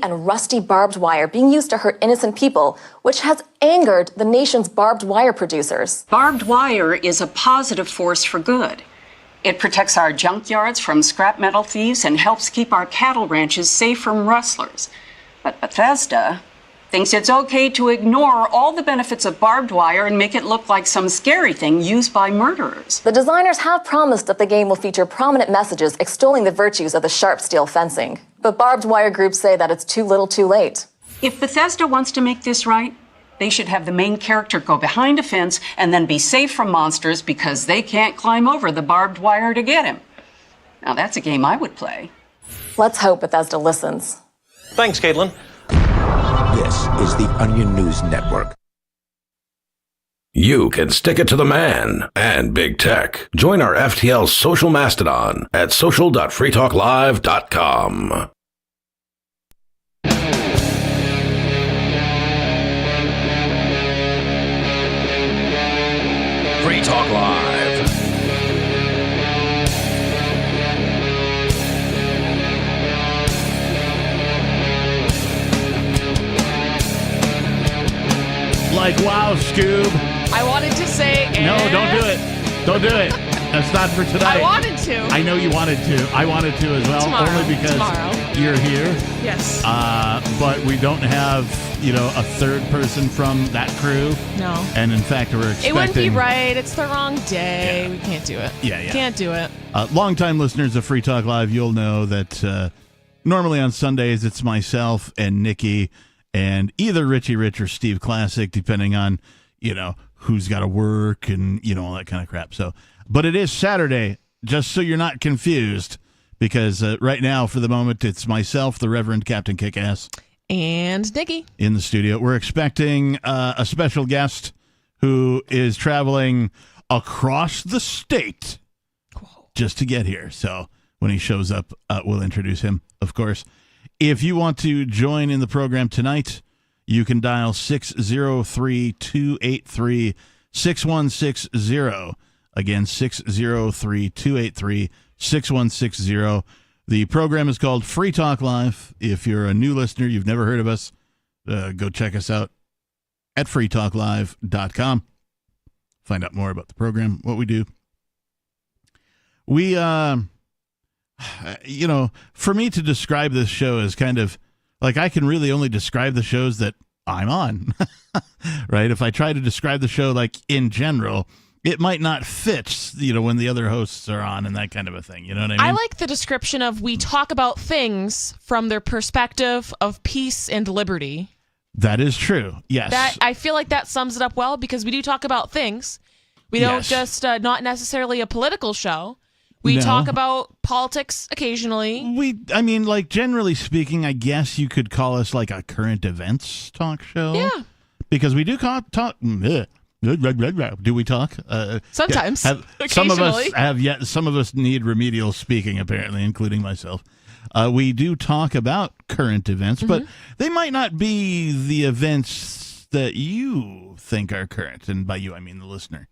and rusty barbed wire being used to hurt innocent people, which has angered the nation's barbed wire producers. Barbed wire is a positive force for good. It protects our junkyards from scrap metal thieves and helps keep our cattle ranches safe from rustlers. But Bethesda thinks it's okay to ignore all the benefits of barbed wire and make it look like some scary thing used by murderers. The designers have promised that the game will feature prominent messages extolling the virtues of the sharp steel fencing. But barbed wire groups say that it's too little too late. If Bethesda wants to make this right, they should have the main character go behind a fence and then be safe from monsters because they can't climb over the barbed wire to get him. Now that's a game I would play. Let's hope Bethesda listens. Thanks, Caitlin. This is the Onion News Network. You can stick it to the man and big tech. Join our FTL social mastodon at social.freetalklive.com. Free Talk Live. Like, wow, Scoob. I wanted to say... No, don't do it. Don't do it. That's not for tonight. I wanted to. I know you wanted to. I wanted to as well. Tomorrow. Only because you're here. Yes. But we don't have, a third person from that crew. No. And in fact, we're expecting... It wouldn't be right. It's the wrong day. Yeah. We can't do it. Yeah. Can't do it. Longtime listeners of Free Talk Live, you'll know that normally on Sundays it's myself and Nikki and either Richie Rich or Steve Classic, depending on, who's got to work and, all that kind of crap. So, but it is Saturday, just so you're not confused, because right now, for the moment, it's myself, the Reverend Captain Kickass, and Nikki in the studio. We're expecting a special guest who is traveling across the state just to get here. So when he shows up, we'll introduce him, of course. If you want to join in the program tonight, you can dial 603-283-6160. Again, 603-283-6160. The program is called Free Talk Live. If you're a new listener, you've never heard of us, go check us out at freetalklive.com. Find out more about the program, what we do. We, for me to describe this show is kind of like I can really only describe the shows that I'm on, right? If I try to describe the show like in general, it might not fit, when the other hosts are on and that kind of a thing. You know what I mean? I like the description of we talk about things from their perspective of peace and liberty. That is true. Yes. I feel like that sums it up well because we do talk about things. We don't just not necessarily a political show. We talk about politics occasionally. Generally speaking, I guess you could call us like a current events talk show. Yeah. Because we do talk. Do we talk? Sometimes. Occasionally. Some of us need remedial speaking, apparently, including myself. We do talk about current events, but they might not be the events that you think are current. And by you, I mean the listener.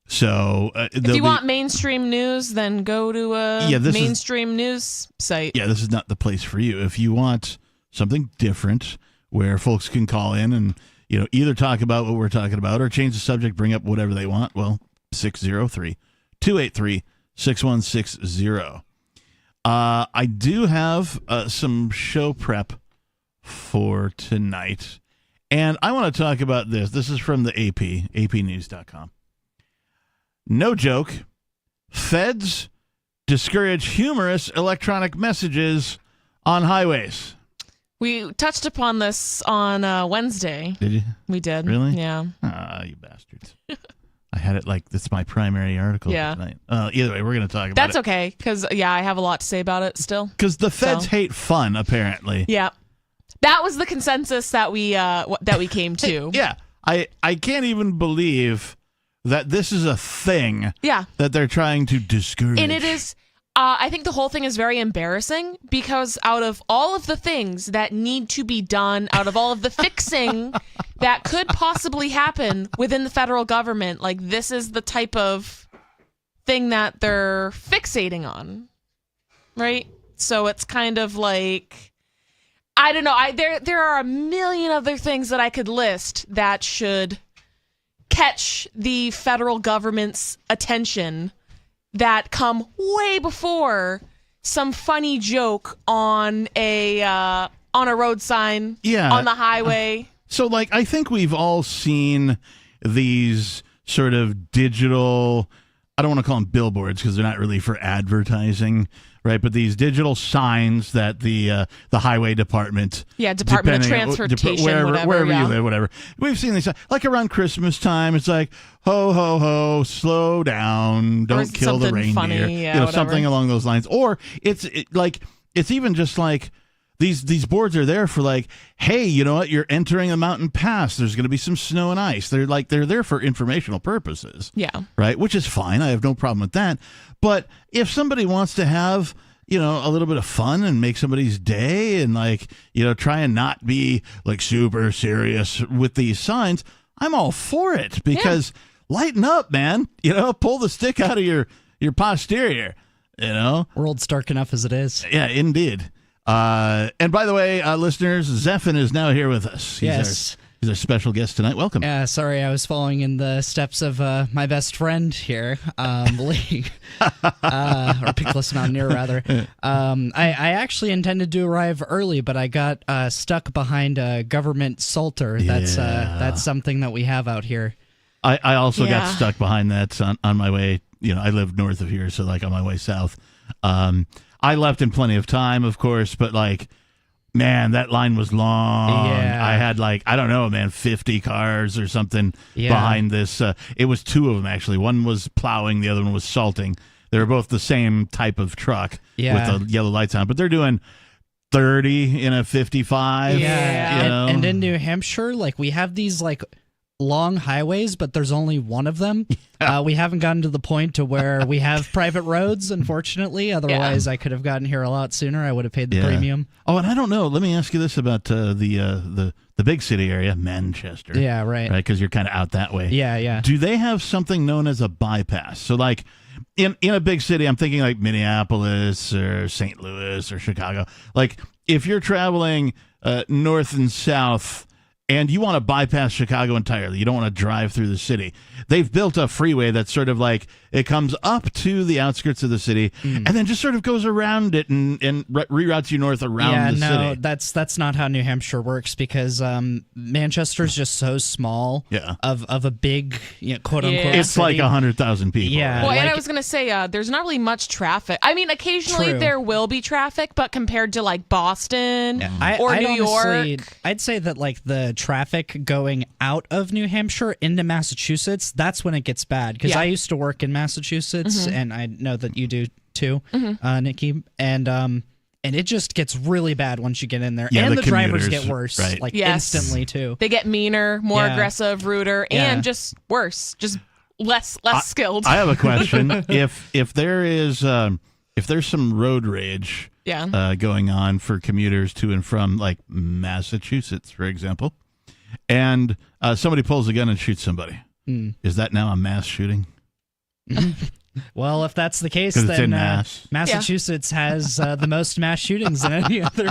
So if you want mainstream news, then go to a mainstream news site. Yeah, this is not the place for you. If you want something different where folks can call in and, either talk about what we're talking about or change the subject, bring up whatever they want, well, 603-283-6160. I do have some show prep for tonight, and I want to talk about this. This is from the AP, apnews.com. No joke. Feds discourage humorous electronic messages on highways. We touched upon this on Wednesday. Did you? We did. Really? Yeah. Ah, you bastards. I had it like that's my primary article tonight. Either way, we're going to talk about That's okay, because, I have a lot to say about it still. Because the feds hate fun, apparently. Yeah. That was the consensus that we came to. Yeah. I can't even believe that this is a thing that they're trying to discourage. And it is, I think the whole thing is very embarrassing because out of all of the things that need to be done, out of all of the fixing that could possibly happen within the federal government, like this is the type of thing that they're fixating on, right? So it's kind of like, I don't know. There are a million other things that I could list that should catch the federal government's attention that come way before some funny joke on a road sign on the highway. So, like, I think we've all seen these sort of digital, I don't want to call them billboards because they're not really for advertising, right? But these digital signs that the highway department, Department of Transportation, wherever you live, whatever. We've seen these, like around Christmas time. It's like, ho ho ho, slow down, don't kill the reindeer, funny, something along those lines. Or it's even just like, These boards are there for like, hey, you know what? You're entering a mountain pass. There's going to be some snow and ice. They're there for informational purposes. Yeah. Right. Which is fine. I have no problem with that. But if somebody wants to have, a little bit of fun and make somebody's day and try and not be like super serious with these signs, I'm all for it because lighten up, man. Pull the stick out of your posterior. World's dark enough as it is. Yeah, indeed. And by the way, listeners, Zephin is now here with us. He's our special guest tonight. Welcome. Yeah, sorry, I was following in the steps of my best friend here, Lee, or Pickless Mountaineer, rather. I actually intended to arrive early, but I got stuck behind a government salter. That's something that we have out here. I also got stuck behind that on my way. I live north of here, so like on my way south. I left in plenty of time, of course, but man, that line was long. Yeah. I had 50 cars or something behind this. It was two of them, actually. One was plowing, the other one was salting. They were both the same type of truck with the yellow lights on, but they're doing 30 in a 55. Yeah. And in New Hampshire, we have these long highways, but there's only one of them. We haven't gotten to the point to where we have private roads, unfortunately. Otherwise, I could have gotten here a lot sooner. I would have paid the premium. Oh, and I don't know. Let me ask you this about the big city area, Manchester. Yeah, right. Because you're kind of out that way. Yeah. Do they have something known as a bypass? So, in a big city, I'm thinking like Minneapolis or St. Louis or Chicago. If you're traveling north and south, and you want to bypass Chicago entirely, you don't want to drive through the city, they've built a freeway that's sort of it comes up to the outskirts of the city and then just sort of goes around it and reroutes you north around the city. That's not how New Hampshire works because Manchester's just so small of a big, quote unquote It's city. like 100,000 people. Yeah. Well, and I was going to say, there's not really much traffic. I mean, occasionally there will be traffic, but compared to Boston or New York. I'd say that the traffic going out of New Hampshire into Massachusetts, that's when it gets bad. Because I used to work in Massachusetts, and I know that you do too, Nikki. And it just gets really bad once you get in there. Yeah, and the drivers commuters, get worse, right. instantly too. They get meaner, more aggressive, ruder, and just worse, just less skilled. I have a question. if there is if there's some road rage going on for commuters to and from Massachusetts, for example, and somebody pulls a gun and shoots somebody, is that now a mass shooting? Well, if that's the case, it's then in mass. Massachusetts has the most mass shootings than any other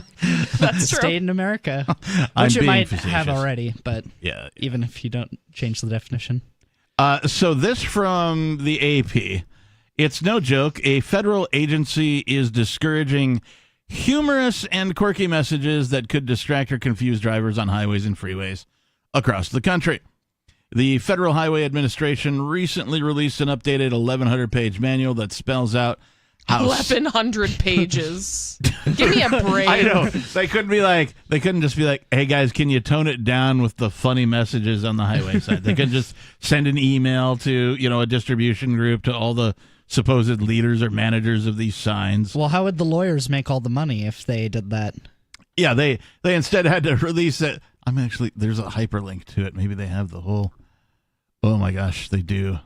state in America, which it might have already. But even if you don't change the definition. So this from the AP. It's no joke. A federal agency is discouraging humorous and quirky messages that could distract or confuse drivers on highways and freeways across the country. The Federal Highway Administration recently released an updated 1,100-page manual that spells out how 1,100 pages. Give me a break. I know. They couldn't just be like, hey guys, can you tone it down with the funny messages on the highway side? They could just send an email to, a distribution group to all the supposed leaders or managers of these signs. Well, how would the lawyers make all the money if they did that? Yeah, they instead had to release it. There's a hyperlink to it. Maybe they have the whole. Oh my gosh, they do.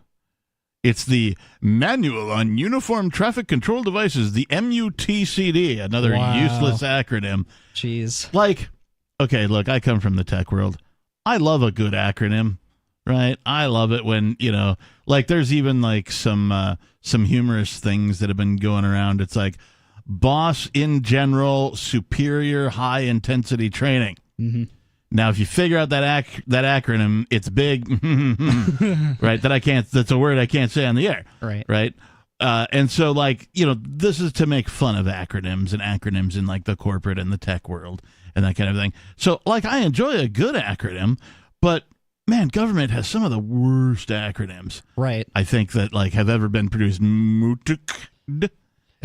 It's the Manual on Uniform Traffic Control Devices, the MUTCD, another useless acronym. Jeez. Okay, look, I come from the tech world. I love a good acronym, right? I love it when, there's even some humorous things that have been going around. It's like boss in general, superior, high intensity training. Mm-hmm. Now, if you figure out that acronym, it's big, right? That's a word I can't say on the air, right? And so, like, this is to make fun of acronyms in like the corporate and the tech world and that kind of thing. So, like, I enjoy a good acronym, but man, government has some of the worst acronyms. Right. I think that like have ever been produced.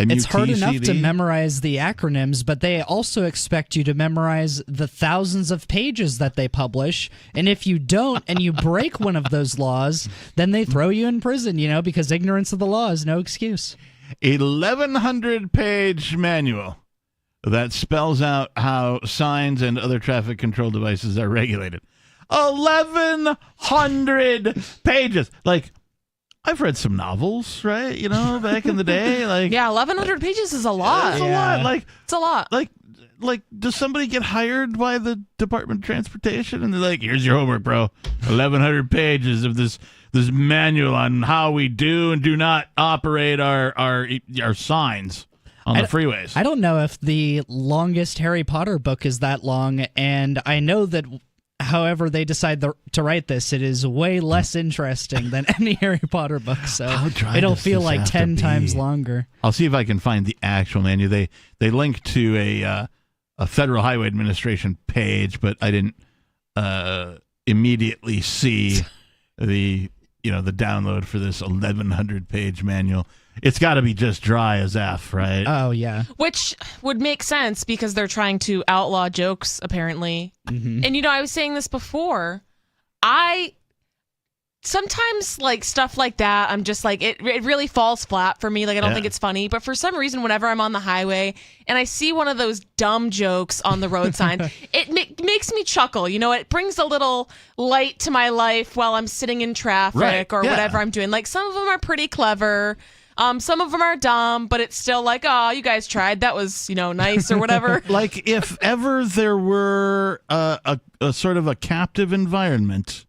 It's hard enough to memorize the acronyms, but they also expect you to memorize the thousands of pages that they publish. And if you don't and you break one of those laws, then they throw you in prison, because ignorance of the law is no excuse. 1,100-page manual that spells out how signs and other traffic control devices are regulated. 1,100 pages. Like, I've read some novels, right? Back in the day. Like, yeah, 1,100 pages is a lot. It's a lot. Like, it's a lot. Like, does somebody get hired by the Department of Transportation and they're like, "Here's your homework, bro. 1,100 pages of this manual on how we do and do not operate our signs on the freeways." I don't know if the longest Harry Potter book is that long, and I know that however they decide to write this, it is way less interesting than any Harry Potter book, so it'll feel like 10 times longer. I'll see if I can find the actual manual. They link to a Federal Highway Administration page, but I didn't immediately see the download for this 1,100-page manual. It's got to be just dry as F, right? Oh, yeah. Which would make sense because they're trying to outlaw jokes, apparently. Mm-hmm. And, I was saying this before. Sometimes, like, stuff like that, I'm just like, it really falls flat for me. Like, I don't think it's funny. But for some reason, whenever I'm on the highway and I see one of those dumb jokes on the road sign, it makes me chuckle. It brings a little light to my life while I'm sitting in traffic or whatever I'm doing. Like, some of them are pretty clever. Some of them are dumb, but it's still like, oh, you guys tried. That was, nice or whatever. Like, if ever there were a sort of a captive environment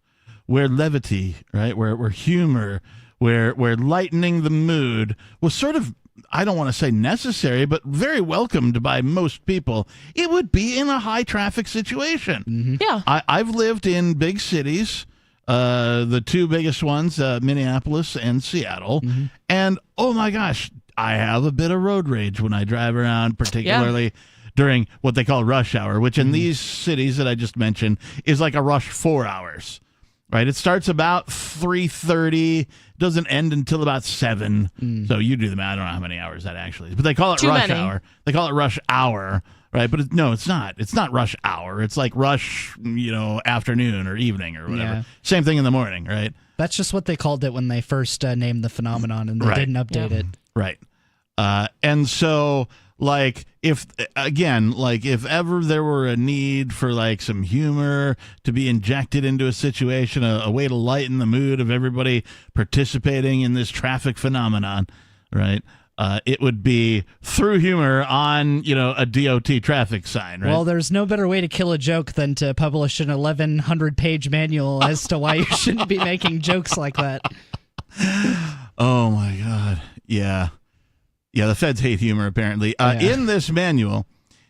where levity, right, where humor, where lightening the mood was sort of, I don't want to say necessary, but very welcomed by most people, it would be in a high traffic situation. Mm-hmm. Yeah. I've lived in big cities. The two biggest ones, Minneapolis and Seattle. Mm-hmm. And, oh my gosh, I have a bit of road rage when I drive around, particularly during what they call rush hour, which in these cities that I just mentioned is like a rush 4 hours, right? It starts about 3:30, doesn't end until about 7. So you do the math. I don't know how many hours that actually is, but they call it rush hour. They call it rush hour. Right, but it's not. It's not rush hour. It's like rush, afternoon or evening or whatever. Yeah. Same thing in the morning, right? That's just what they called it when they first named the phenomenon, and they didn't update it. Right. And so, like, if ever there were a need for, like, some humor to be injected into a situation, a way to lighten the mood of everybody participating in this traffic phenomenon, right? It would be through humor on, a DOT traffic sign, right? Well, there's no better way to kill a joke than to publish an 1,100-page manual as to why you shouldn't be making jokes like that. Oh, my God. Yeah. Yeah, the feds hate humor, apparently. In this manual,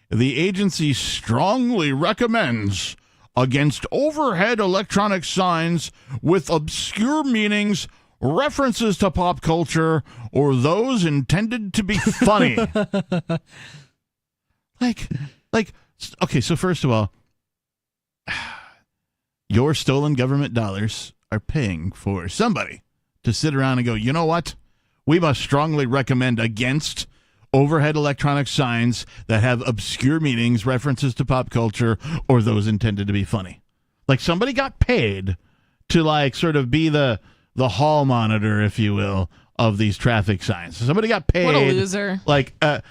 the agency strongly recommends against overhead electronic signs with obscure meanings, references to pop culture, or those intended to be funny. Okay, so first of all, your stolen government dollars are paying for somebody to sit around and go, you know what? We must strongly recommend against overhead electronic signs that have obscure meanings, references to pop culture, or those intended to be funny. Like, somebody got paid to, like, sort of be the hall monitor, if you will, of these traffic signs. So somebody got paid. What a loser. Like a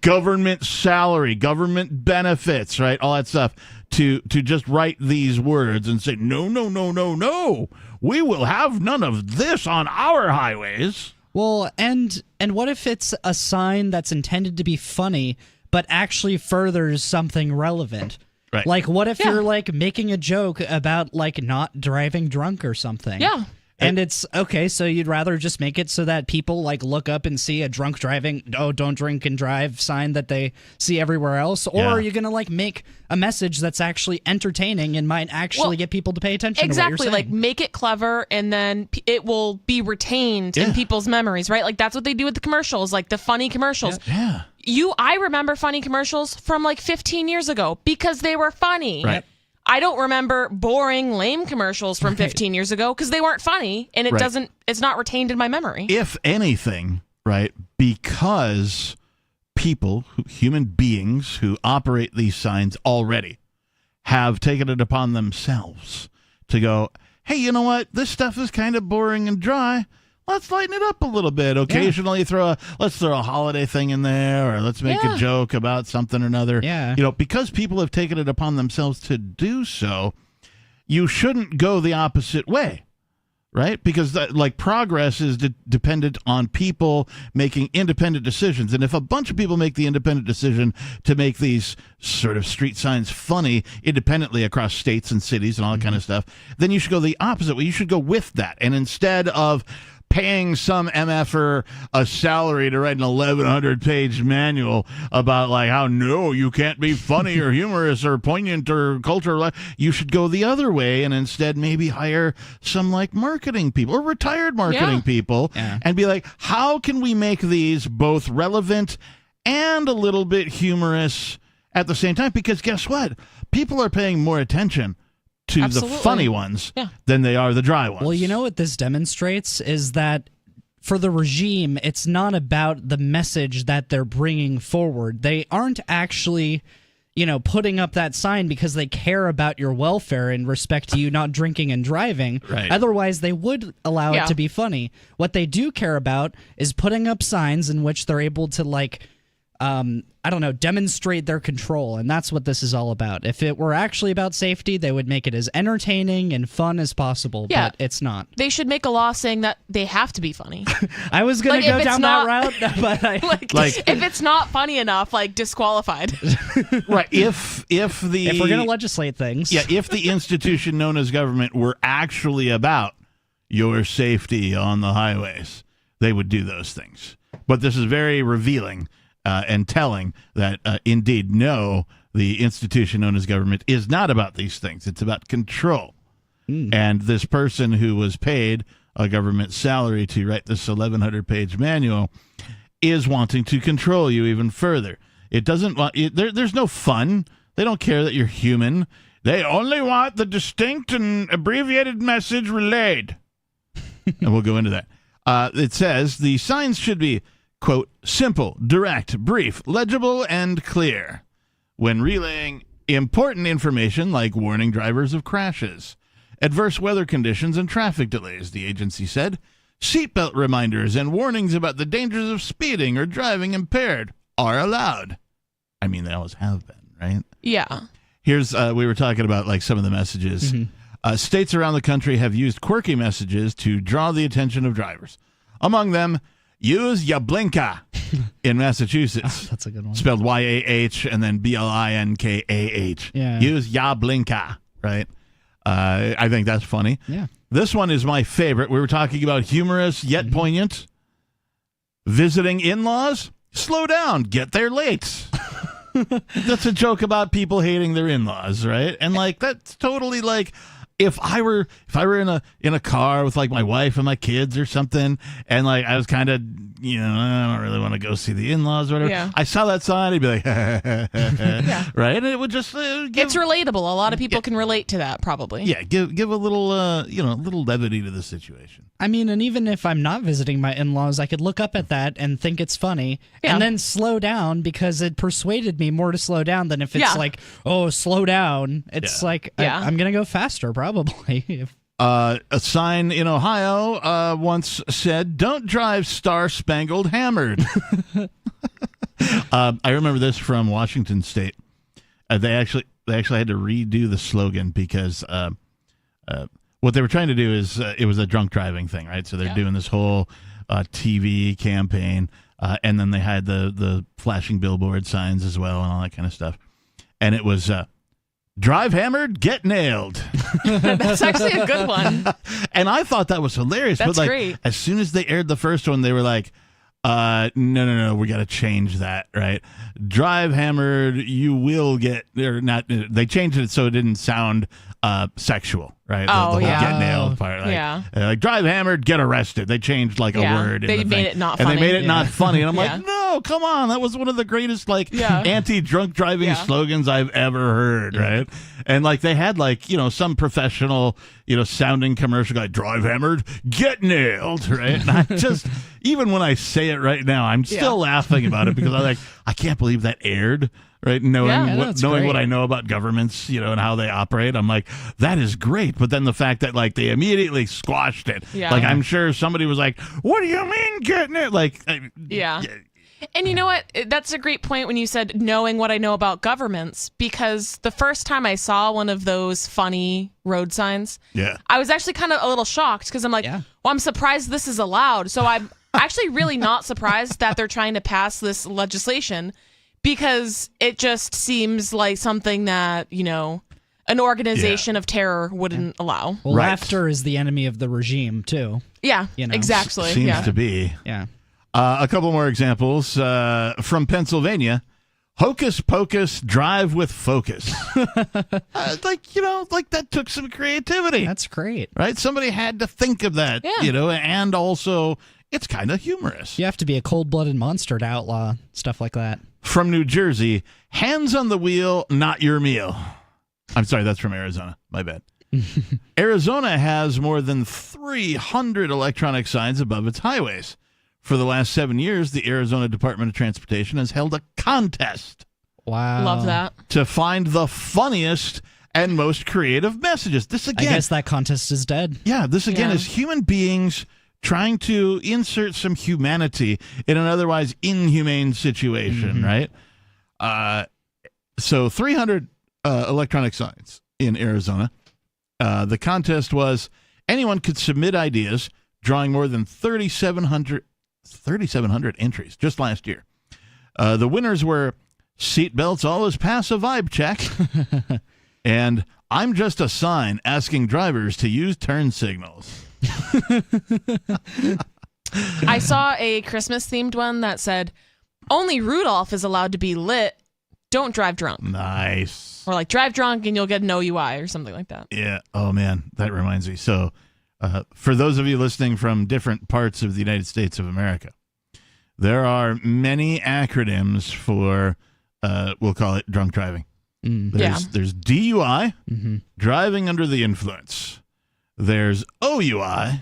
government salary, government benefits, right? All that stuff to just write these words and say, no, no, no, no, no. We will have none of this on our highways. Well, and what if it's a sign that's intended to be funny, but actually furthers something relevant? Right. Like, what if you're, like, making a joke about, like, not driving drunk or something? Yeah. And it's okay, so you'd rather just make it so that people like look up and see a drunk driving, don't drink and drive sign that they see everywhere else? Or are you going to like make a message that's actually entertaining and might actually get people to pay attention to what you're saying? Like make it clever and then it will be retained in people's memories, right? Like that's what they do with the commercials, like the funny commercials. Yeah. I remember funny commercials from like 15 years ago because they were funny. Right. I don't remember boring, lame commercials from 15 years ago because they weren't funny and it's not retained in my memory. If anything, right, because people, human beings who operate these signs already have taken it upon themselves to go, hey, you know what? This stuff is kind of boring and dry. Let's lighten it up a little bit. Occasionally let's throw a holiday thing in there, or let's make a joke about something or another. Yeah. You know, because people have taken it upon themselves to do so, you shouldn't go the opposite way, right? Because progress is dependent on people making independent decisions. And if a bunch of people make the independent decision to make these sort of street signs funny independently across states and cities and all that kind of stuff, then you should go the opposite way. You should go with that. And instead of paying some MFer a salary to write an 1,100-page manual about like how you can't be funny or humorous or poignant or cultural, you should go the other way and instead maybe hire some like marketing people or retired marketing people and be like, how can we make these both relevant and a little bit humorous at the same time? Because guess what? People are paying more attention to the funny ones than they are the dry ones. Well, you know what this demonstrates is that for the regime, it's not about the message that they're bringing forward. They aren't actually, putting up that sign because they care about your welfare in respect to you not drinking and driving. Right. Otherwise, they would allow it to be funny. What they do care about is putting up signs in which they're able to, demonstrate their control, and that's what this is all about. If it were actually about safety, they would make it as entertaining and fun as possible, but it's not. They should make a law saying that they have to be funny. I was going to go down that route, but if it's not funny enough, disqualified. Right. If we're going to legislate things. Yeah, if the institution known as government were actually about your safety on the highways, they would do those things. But this is very revealing and telling that, indeed, no, the institution known as government is not about these things. It's about control. And this person who was paid a government salary to write this 1,100-page manual is wanting to control you even further. It doesn't want there's no fun. They don't care that you're human. They only want the distinct and abbreviated message relayed. And we'll go into that. It says the signs should be, quote, simple, direct, brief, legible, and clear when relaying important information like warning drivers of crashes, adverse weather conditions, and traffic delays, the agency said. Seatbelt reminders and warnings about the dangers of speeding or driving impaired are allowed. I mean, they always have been, right? Yeah. Here's, we were talking about some of the messages. States around the country have used quirky messages to draw the attention of drivers. Among them, use Yablinka in Massachusetts. That's a good one. Spelled Y-A-H and then B-L-I-N-K-A-H. Yeah. Use Yablinka, right? I think that's funny. Yeah. This one is my favorite. We were talking about humorous yet poignant. Visiting in-laws? Slow down. Get there late. That's a joke about people hating their in-laws, right? And that's totally if I were in a car with my wife and my kids or something, and I was kind of I don't really want to go see the in-laws or whatever. Yeah. I saw that sign, I'd be like, right, and it would just It's relatable. A lot of people can relate to that, probably. Yeah, give a little little levity to the situation. I mean, and even if I'm not visiting my in-laws, I could look up at that and think it's funny and then slow down because it persuaded me more to slow down than if it's slow down. It's I'm going to go faster probably. A sign in Ohio once said, "Don't drive Star-Spangled Hammered." I remember this from Washington State. They actually had to redo the slogan because what they were trying to do is it was a drunk driving thing, right? So they're doing this whole TV campaign, and then they had the flashing billboard signs as well and all that kind of stuff. And it was drive hammered, get nailed. That's actually a good one. And I thought that was hilarious. That's but like, great. as soon as they aired the first one, they were like, no, we got to change that, right? Drive hammered, you will get, or not, they changed it so it didn't sound sexual, right? The whole get nailed part. Like drive hammered, get arrested. They changed like a word. They made it not funny. And they made it not funny. And I'm Yeah. like, no, come on. That was one of the greatest like anti-drunk driving slogans I've ever heard, right? And like they had like, some professional, sounding commercial guy, drive hammered, get nailed, right? And I just, even when I say it right now, I'm still laughing about it because I'm like, I can't believe that aired. Right, knowing what I know about governments, and how they operate, I'm like, that is great. But then the fact that like they immediately squashed it, like I'm sure somebody was like, "What do you mean getting it?" Like, And you know what? That's a great point when you said knowing what I know about governments, because the first time I saw one of those funny road signs, I was actually kind of a little shocked because I'm like, well, I'm surprised this is allowed. So I'm actually really not surprised that they're trying to pass this legislation. Because it just seems like something that, an organization of terror wouldn't allow. Well, laughter is the enemy of the regime, too. Yeah, exactly. Seems to be. Yeah. A couple more examples from Pennsylvania. Hocus Pocus, drive with focus. Like that took some creativity. That's great. Right? Somebody had to think of that, and also it's kind of humorous. You have to be a cold-blooded monster to outlaw stuff like that. From New Jersey, hands on the wheel, not your meal. I'm sorry, that's from Arizona. My bad. Arizona has more than 300 electronic signs above its highways. For the last 7 years, the Arizona Department of Transportation has held a contest. Wow. Love that. To find the funniest and most creative messages. This again, I guess that contest is dead. Yeah, this again is human beings trying to insert some humanity in an otherwise inhumane situation, right? So 300 electronic signs in Arizona. The contest was anyone could submit ideas, drawing more than 3,700 entries just last year. The winners were seatbelts always pass a vibe check, and I'm just a sign asking drivers to use turn signals. I saw a Christmas-themed one that said, only Rudolph is allowed to be lit. Don't drive drunk. Nice. Or like drive drunk and you'll get an OUI or something like that. Yeah. Oh, man. That reminds me. So for those of you listening from different parts of the United States of America, there are many acronyms for, we'll call it drunk driving. There's DUI, driving under the influence. There's OUI,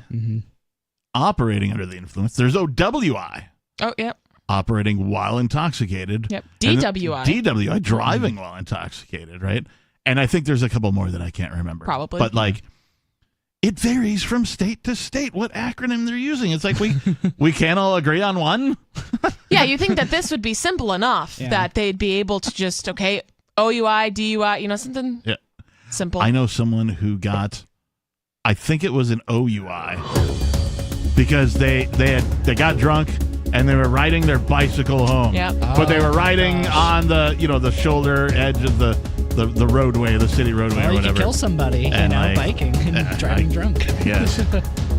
operating under the influence. There's OWI. Oh, yep. Operating while intoxicated. Yep. DWI. DWI, driving while intoxicated, right? And I think there's a couple more that I can't remember. Probably. But like, it varies from state to state what acronym they're using. It's like we can't all agree on one. Yeah, you think that this would be simple enough that they'd be able to just, OUI, DUI, something simple. I know someone who got, I think it was an OUI, because they got drunk and they were riding their bicycle home. Yep. But they were riding on the the shoulder edge of the roadway, the city roadway, or you whatever. could kill somebody, biking and driving drunk. Yes.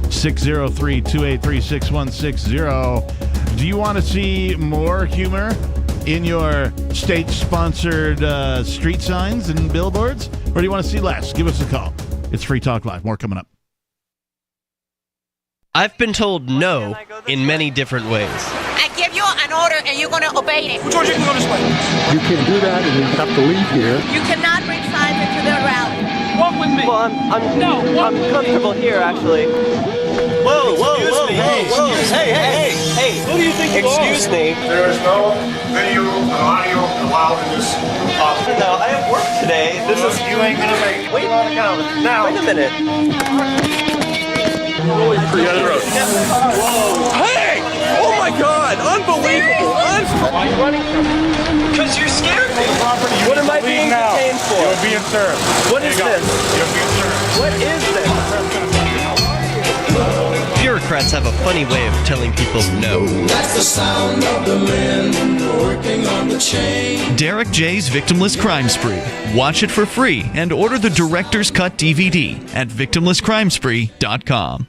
603-283-6160. Do you want to see more humor in your state-sponsored street signs and billboards, or do you want to see less? Give us a call. It's Free Talk Live. More coming up. I've been told no in many different ways. I give you an order and you're going to obey it. George, you can go this way. You can't do that and you have to leave here. You cannot bring signs into the rally. Walk with me. Well, I'm comfortable here, actually. Whoa. Hey. Who do you think you are? Excuse me. There is no video and audio allowed in this office. No, I have work today. You ain't gonna make it. Wait on the counter. Now. Wait a minute. Hey! Oh my God! Unbelievable! Why are you running from me? Because you scared me. What am I being detained for? You're being served. What is this? You're being served. What is this? If you're Democrats have a funny way of telling people no. That's the sound of the men working on the chain. Derek J's Victimless Crime Spree. Watch it for free and order the Director's Cut DVD at victimlesscrimespree.com.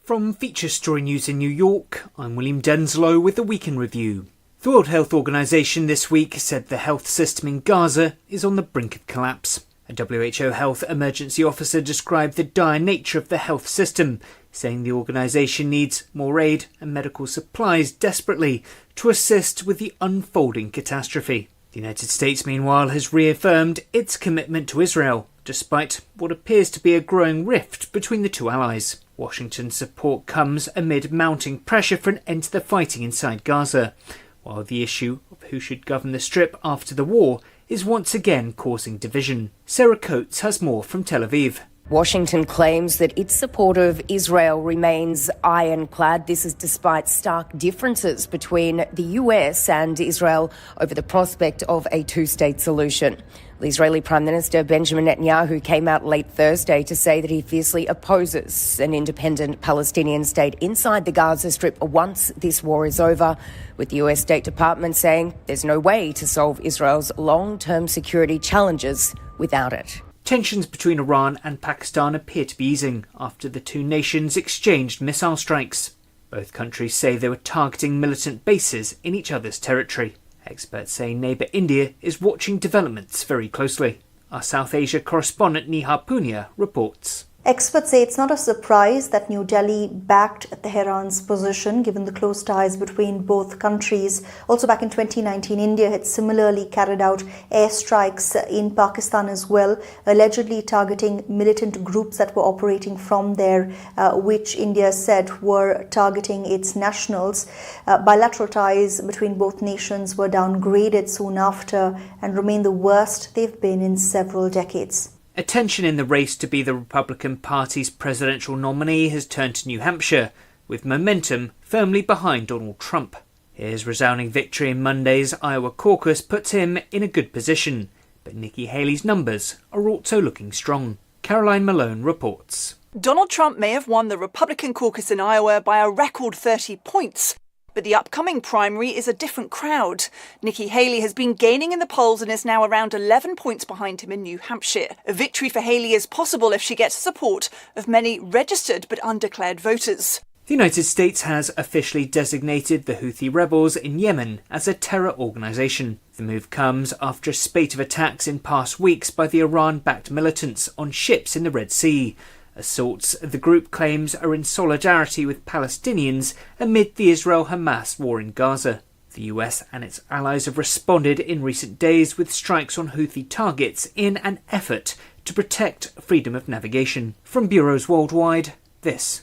From Feature Story News in New York, I'm William Denslow with the Weekend Review. The World Health Organization this week said the health system in Gaza is on the brink of collapse. A WHO health emergency officer described the dire nature of the health system, saying the organisation needs more aid and medical supplies desperately to assist with the unfolding catastrophe. The United States, meanwhile, has reaffirmed its commitment to Israel, despite what appears to be a growing rift between the two allies. Washington's support comes amid mounting pressure for an end to the fighting inside Gaza, while the issue of who should govern the Strip after the war is once again causing division. Sarah Coates has more from Tel Aviv. Washington claims that its support of Israel remains ironclad. This is despite stark differences between the US and Israel over the prospect of a two-state solution. The Israeli Prime Minister Benjamin Netanyahu came out late Thursday to say that he fiercely opposes an independent Palestinian state inside the Gaza Strip once this war is over, with the US State Department saying there's no way to solve Israel's long-term security challenges without it. Tensions between Iran and Pakistan appear to be easing after the two nations exchanged missile strikes. Both countries say they were targeting militant bases in each other's territory. Experts say neighbour India is watching developments very closely. Our South Asia correspondent Neha Punia reports. Experts say it's not a surprise that New Delhi backed Tehran's position, given the close ties between both countries. Also back in 2019, India had similarly carried out airstrikes in Pakistan as well, allegedly targeting militant groups that were operating from there, which India said were targeting its nationals. Bilateral ties between both nations were downgraded soon after and remain the worst they've been in several decades. Attention in the race to be the Republican Party's presidential nominee has turned to New Hampshire, with momentum firmly behind Donald Trump. His resounding victory in Monday's Iowa caucus puts him in a good position, but Nikki Haley's numbers are also looking strong. Caroline Malone reports. Donald Trump may have won the Republican caucus in Iowa by a record 30 points, but the upcoming primary is a different crowd. Nikki Haley has been gaining in the polls and is now around 11 points behind him in New Hampshire. A victory for Haley is possible if she gets support of many registered but undeclared voters. The United States has officially designated the Houthi rebels in Yemen as a terror organisation. The move comes after a spate of attacks in past weeks by the Iran-backed militants on ships in the Red Sea. Assaults the group claims are in solidarity with Palestinians amid the Israel-Hamas war in Gaza. The US and its allies have responded in recent days with strikes on Houthi targets in an effort to protect freedom of navigation. From bureaus worldwide, this.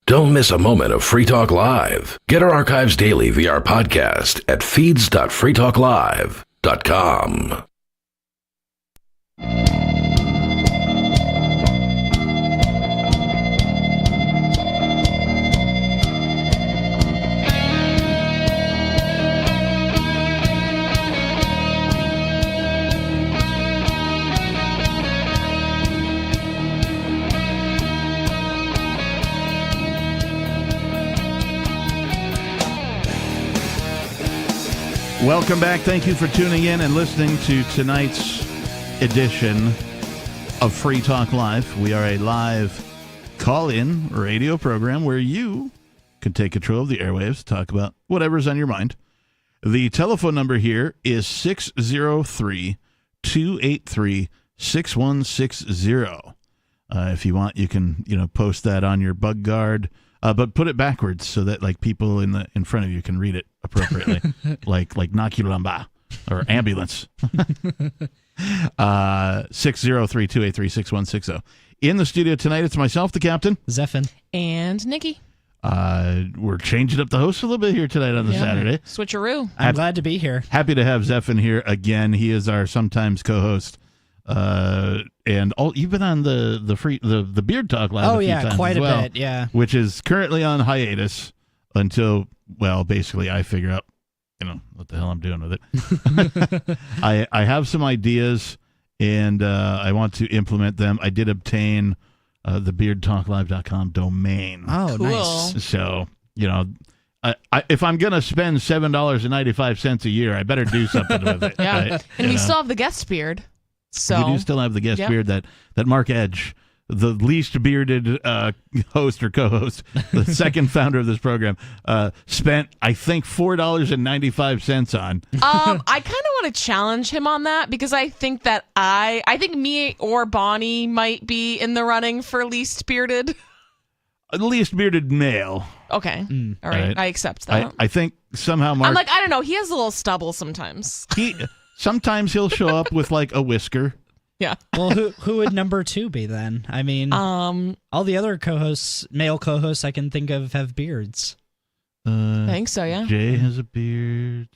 Don't miss a moment of Free Talk Live. Get our archives daily via our podcast at feeds.freetalklive.com. Welcome back. Thank you for tuning in and listening to tonight's edition of Free Talk Live. We are a live call-in radio program where you can take control of the airwaves, talk about whatever's on your mind. The telephone number here is 603-283-6160. If you want, you can post that on your bug guard. But put it backwards so that people in front of you can read it appropriately, like Nakulamba or ambulance. 603-283-6160. In the studio tonight, it's myself, the captain, Zephin, and Nikki. We're changing up the host a little bit here tonight on the Saturday. Switcheroo. I'm glad to be here. Happy to have Zephin here again. He is our sometimes co-host. And you've been on the Beard Talk Live a few times quite as well, a bit, yeah. which is currently on hiatus until basically I figure out what the hell I'm doing with it. I have some ideas and I want to implement them. I did obtain the beardtalklive.com domain. Oh, Cool. nice. So, if I'm going to spend $7.95 a year, I better do something with it. Yeah. Right? And we still have the guest beard. So We do still have the guest Yep. beard that Mark Edge, the least bearded host or co-host, the second founder of this program, spent, I think, $4.95 on. I kind of want to challenge him on that because I think that I think me or Bonnie might be in the running for least bearded. Least bearded male. Okay. All right. I accept that. I think somehow Mark... I'm like, I don't know. He has a little stubble sometimes. Sometimes he'll show up with like a whisker. Yeah. Well, who would number 2 be then? I mean, all the other co-hosts, male co-hosts I can think of have beards. I think so, yeah. Jay has a beard.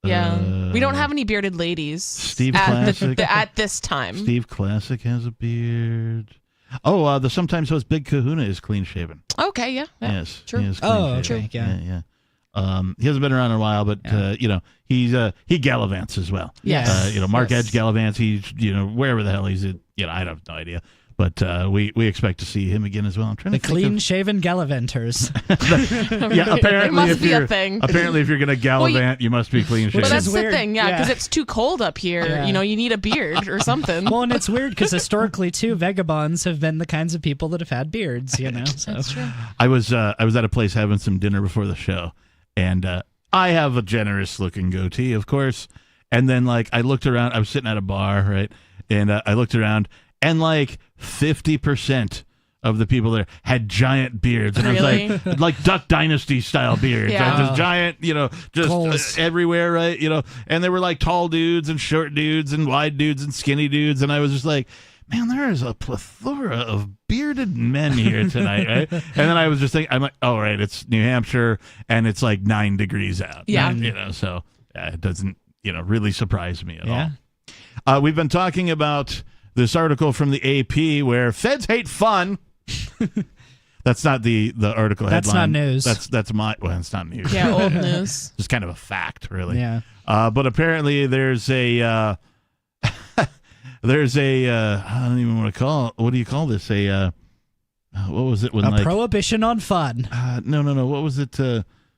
Yeah. We don't have any bearded ladies. Steve at Classic. at this time. Steve Classic has a beard. Oh, the sometimes host Big Kahuna is clean shaven. Okay, yeah. Yes. True. He is clean shaven. Okay, yeah. He hasn't been around in a while, but he gallivants as well. Yes. Mark Edge gallivants. He's wherever the hell he's at. I have no idea, but we expect to see him again as well. I'm trying The to think clean-shaven gallivanters. Yeah, apparently It must if be you're a thing. apparently if you're gonna gallivant, you must be clean shaven. Well, that's the weird. thing, yeah, because it's too cold up here. Yeah. You need a beard or something. Well, and it's weird because historically, too, vagabonds have been the kinds of people that have had beards, So. That's true. I was at a place having some dinner before the show, and I have a generous-looking goatee, of course. And then, I looked around. I was sitting at a bar, right? And I looked around, and 50% of the people there had giant beards, and Really? it was like Duck Dynasty style beards, Yeah. right? Just giant, just Goals. everywhere, right? And they were tall dudes and short dudes and wide dudes and skinny dudes, and I was just like, man, there is a plethora of bearded men here tonight, right? And then I was just thinking, I'm like, oh, right, it's New Hampshire, and it's 9 degrees out. Yeah. So it doesn't, really surprise me at all. We've been talking about this article from the AP where feds hate fun. That's not the article headline. That's not news. That's my, well, it's not news. Yeah, old news. Just kind of a fact, really. Yeah. But apparently there's a... There's a I don't even want to call it. What do you call this? What was it when A prohibition on fun. No. What was it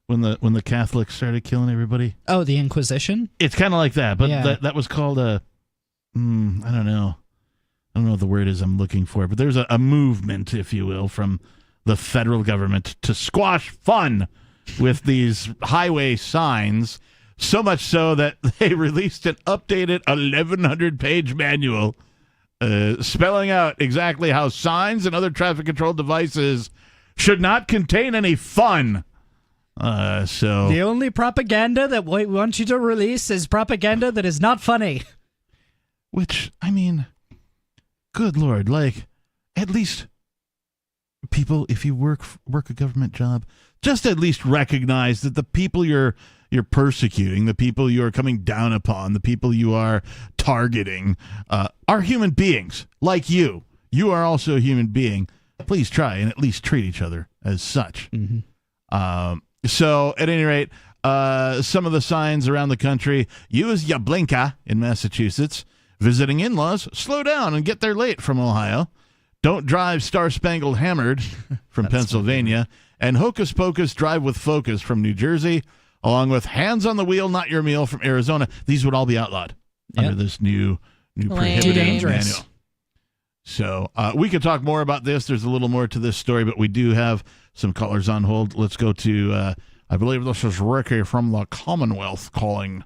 when the Catholics started killing everybody? Oh, the Inquisition? It's kind of like that, but Yeah. that was called a I don't know. I don't know what the word is I'm looking for, but there's a movement, if you will, from the federal government to squash fun with these highway signs. So much so that they released an updated 1,100-page manual spelling out exactly how signs and other traffic control devices should not contain any fun. So The only propaganda that we want you to release is propaganda that is not funny. Which, I mean, good Lord, at least people, if you work a government job, just at least recognize that the people you're persecuting, the people you are coming down upon, the people you are targeting are human beings like you. You are also a human being. Please try and at least treat each other as such. Mm-hmm. So, at any rate, some of the signs around the country: use Yablinka in Massachusetts. Visiting in-laws, slow down and get there late from Ohio. Don't drive Star-Spangled Hammered from Pennsylvania. And Hocus Pocus, drive with focus from New Jersey, along with Hands on the Wheel, Not Your Meal from Arizona. These would all be outlawed under this new prohibited manual. So we could talk more about this. There's a little more to this story, but we do have some callers on hold. Let's go to, I believe this is Ricky from the Commonwealth calling.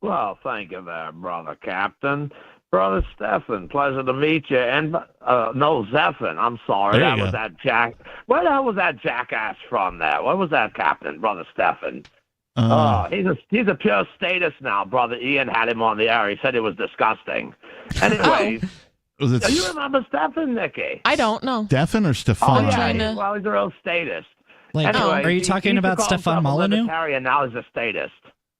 Well, thank you there, Brother Captain. Brother Stefan, pleasure to meet you. And, no, Zephan, I'm sorry. There you That was go. that Jack. Where the hell was that jackass from there? Where was that Captain, Brother Stefan? He's a pure statist now. Brother Ian had him on the air. He said it was disgusting. Anyways, Was it do you remember Stefan, Nikki? I don't know. Stefan or Oh, Stefan? yeah. Well, he's a real statist. Like, Anyway, are you he talking used to about call Stefan himself a Molyneux? libertarian, now he's a statist.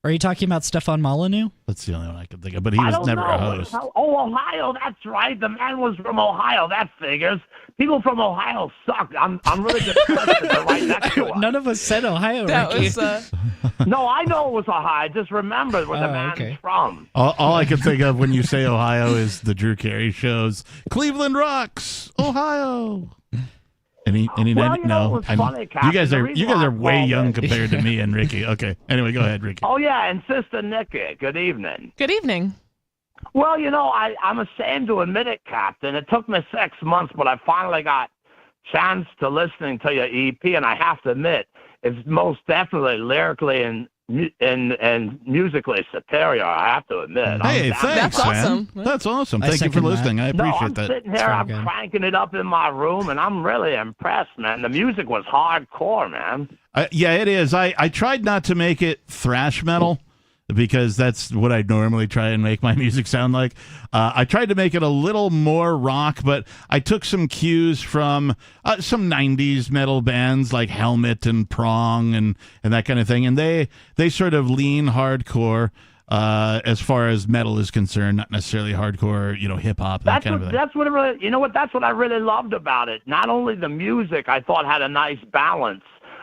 Are you talking about Stefan Molyneux? That's the only one I could think of, but he was never a host. Ohio, that's right. The man was from Ohio. That figures. People from Ohio suck. I'm really depressed that they're right next to us. None of us said Ohio, Ricky. No, I know it was Ohio. Just remember where the man's from. All I can think of when you say Ohio is the Drew Carey shows. Cleveland rocks, Ohio. Any no. Funny, you guys are way young compared to me and Ricky. Okay. Anyway, go ahead, Ricky. Oh yeah, and Sister Nikki. Good evening. Good evening. Well, I'm ashamed to admit it, Captain. It took me 6 months, but I finally got chance to listening to your EP, and I have to admit, it's most definitely lyrically and musically superior. I have to admit. Hey, thanks, That's awesome. man. That's awesome. Thank you for listening. I appreciate that. I'm sitting here, I'm cranking it up in my room, and I'm really impressed, man. The music was hardcore, man. Yeah, it is. I tried not to make it thrash metal, because that's what I normally try and make my music sound like. I tried to make it a little more rock, but I took some cues from some 90s metal bands like Helmet and Prong and that kind of thing, and they sort of lean hardcore as far as metal is concerned, not necessarily hardcore, hip-hop, that kind of thing. That's what that's what I really loved about it. Not only the music I thought had a nice balance,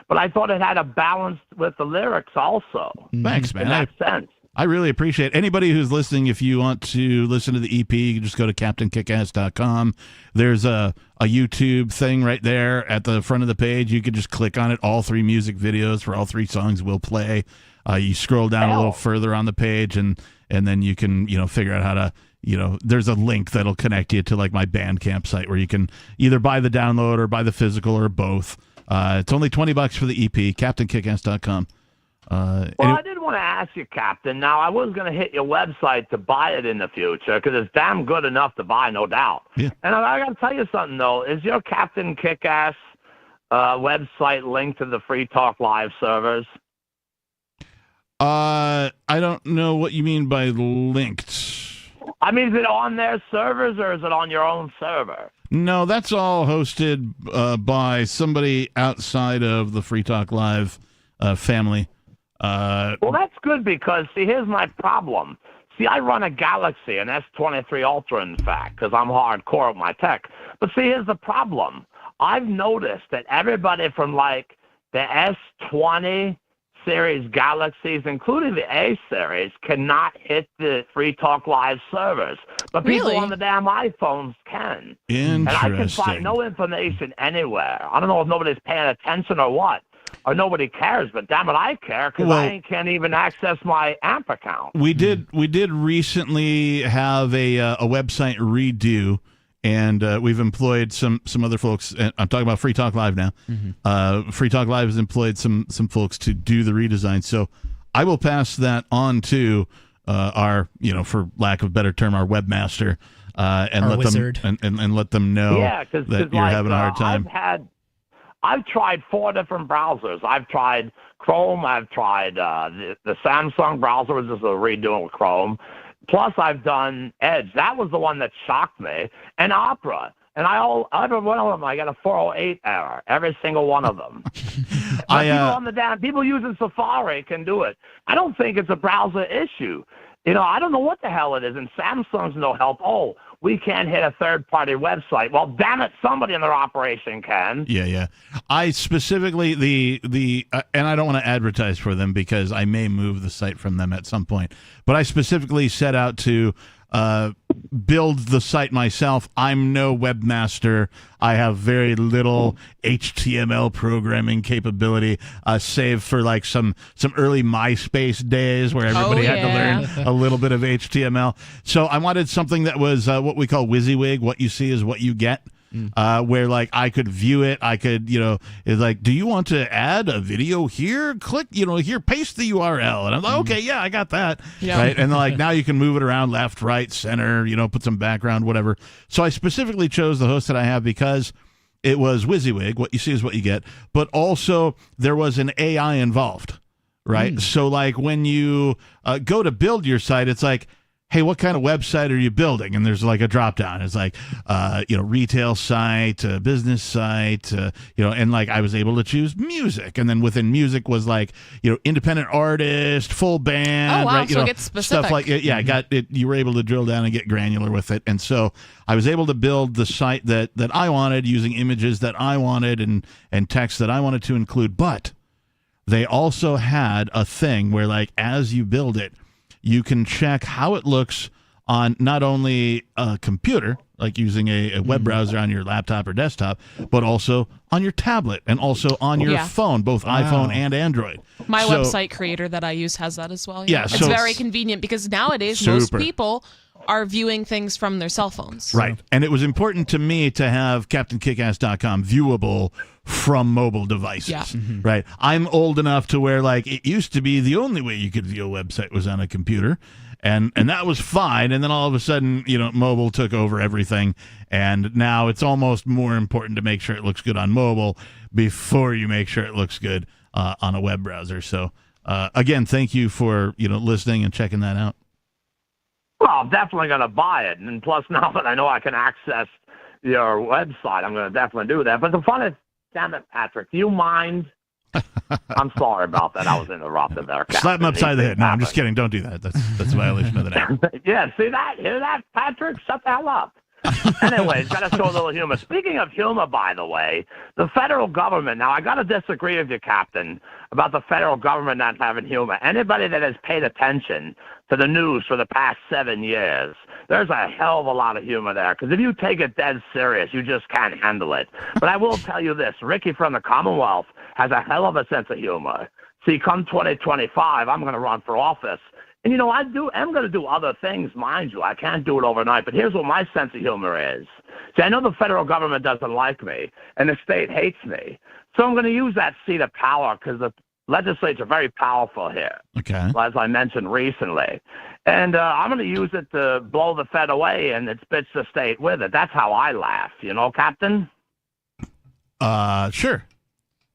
but I thought it had a balance with the lyrics also. Thanks, man. In that sense. I really appreciate it. Anybody who's listening, if you want to listen to the EP, you can just go to CaptainKickass.com. There's a YouTube thing right there at the front of the page. You can just click on it. All 3 music videos for all 3 songs will play. You scroll down a little further on the page, and then you can figure out how to there's a link that'll connect you to like my Bandcamp site where you can either buy the download or buy the physical or both. It's only $20 for the EP, CaptainKickass.com. I did want to ask you, Captain. Now, I was going to hit your website to buy it in the future because it's damn good enough to buy, no doubt. Yeah. And I got to tell you something, though. Is your Captain Kickass website linked to the Free Talk Live servers? I don't know what you mean by linked. I mean, is it on their servers or is it on your own server? No, that's all hosted by somebody outside of the Free Talk Live family. Well, that's good because, see, here's my problem. See, I run a Galaxy, an S23 Ultra, in fact, because I'm hardcore with my tech. But see, here's the problem. I've noticed that everybody from, like, the S20 series Galaxies, including the A series, cannot hit the Free Talk Live servers. But people on the damn iPhones can. Interesting. And I can find no information anywhere. I don't know if nobody's paying attention or what. Or nobody cares, but damn it, I care because I can't even access my AMP account. We did recently have a website redo, and we've employed some other folks. And I'm talking about Free Talk Live now. Mm-hmm. Free Talk Live has employed some folks to do the redesign. So I will pass that on to our, for lack of a better term, our webmaster, and let wizard. them and let them know that you're having a hard time. I've tried 4 different browsers. I've tried Chrome. I've tried the Samsung browser, which is a redoing with Chrome. Plus, I've done Edge. That was the one that shocked me. And Opera. And every one of them, I got a 408 error. Every single one of them. People using Safari can do it. I don't think it's a browser issue. I don't know what the hell it is. And Samsung's no help. Oh, we can't hit a third-party website. Well, damn it, somebody in their operation can. Yeah. I specifically, and I don't want to advertise for them because I may move the site from them at some point, but I specifically set out to build the site myself. I'm no webmaster. I have very little HTML programming capability, save for like some early MySpace days where everybody had to learn a little bit of HTML. So I wanted something that was what we call WYSIWYG. What you see is what you get. Where like I could view it, I could, it's like, do you want to add a video here? Click, here, paste the URL. And I'm like, okay, yeah, I got that. Yeah. Right. And like, now you can move it around left, right, center, put some background, whatever. So I specifically chose the host that I have because it was WYSIWYG. What you see is what you get. But also there was an AI involved. Right. So like when you go to build your site, it's like, hey, what kind of website are you building? And there's like a drop down. It's like, retail site, business site, and like I was able to choose music. And then within music was like, independent artist, full band. Oh, wow. Right? So it gets specific. Stuff like it. Yeah, I got it. You were able to drill down and get granular with it. And so I was able to build the site that I wanted using images that I wanted and text that I wanted to include. But they also had a thing where like, as you build it, you can check how it looks on not only a computer, like using a web browser on your laptop or desktop, but also on your tablet and also on your phone, both iPhone and Android. My website creator that I use has that as well. Yeah, it's so very convenient because nowadays most people are viewing things from their cell phones. Right. And it was important to me to have CaptainKickass.com viewable from mobile devices. Yeah. Right. I'm old enough to where like it used to be the only way you could view a website was on a computer. And that was fine. And then all of a sudden, mobile took over everything. And now it's almost more important to make sure it looks good on mobile before you make sure it looks good on a web browser. So again, thank you for listening and checking that out. Well, I'm definitely going to buy it. And plus, now that I know I can access your website, I'm going to definitely do that. But the fun is, damn it, Patrick, do you mind? I'm sorry about that. I was interrupted there. Slap him upside the head. No, I'm just kidding. Don't do that. That's a violation of the name. Yeah, see that? Hear that, Patrick? Shut the hell up. Anyways, got to show a little humor. Speaking of humor, by the way, the federal government, now I got to disagree with you, Captain, about the federal government not having humor. Anybody that has paid attention to the news for the past 7 years, there's a hell of a lot of humor there. Because if you take it dead serious, you just can't handle it. But I will tell you this, Ricky from the Commonwealth has a hell of a sense of humor. See, come 2025, I'm going to run for office. And, I'm going to do other things, mind you. I can't do it overnight. But here's what my sense of humor is. See, I know the federal government doesn't like me, and the state hates me. So I'm going to use that seat of power because the legislature is very powerful here, okay, as I mentioned recently. And I'm going to use it to blow the Fed away and it spits the state with it. That's how I laugh, Captain? Sure.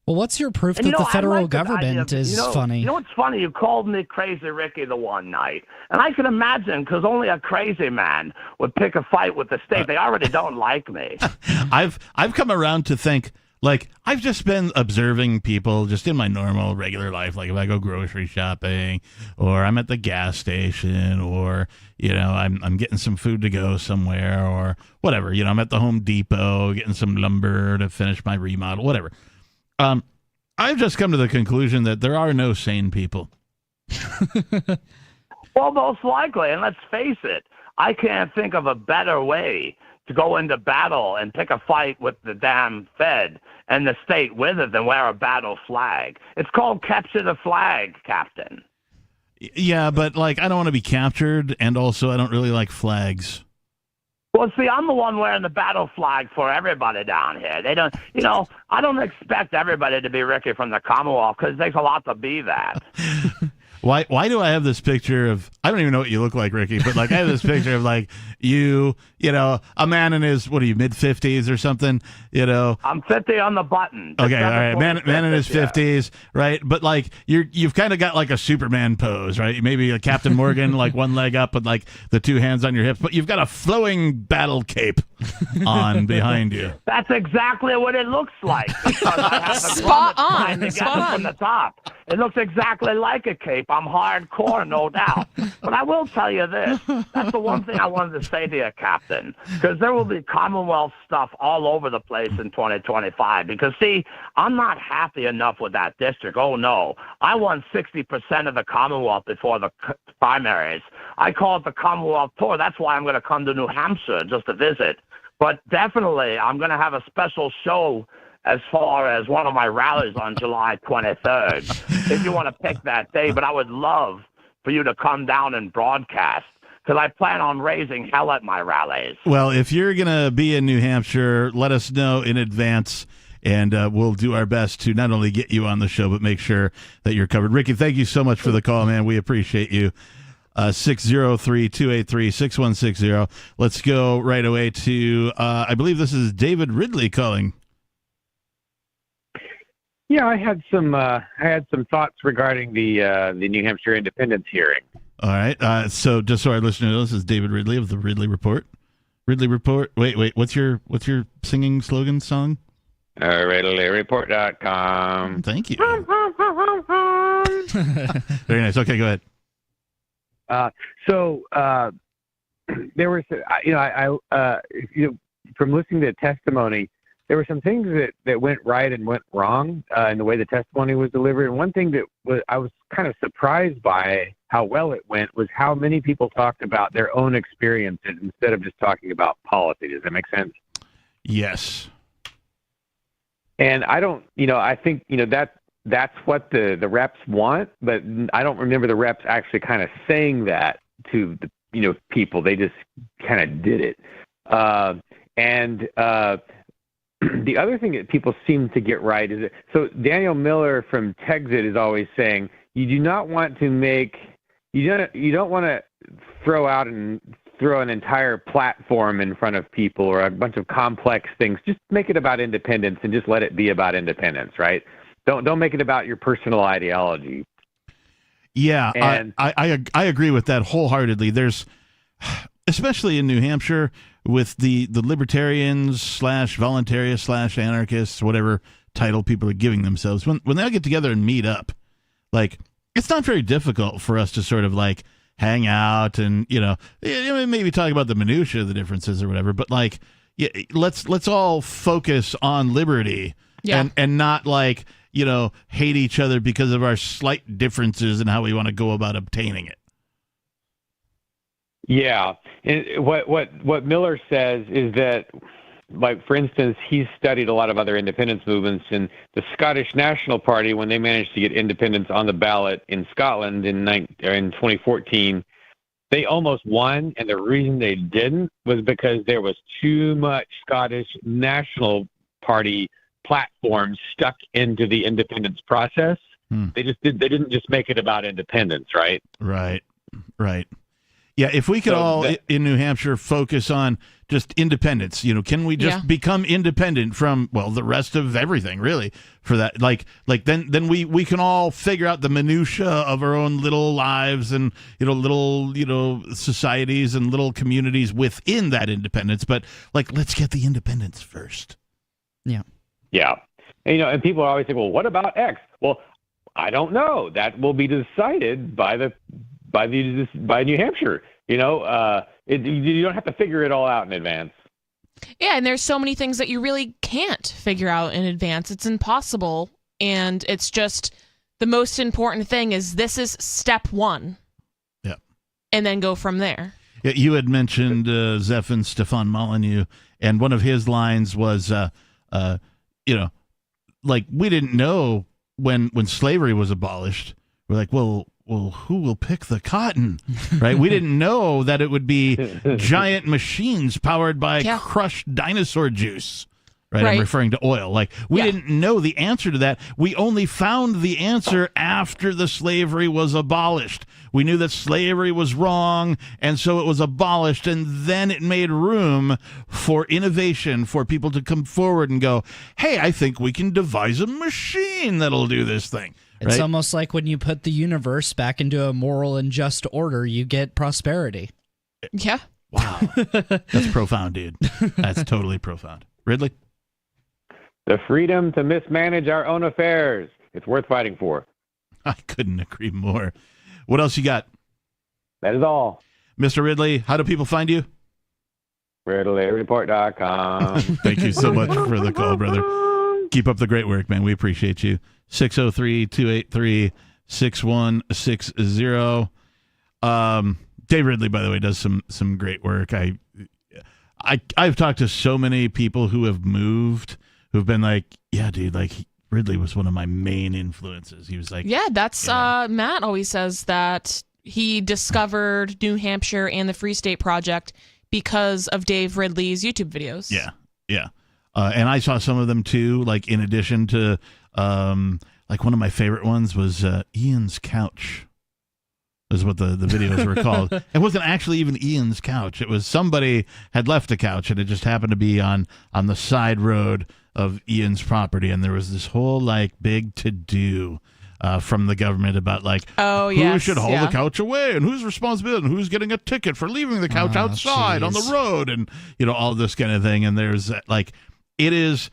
Well, what's your proof that the federal government is funny? You know what's funny? You called me Crazy Ricky the one night. And I can imagine, because only a crazy man would pick a fight with the state. They already don't like me. I've come around to think, like, I've just been observing people just in my normal, regular life. Like if I go grocery shopping or I'm at the gas station or, I'm getting some food to go somewhere or whatever. I'm at the Home Depot getting some lumber to finish my remodel, whatever. I've just come to the conclusion that there are no sane people. Well, most likely, and let's face it, I can't think of a better way to go into battle and pick a fight with the damn Fed and the state with it than wear a battle flag. It's called capture the flag, Captain. Yeah, but like I don't want to be captured, and also I don't really like flags. Well, see, I'm the one wearing the battle flag for everybody down here. They don't, I don't expect everybody to be Ricky from the Commonwealth because it takes a lot to be that. Why do I have this picture of, I don't even know what you look like, Ricky, but like I have this picture of like you know, a man in his, what are you, mid-50s or something, you know? I'm 50 on the button. Okay, all right, man in his 50s, right? But like you've kind of got like a Superman pose, right? Maybe a Captain Morgan, like one leg up with like the two hands on your hips, but you've got a flowing battle cape on behind you. That's exactly what it looks like. Spot on. From the top. It looks exactly like a cape. I'm hardcore, no doubt. But I will tell you this. That's the one thing I wanted to say to you, Captain, because there will be Commonwealth stuff all over the place in 2025. Because, see, I'm not happy enough with that district. Oh, no. I won 60% of the Commonwealth before the primaries. I call it the Commonwealth Tour. That's why I'm going to come to New Hampshire just to visit. But definitely, I'm going to have a special show as far as one of my rallies on July 23rd, if you want to pick that day. But I would love for you to come down and broadcast, because I plan on raising hell at my rallies. Well, if you're going to be in New Hampshire, let us know in advance, and we'll do our best to not only get you on the show, but make sure that you're covered. Ricky, thank you so much for the call, man. We appreciate you. 603-283-6160. Let's go right away to, I believe this is David Ridley calling. Yeah, I had some thoughts regarding the New Hampshire independence hearing. All right. So just so our listeners know, this is David Ridley of the Ridley Report. Ridley Report. Wait. What's your singing slogan song? RidleyReport.com. Thank you. Very nice. Okay, go ahead. So there was, from listening to the testimony, there were some things that went right and went wrong in the way the testimony was delivered. And one thing that I was kind of surprised by how well it went was how many people talked about their own experiences instead of just talking about policy. Does that make sense? Yes. And I think, that's what the reps want, but I don't remember the reps actually kind of saying that to the, people. They just kind of did it. The other thing that people seem to get right is so Daniel Miller from Texit is always saying, you don't want to throw an entire platform in front of people or a bunch of complex things. Just make it about independence and just let it be about independence, right? Don't make it about your personal ideology. Yeah, and I agree with that wholeheartedly. There's, especially in New Hampshire, with the libertarians / voluntarists / anarchists, whatever title people are giving themselves, when they all get together and meet up, like, it's not very difficult for us to sort of like hang out and maybe talk about the minutia of the differences or whatever. But like, yeah, let's all focus on liberty and not like hate each other because of our slight differences in how we want to go about obtaining it. Yeah, and what Miller says is that, like, for instance, he's studied a lot of other independence movements, and the Scottish National Party, when they managed to get independence on the ballot in Scotland in 2014, they almost won, and the reason they didn't was because there was too much Scottish National Party platform stuck into the independence process. They didn't just make it about independence, right? Right. Yeah, if we could in New Hampshire focus on just independence, can we just become independent from, the rest of everything, really, for that? Like then we can all figure out the minutia of our own little lives and, little, societies and little communities within that independence. But, like, let's get the independence first. Yeah. Yeah. And people always say, well, what about X? Well, I don't know. That will be decided by New Hampshire. You don't have to figure it all out in advance. Yeah, and there's so many things that you really can't figure out in advance. It's impossible, and it's just the most important thing is this is step one. Yeah. And then go from there. Yeah, you had mentioned Zephyr Stefan Molyneux, and one of his lines was, like, we didn't know when slavery was abolished. We're like, well, who will pick the cotton, right? We didn't know that it would be giant machines powered by crushed dinosaur juice, right? I'm referring to oil. Like, we didn't know the answer to that. We only found the answer after the slavery was abolished. We knew that slavery was wrong, and so it was abolished, and then it made room for innovation, for people to come forward and go, hey, I think we can devise a machine that'll do this thing. It's right? almost like when you put the universe back into a moral and just order, you get prosperity. Yeah. Wow. That's profound, dude. That's totally profound. Ridley? The freedom to mismanage our own affairs. It's worth fighting for. I couldn't agree more. What else you got? That is all. Mr. Ridley, how do people find you? RidleyReport.com. Thank you so much for the call, brother. Keep up the great work, man. We appreciate you. 603-283-6160. Dave Ridley, by the way, does some great work. I've talked to so many people who have moved, who've been like, yeah, dude, like, Ridley was one of my main influences. He was like, yeah, that's Matt always says that he discovered New Hampshire and the Free State Project because of Dave Ridley's YouTube videos. Yeah. And I saw some of them too, like, in addition to, like, one of my favorite ones was Ian's Couch. Is what the videos were called. It wasn't actually even Ian's couch. It was somebody had left a couch, and it just happened to be on the side road of Ian's property, and there was this whole, like, big to-do from the government about who should haul the couch away and who's responsible and who's getting a ticket for leaving the couch outside on the road and all this kind of thing. And there's it is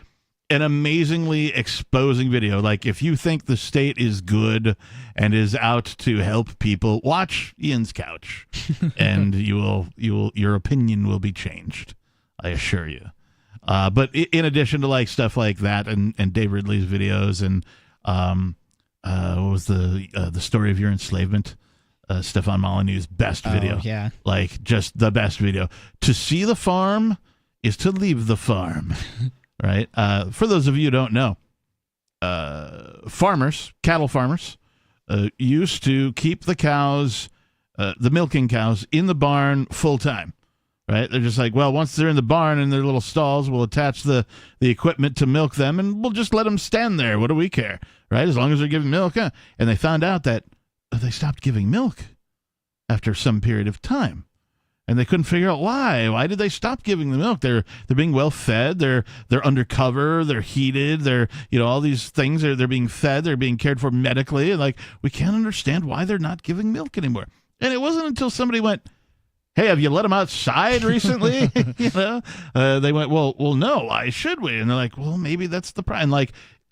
an amazingly exposing video. Like, if you think the state is good and is out to help people, watch Ian's Couch, and your opinion will be changed. I assure you. But in addition to stuff like that, and Dave Ridley's videos, and what was the story of your enslavement? Stefan Molyneux's best video. Yeah, just the best video. To see the farm is to leave the farm. Right. For those of you who don't know, cattle farmers, used to keep the cows, the milking cows, in the barn full time. Right. They're just once they're in the barn in their little stalls, we'll attach the equipment to milk them, and we'll just let them stand there. What do we care? Right. As long as they're giving milk. And they found out that they stopped giving milk after some period of time. And they couldn't figure out why. Why did they stop giving the milk? They're being well fed. They're undercover. They're heated. They're all these things. They're being fed. They're being cared for medically. And we can't understand why they're not giving milk anymore. And it wasn't until somebody went, "Hey, have you let them outside recently?" They went, "Well, no. Why should we?" And they're like, "Well, maybe that's the problem."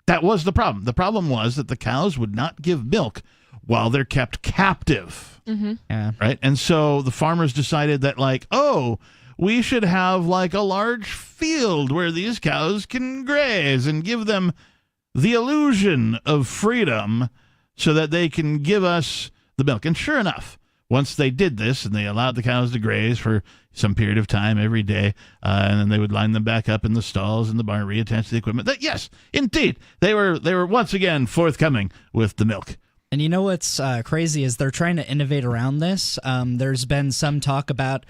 That was the problem. The problem was that the cows would not give milk while they're kept captive. Mm-hmm. Yeah. Right. And so the farmers decided that we should have a large field where these cows can graze and give them the illusion of freedom so that they can give us the milk. And sure enough, once they did this and they allowed the cows to graze for some period of time every day, and then they would line them back up in the stalls in the barn, reattach the equipment. Yes, indeed, they were once again forthcoming with the milk. And you know what's crazy is they're trying to innovate around this. There's been some talk about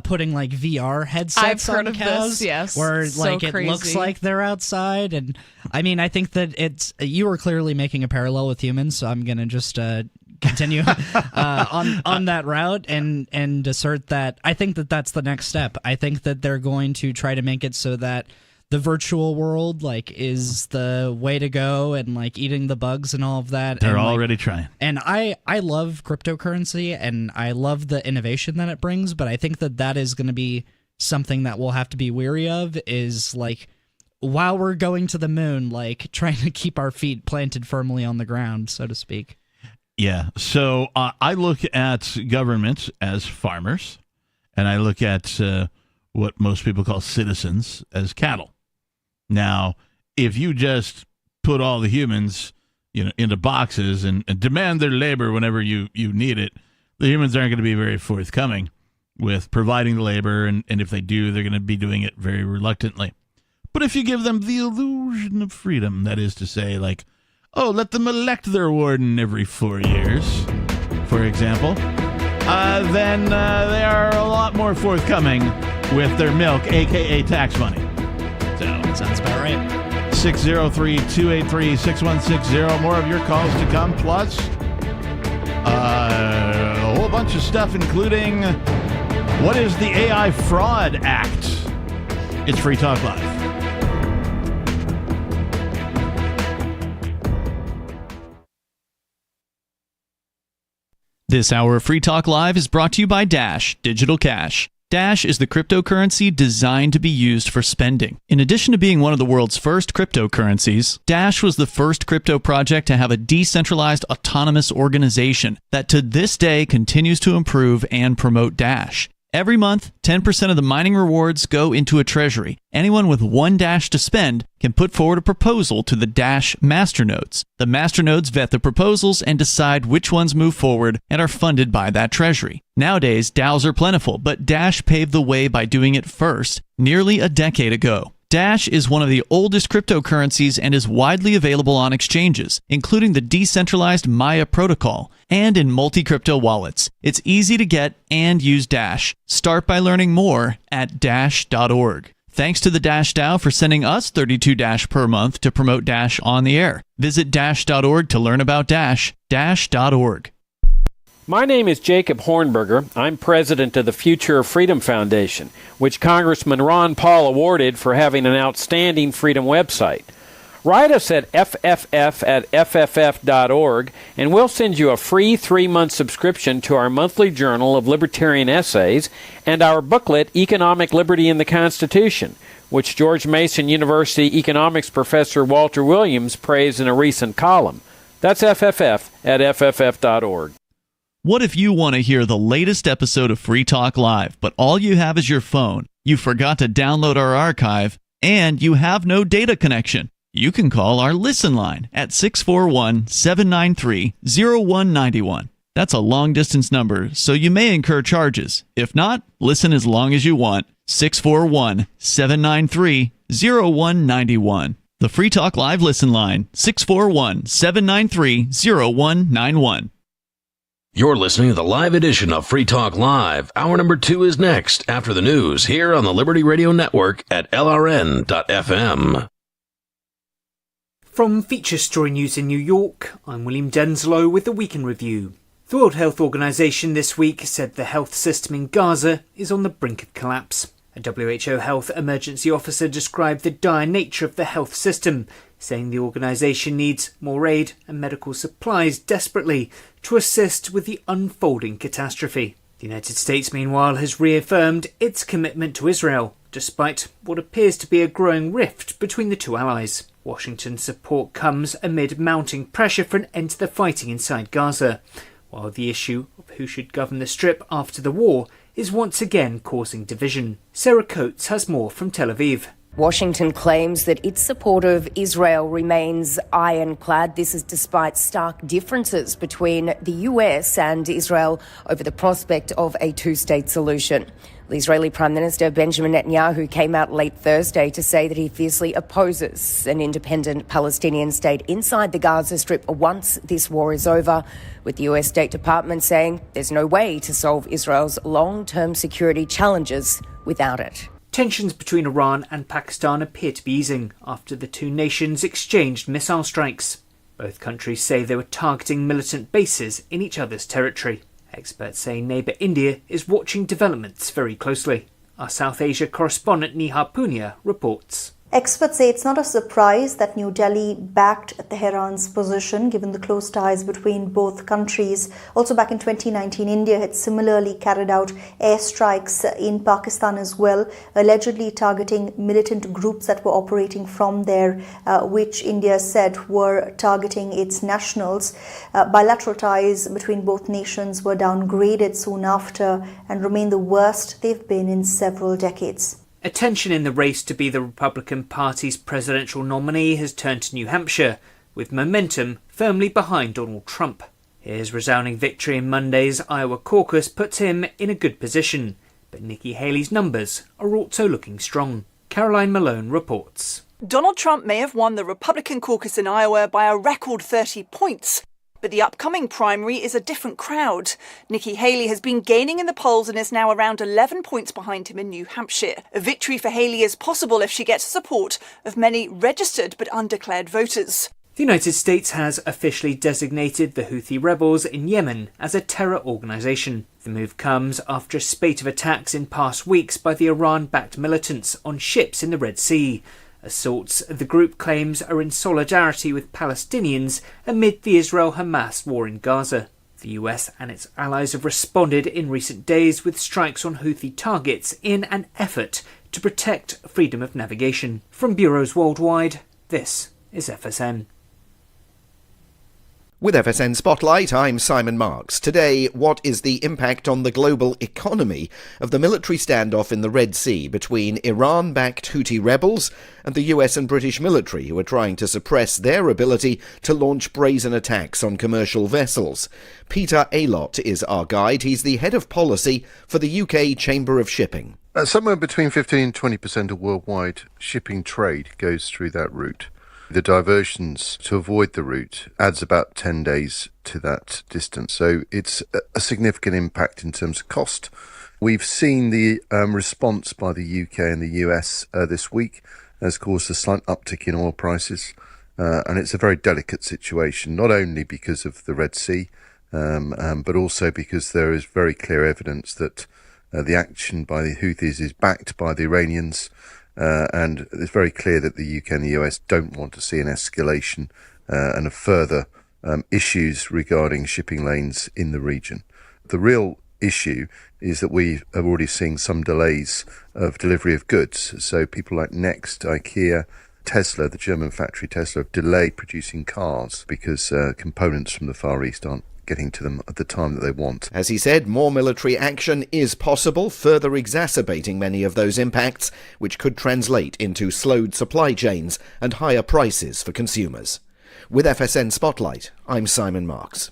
putting VR headsets I've heard on of cows, this, yes. where So it crazy. looks like they're outside. And I mean, I think that you were clearly making a parallel with humans, so I'm gonna just continue on that route and assert that I think that that's the next step. I think that they're going to try to make it so that the virtual world is the way to go, and eating the bugs and all of that. They're already trying. And I love cryptocurrency and I love the innovation that it brings, but I think that is going to be something that we'll have to be wary of, is while we're going to the moon, trying to keep our feet planted firmly on the ground, so to speak. Yeah. So I look at government as farmers, and I look at what most people call citizens as cattle. Now, if you just put all the humans, into boxes and demand their labor whenever you need it, the humans aren't going to be very forthcoming with providing the labor, and if they do, they're going to be doing it very reluctantly. But if you give them the illusion of freedom, that is to say, let them elect their warden every 4 years, for example, then they are a lot more forthcoming with their milk, a.k.a. tax money. So, sounds about right. 603-283-6160. More of your calls to come. Plus, a whole bunch of stuff, including what is the AI Fraud Act? It's Free Talk Live. This hour of Free Talk Live is brought to you by Dash Digital Cash. Dash is the cryptocurrency designed to be used for spending. In addition to being one of the world's first cryptocurrencies, Dash was the first crypto project to have a decentralized autonomous organization that to this day continues to improve and promote Dash. Every month, 10% of the mining rewards go into a treasury. Anyone with one Dash to spend can put forward a proposal to the Dash masternodes. The masternodes vet the proposals and decide which ones move forward and are funded by that treasury. Nowadays, DAOs are plentiful, but Dash paved the way by doing it first, nearly a decade ago. Dash is one of the oldest cryptocurrencies and is widely available on exchanges, including the decentralized Maya protocol, and in multi-crypto wallets. It's easy to get and use Dash. Start by learning more at dash.org. Thanks to the Dash DAO for sending us 32 Dash per month to promote Dash on the air. Visit dash.org to learn about Dash. Dash.org. My name is Jacob Hornberger. I'm president of the Future of Freedom Foundation, which Congressman Ron Paul awarded for having an outstanding freedom website. Write us at fff@fff.org, and we'll send you a free 3-month subscription to our monthly journal of libertarian essays and our booklet, Economic Liberty in the Constitution, which George Mason University economics professor Walter Williams praised in a recent column. That's fff@fff.org. What if you want to hear the latest episode of Free Talk Live, but all you have is your phone, you forgot to download our archive, and you have no data connection? You can call our Listen line at 641-793-0191. That's a long-distance number, so you may incur charges. If not, listen as long as you want. 641-793-0191. The Free Talk Live Listen line, 641-793-0191. You're listening to the live edition of Free Talk Live. Hour number 2 is next after the news here on the Liberty Radio Network at LRN.FM. From Feature Story News in New York, I'm William Denslow with the Weekend Review. The World Health Organization this week said the health system in Gaza is on the brink of collapse. A WHO health emergency officer described the dire nature of the health system, saying the organisation needs more aid and medical supplies desperately to assist with the unfolding catastrophe. The United States, meanwhile, has reaffirmed its commitment to Israel, despite what appears to be a growing rift between the two allies. Washington's support comes amid mounting pressure for an end to the fighting inside Gaza, while the issue of who should govern the Strip after the war is once again causing division. Sarah Coates has more from Tel Aviv. Washington claims that its support of Israel remains ironclad. This is despite stark differences between the US and Israel over the prospect of a two-state solution. The Israeli Prime Minister Benjamin Netanyahu came out late Thursday to say that he fiercely opposes an independent Palestinian state inside the Gaza Strip once this war is over, with the US State Department saying there's no way to solve Israel's long-term security challenges without it. Tensions between Iran and Pakistan appear to be easing after the two nations exchanged missile strikes. Both countries say they were targeting militant bases in each other's territory. Experts say neighbour India is watching developments very closely. Our South Asia correspondent Neha Punia reports. Experts say it's not a surprise that New Delhi backed Tehran's position given the close ties between both countries. Also back in 2019, India had similarly carried out airstrikes in Pakistan as well, allegedly targeting militant groups that were operating from there, which India said were targeting its nationals. Bilateral ties between both nations were downgraded soon after and remain the worst they've been in several decades. Attention in the race to be the Republican Party's presidential nominee has turned to New Hampshire, with momentum firmly behind Donald Trump. His resounding victory in Monday's Iowa caucus puts him in a good position, but Nikki Haley's numbers are also looking strong. Caroline Malone reports. Donald Trump may have won the Republican caucus in Iowa by a record 30 points. But the upcoming primary is a different crowd. Nikki Haley has been gaining in the polls and is now around 11 points behind him in New Hampshire. A victory for Haley is possible if she gets the support of many registered but undeclared voters. The United States has officially designated the Houthi rebels in Yemen as a terror organisation. The move comes after a spate of attacks in past weeks by the Iran-backed militants on ships in the Red Sea. Assaults the group claims are in solidarity with Palestinians amid the Israel-Hamas war in Gaza. The US and its allies have responded in recent days with strikes on Houthi targets in an effort to protect freedom of navigation. From bureaus worldwide, this is FSN. With FSN Spotlight, I'm Simon Marks. Today, what is the impact on the global economy of the military standoff in the Red Sea between Iran-backed Houthi rebels and the US and British military, who are trying to suppress their ability to launch brazen attacks on commercial vessels? Peter Aylott is our guide. He's the head of policy for the UK Chamber of Shipping. Somewhere between 15 and 20% of worldwide shipping trade goes through that route. The diversions to avoid the route adds about 10 days to that distance. So it's a significant impact in terms of cost. We've seen the response by the UK and the US this week has caused a slight uptick in oil prices. And it's a very delicate situation, not only because of the Red Sea, but also because there is very clear evidence that the action by the Houthis is backed by the Iranians. and it's very clear that the UK and the US don't want to see an escalation and a further issues regarding shipping lanes in the region. The real issue is that we are already seeing some delays of delivery of goods. So people like Next, IKEA, Tesla, the German factory Tesla, have delayed producing cars because components from the Far East aren't getting to them at the time that they want. As he said, more military action is possible, further exacerbating many of those impacts, which could translate into slowed supply chains and higher prices for consumers. With FSN Spotlight, I'm Simon Marks.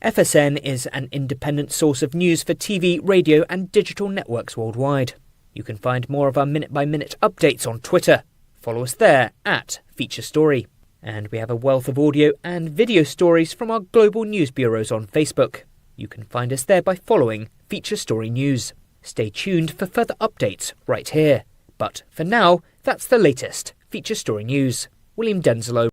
FSN is an independent source of news for TV, radio and digital networks worldwide. You can find more of our minute-by-minute updates on Twitter. Follow us there at Feature Story. And we have a wealth of audio and video stories from our global news bureaus on Facebook. You can find us there by following Feature Story News. Stay tuned for further updates right here. But for now, that's the latest Feature Story News. William Denslow.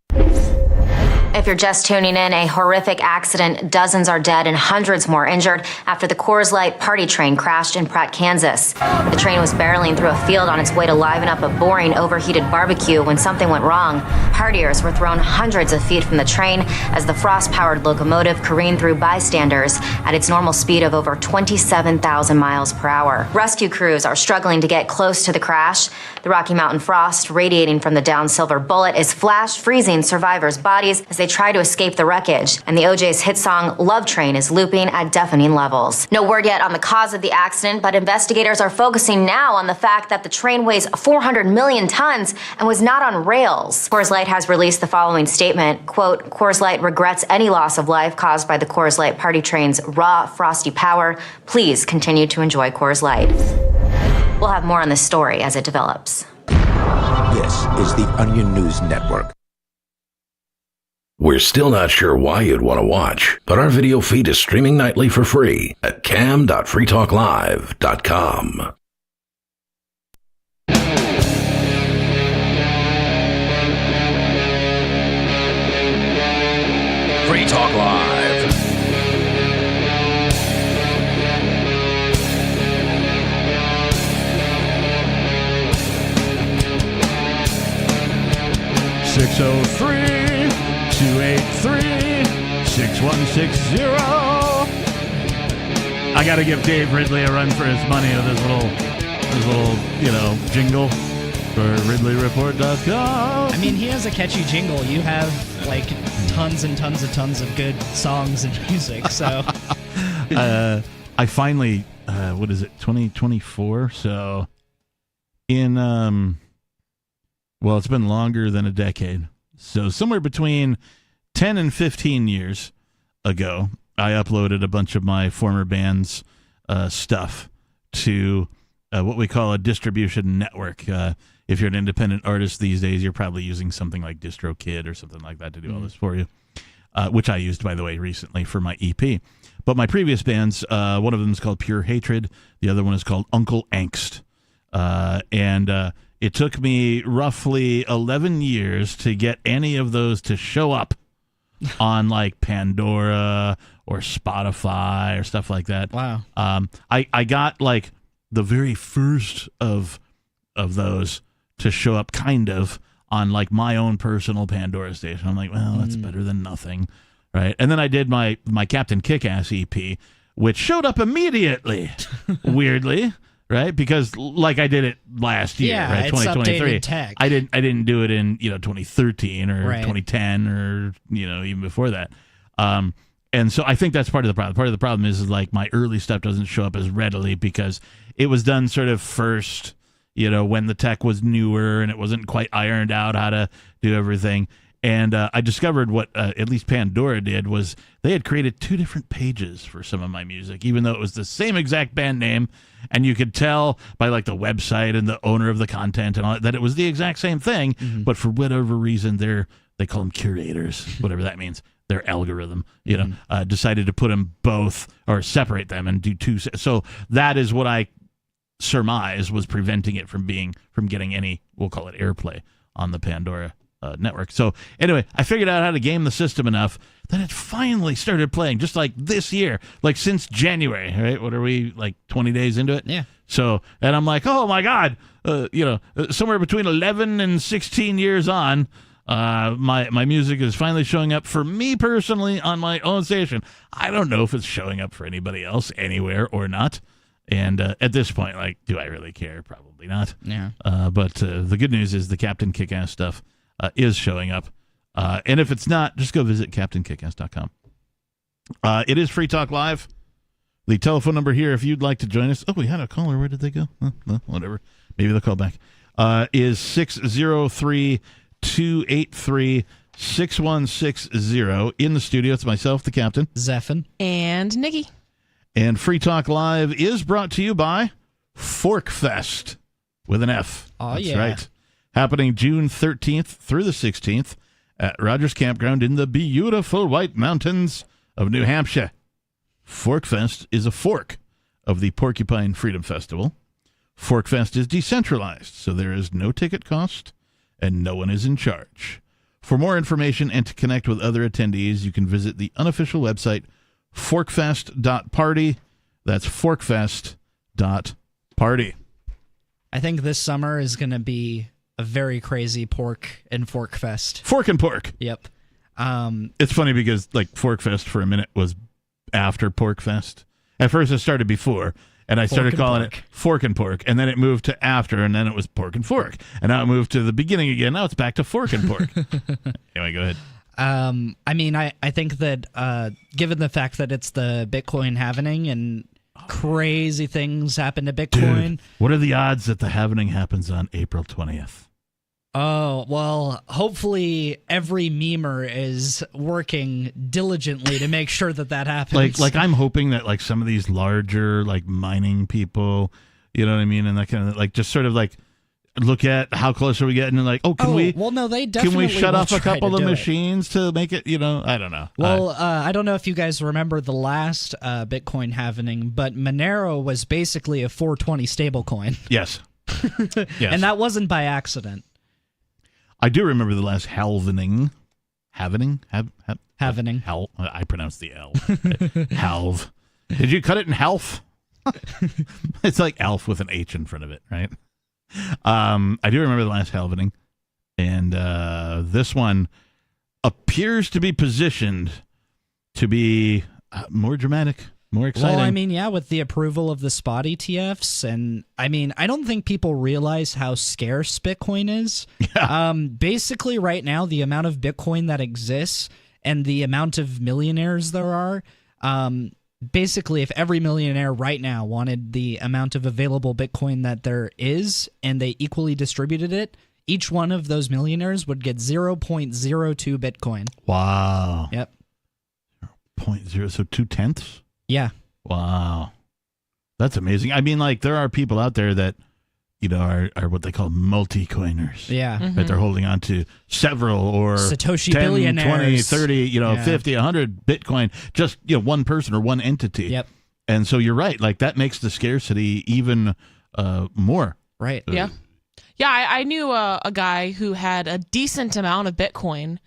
If you're just tuning in, a horrific accident. Dozens are dead and hundreds more injured after the Coors Light party train crashed in Pratt, Kansas. The train was barreling through a field on its way to liven up a boring, overheated barbecue when something went wrong. Partiers were thrown hundreds of feet from the train as the frost-powered locomotive careened through bystanders at its normal speed of over 27,000 miles per hour. Rescue crews are struggling to get close to the crash. The Rocky Mountain frost radiating from the downed silver bullet is flash freezing survivors' bodies as they try to escape the wreckage, and the OJ's hit song Love Train is looping at deafening levels. No word yet on the cause of the accident, but investigators are focusing now on the fact that the train weighs 400 million tons and was not on rails. Coors Light has released the following statement, quote, Coors Light regrets any loss of life caused by the Coors Light party train's raw, frosty power. Please continue to enjoy Coors Light. We'll have more on this story as it develops. This is the Onion News Network. We're still not sure why you'd want to watch, but our video feed is streaming nightly for free at cam.freetalklive.com. Free Talk Live. .603 283-6160. I got to give Dave Ridley a run for his money with his little, jingle for RidleyReport.com. I mean, he has a catchy jingle. You have like tons and tons of good songs and music. So, I finally, 2024? So, in it's been longer than a decade. So somewhere between 10 and 15 years ago, I uploaded a bunch of my former band's stuff to what we call a distribution network. If you're an independent artist these days, you're probably using something like DistroKid or something like that to do all this for you, which I used, by the way, recently for my EP. But my previous bands, one of them is called Pure Hatred. The other one is called Uncle Angst. And it took me roughly 11 years to get any of those to show up on like Pandora or Spotify or stuff like that. Wow. I got like the very first of those to show up kind of on like my own personal Pandora station. I'm like, well, that's better than nothing. Right. And then I did my Captain Kick-Ass EP, which showed up immediately, weirdly. Right, because like I did it last year, right? 2023. Tech. I didn't do it in 2013 or 2010 or even before that. And so I think that's part of the problem. Part of the problem is like my early stuff doesn't show up as readily because it was done sort of first, when the tech was newer and it wasn't quite ironed out how to do everything. And I discovered what at least Pandora did was they had created two different pages for some of my music, even though it was the same exact band name. And you could tell by like the website and the owner of the content and all that it was the exact same thing. Mm-hmm. But for whatever reason, they call them curators, whatever that means. Their algorithm, decided to put them both or separate them and do two. So that is what I surmise was preventing it from getting any, we'll call it airplay on the Pandora network. So anyway, I figured out how to game the system enough that it finally started playing, just like this year, like since January, right? What are we, like 20 days into it? Yeah. So, and I'm like, oh my God, somewhere between 11 and 16 years on, my music is finally showing up for me personally on my own station. I don't know if it's showing up for anybody else anywhere or not. And at this point, like, do I really care? Probably not. Yeah. But the good news is the Captain Kickass stuff is showing up. And if it's not, just go visit CaptainKickass.com. It is Free Talk Live. The telephone number here, if you'd like to join us. Oh, we had a caller. Where did they go? Well, whatever. Maybe they'll call back. Is 603-283-6160. In the studio, it's myself, the Captain. Zephin. And Nikki. And Free Talk Live is brought to you by ForkFest with an F. Oh, That's yeah. right. Happening June 13th through the 16th at Rogers Campground in the beautiful White Mountains of New Hampshire. ForkFest is a fork of the Porcupine Freedom Festival. ForkFest is decentralized, so there is no ticket cost and no one is in charge. For more information and to connect with other attendees, you can visit the unofficial website forkfest.party. That's forkfest.party. I think this summer is going to be a very crazy pork and fork fest. Fork and pork. Yep. It's funny because like Forkfest for a minute was after Porkfest. At first it started before, and I started calling it Fork and Pork, and then it moved to after, and then it was Pork and Fork. And now it moved to the beginning again. Now it's back to Fork and Pork. Anyway, go ahead. I mean, I think that given the fact that it's the Bitcoin halvening and crazy things happen to Bitcoin. Dude, what are the odds that the halvening happens on April 20th? Oh, well, hopefully every memer is working diligently to make sure that happens. Like I'm hoping that like some of these larger like mining people, you know what I mean, and that kind of like just sort of like look at how close are we getting and like, can we? Well, no, they definitely can we shut will off a try couple to of do it. machines to make it? You know, I don't know. Well, I don't know if you guys remember the last Bitcoin halvening, but Monero was basically a 420 stablecoin. Yes. Yes. And that wasn't by accident. I do remember the last halvening. Halvening? Halvening. I pronounced the L. Halve. Did you cut it in half? It's like Alf with an H in front of it, right? I do remember the last halvening. And this one appears to be positioned to be more dramatic, more exciting. Well, I mean, yeah, with the approval of the spot ETFs, and I mean, I don't think people realize how scarce Bitcoin is. Yeah. Basically, right now, the amount of Bitcoin that exists and the amount of millionaires there are, basically, if every millionaire right now wanted the amount of available Bitcoin that there is, and they equally distributed it, each one of those millionaires would get 0.02 Bitcoin. Wow. Yep. 0.0, so 0.2? Yeah. Wow. That's amazing. I mean, like, there are people out there that, you know, are what they call multi-coiners. Yeah. Mm-hmm. That they're holding on to several or Satoshi 10, billionaires. 20, 30, Yeah. 50, 100 Bitcoin, just, one person or one entity. Yep. And so you're right. Like, that makes the scarcity even more. Right. Yeah. Yeah, I knew a guy who had a decent amount of Bitcoin,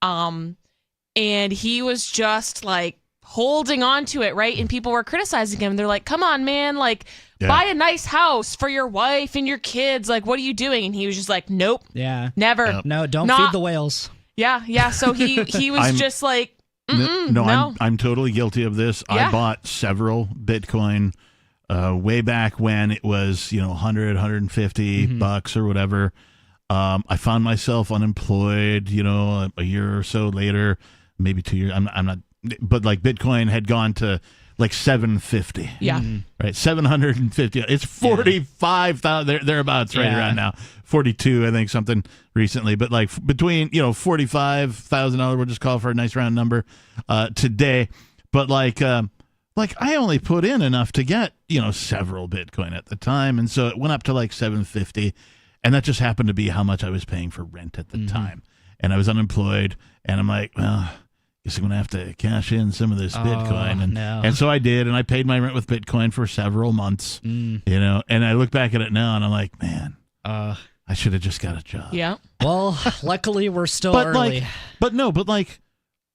and he was just like holding on to it, right? And people were criticizing him. They're like, come on, man, like buy a nice house for your wife and your kids. Like, what are you doing? And he was just like, nope. Yeah. Never. Yep. No, don't feed the whales. Yeah. So he was just like, no. I'm totally guilty of this. Yeah. I bought several Bitcoin way back when it was, 100, 150 bucks or whatever. I found myself unemployed, a year or so later, maybe 2 years. I'm not, but like Bitcoin had gone to like 750. Yeah. Right. 750. It's 45,000 thereabouts right around now. 42, I think, something recently, but like between, $45,000, we'll just call for a nice round number today. But like I only put in enough to get, several Bitcoin at the time. And so it went up to like 750. And that just happened to be how much I was paying for rent at the time. And I was unemployed. And I'm like, well, guess I'm going to have to cash in some of this Bitcoin. And so I did. And I paid my rent with Bitcoin for several months, and I look back at it now and I'm like, man, I should have just got a job. Yeah. Well, luckily we're still early.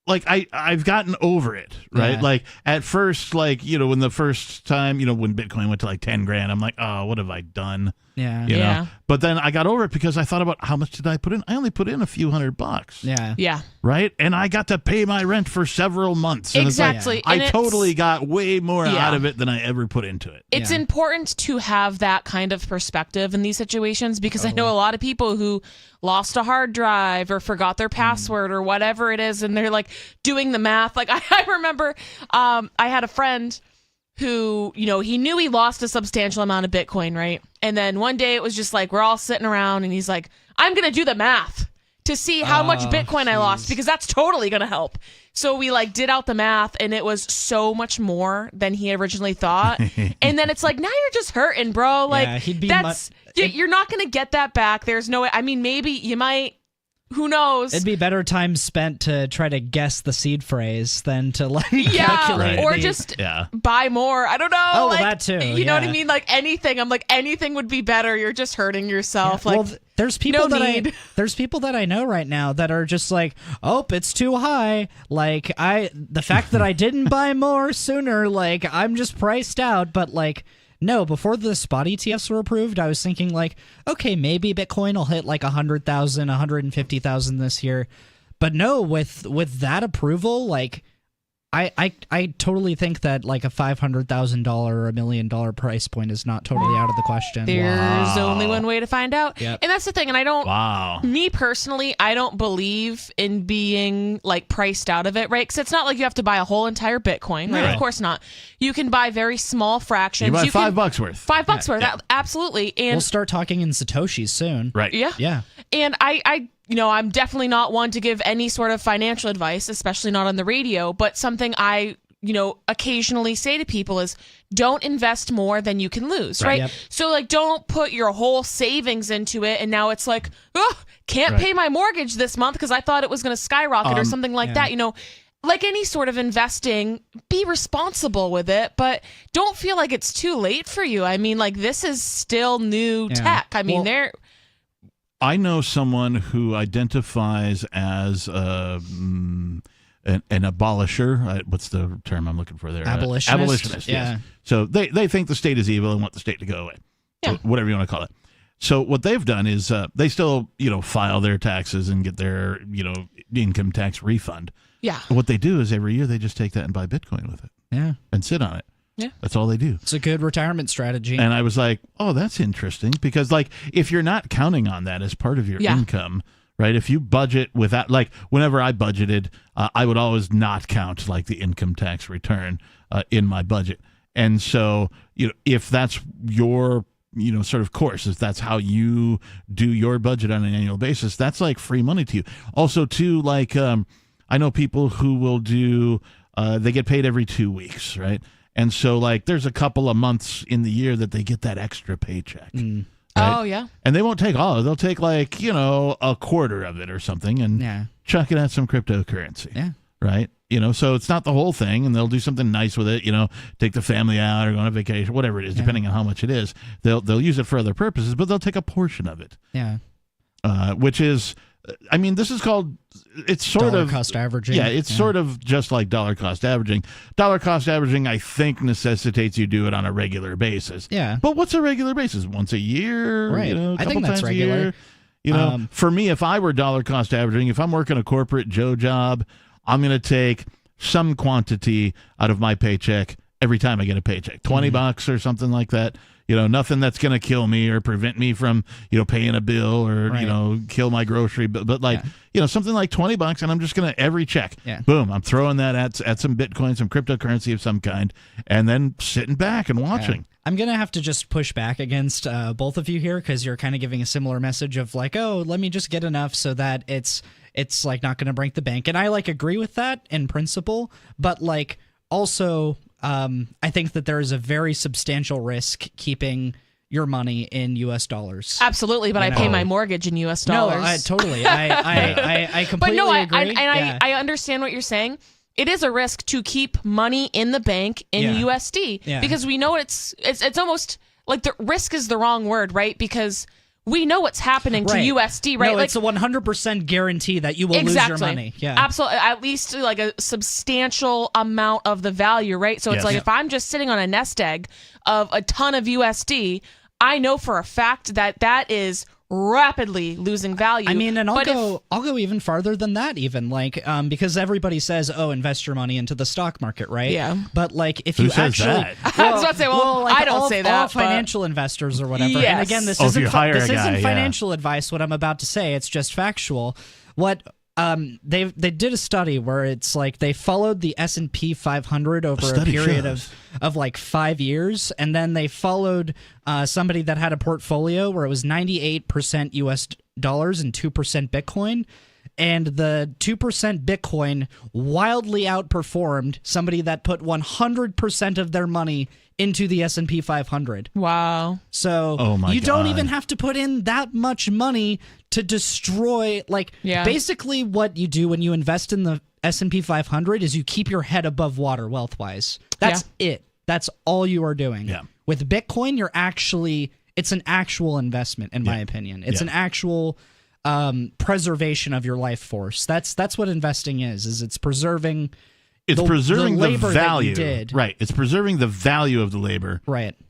I've gotten over it, right? Yeah. Like at first, when the first time, when Bitcoin went to like 10 grand, I'm like, oh, what have I done? Yeah. You know? But then I got over it because I thought about how much did I put in? I only put in a few $100. Yeah. Yeah. Right? And I got to pay my rent for several months. And Exactly. It's like, And I totally got way more out of it than I ever put into it. It's important to have that kind of perspective in these situations because I know a lot of people who lost a hard drive or forgot their password or whatever it is, and they're like doing the math. Like I remember I had a friend who, he knew he lost a substantial amount of Bitcoin, right? And then one day it was just like, we're all sitting around and he's like, I'm going to do the math to see how much Bitcoin I lost because that's totally going to help. So we did out the math and it was so much more than he originally thought. And then it's like, now you're just hurting, bro. Like he'd be you're not going to get that back. There's no way. I mean, maybe you might. Who knows? It'd be better time spent to try to guess the seed phrase than to calculate. Or just buy more. I don't know. Oh, that too. You know what I mean? Like anything. I'm like anything would be better. You're just hurting yourself. Yeah. Like well, there's people there's people that I know right now that are just like, oh, it's too high. Like the fact that I didn't buy more sooner, like I'm just priced out. But no, before the spot ETFs were approved, I was thinking okay, maybe Bitcoin will hit 100,000, 150,000 this year. But no, with that approval, I totally think that a $500,000 or $1 million price point is not totally out of the question. There's only one way to find out. Yep. And that's the thing. And I don't, me personally, I don't believe in being priced out of it, right? Because it's not like you have to buy a whole entire Bitcoin, right? No. Of course not. You can buy very small fractions. You buy $5 worth. $5 worth, absolutely. And we'll start talking in Satoshis soon. Right. Yeah. Yeah. And I'm definitely not one to give any sort of financial advice, especially not on the radio, but something I occasionally say to people is don't invest more than you can lose, right? Yep. So don't put your whole savings into it and now it's can't pay my mortgage this month because I thought it was going to skyrocket or something like that, Like any sort of investing, be responsible with it, but don't feel like it's too late for you. I mean, this is still new tech. I mean, I know someone who identifies as an abolisher. What's the term I'm looking for there? Abolitionist. Abolitionist, yes. So they think the state is evil and want the state to go away. Yeah. So whatever you want to call it. So what they've done is they still, file their taxes and get their, income tax refund. Yeah. What they do is every year they just take that and buy Bitcoin with it. Yeah. And sit on it. Yeah. That's all they do. It's a good retirement strategy. And I was like, oh, that's interesting. Because, if you're not counting on that as part of your income, right? If you budget without, whenever I budgeted, I would always not count, the income tax return in my budget. And so, if that's your, sort of course, if that's how you do your budget on an annual basis, that's, free money to you. Also, too, I know people who will do, they get paid every 2 weeks, right? And so, there's a couple of months in the year that they get that extra paycheck. Right? Oh, yeah. And they won't take all of it. They'll take, a quarter of it or something and chuck it at some cryptocurrency. Yeah. Right? So it's not the whole thing, and they'll do something nice with it, take the family out or go on a vacation, whatever it is, depending on how much it is. They'll use it for other purposes, but they'll take a portion of it. Yeah. Which is... I mean, this is called, it's sort dollar of cost averaging. Yeah, it's sort of just like dollar cost averaging. Dollar cost averaging, I think, necessitates you do it on a regular basis. Yeah. But what's a regular basis? Once a year? Right. A I couple think that's times regular. a year? For me, if I were dollar cost averaging, if I'm working a corporate Joe job, I'm going to take some quantity out of my paycheck every time I get a paycheck. $20 or something like that. Nothing that's going to kill me or prevent me from, paying a bill or, kill my grocery. But something like $20, and I'm just going to, every check, boom, I'm throwing that at some Bitcoin, some cryptocurrency of some kind, and then sitting back and watching. I'm going to have to just push back against both of you here because you're kind of giving a similar message of oh, let me just get enough so that it's not going to break the bank. And I agree with that in principle, but also... I think that there is a very substantial risk keeping your money in U.S. dollars. Absolutely, but I pay my mortgage in U.S. dollars. No, totally. I completely agree. I understand what you're saying. It is a risk to keep money in the bank in USD because we know it's almost the risk is the wrong word, right? Because we know what's happening to USD, right? No, like, it's a 100% guarantee that you will lose your money. Yeah, absolutely. At least like a substantial amount of the value, right? So it's like if I'm just sitting on a nest egg of a ton of USD, I know for a fact that is rapidly losing value. I mean, and I'll go even farther than that, even because everybody says, "Oh, invest your money into the stock market," right? Yeah. But like, if Who you says actually, that? I was about to say, like I don't say that. All but financial investors or whatever. Yes. And again, this if you hire a guy, isn't financial advice. What I'm about to say, it's just factual. What they did a study where it's like they followed the S&P 500 over a period of like 5 years, and then they followed somebody that had a portfolio where it was 98% US dollars and 2% Bitcoin, and the 2% Bitcoin wildly outperformed somebody that put 100% of their money into the S&P 500. Wow. So you don't even have to put in that much money to destroy, basically what you do when you invest in the S&P 500 is you keep your head above water wealth-wise. That's it. That's all you are doing. Yeah. With Bitcoin, it's an actual investment, in my opinion. It's an actual preservation of your life force. That's what investing is it's preserving preserving the labor value. that you did. Right. It's preserving the value of the labor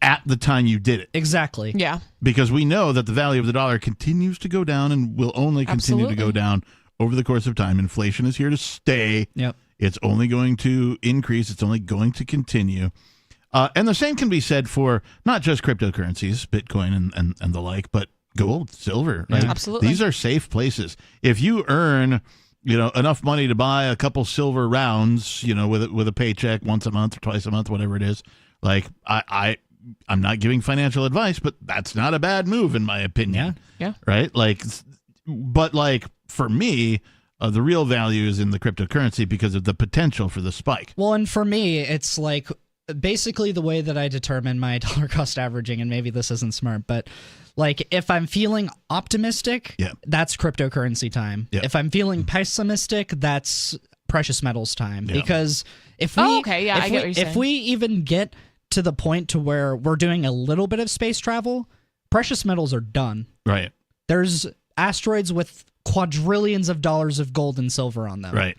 at the time you did it. Exactly. Yeah. Because we know that the value of the dollar continues to go down and will only continue to go down over the course of time. Inflation is here to stay. Yep. It's only going to increase. It's only going to continue. And the same can be said for not just cryptocurrencies, Bitcoin and the like, but gold, silver. Right? Yeah. Absolutely. These are safe places. If you earn enough money to buy a couple silver rounds, with a paycheck once a month or twice a month, whatever it is. Like I'm not giving financial advice, but that's not a bad move in my opinion. Yeah. Right. But for me, the real value is in the cryptocurrency because of the potential for the spike. Well, and for me, it's like basically the way that I determine my dollar cost averaging, and maybe this isn't smart, but like if I'm feeling optimistic, that's cryptocurrency time. Yeah. If I'm feeling pessimistic, that's precious metals time. Yeah. Because if we, I get what you're saying. If we even get to the point to where we're doing a little bit of space travel, precious metals are done. Right. There's asteroids with quadrillions of dollars of gold and silver on them. Right.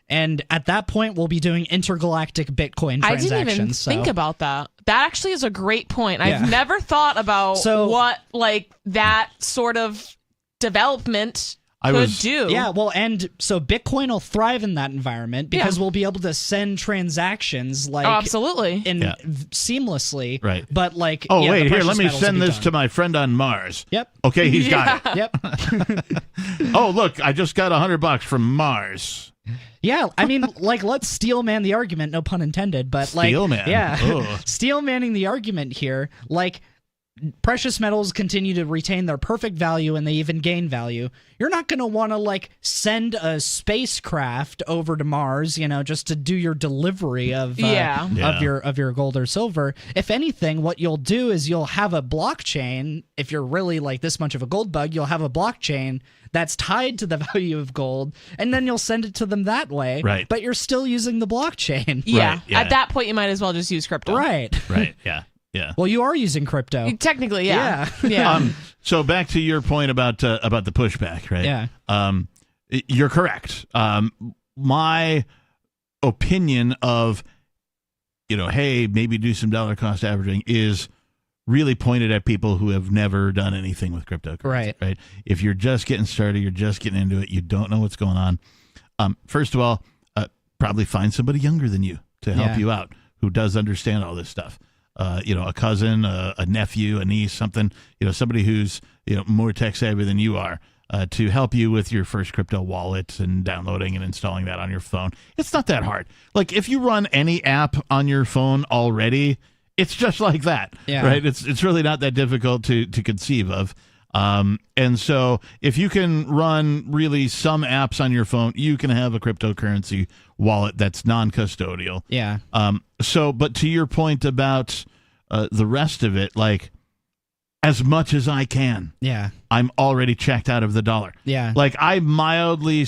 And at that point, we'll be doing intergalactic Bitcoin transactions. I didn't even think about that. That actually is a great point. I've never thought about what that sort of development could do. Yeah, well, and so Bitcoin will thrive in that environment because we'll be able to send transactions absolutely seamlessly. Right. But wait, here, let me send this to my friend on Mars. Yep. Okay, he's got it. Yep. Oh, look, I just got $100 from Mars. Yeah, I mean, let's steel man the argument, no pun intended, but steel man. Yeah, steel manning the argument here. Precious metals continue to retain their perfect value and they even gain value. You're not going to want to send a spacecraft over to Mars, just to do your delivery of your gold or silver. If anything, what you'll do is you'll have a blockchain. If you're really this much of a gold bug, you'll have a blockchain that's tied to the value of gold, and then you'll send it to them that way. Right. But you're still using the blockchain. Yeah. Right, yeah. At that point, you might as well just use crypto. Right. Right. Yeah. Yeah. Well, you are using crypto. Technically, yeah. So back to your point about the pushback, right? Yeah. You're correct. My opinion of, hey, maybe do some dollar cost averaging is really pointed at people who have never done anything with cryptocurrency. Right. If you're just getting started, you're just getting into it, you don't know what's going on. First of all, probably find somebody younger than you to help you out who does understand all this stuff. A cousin, a nephew, a niece, something, somebody who's, more tech savvy than you are, to help you with your first crypto wallet and downloading and installing that on your phone. It's not that hard. If you run any app on your phone already, it's just like that, right? It's really not that difficult to conceive of. And so if you can run really some apps on your phone, you can have a cryptocurrency wallet that's non-custodial. Yeah. But to your point about the rest of it, as much as I can, I'm already checked out of the dollar. Yeah. I mildly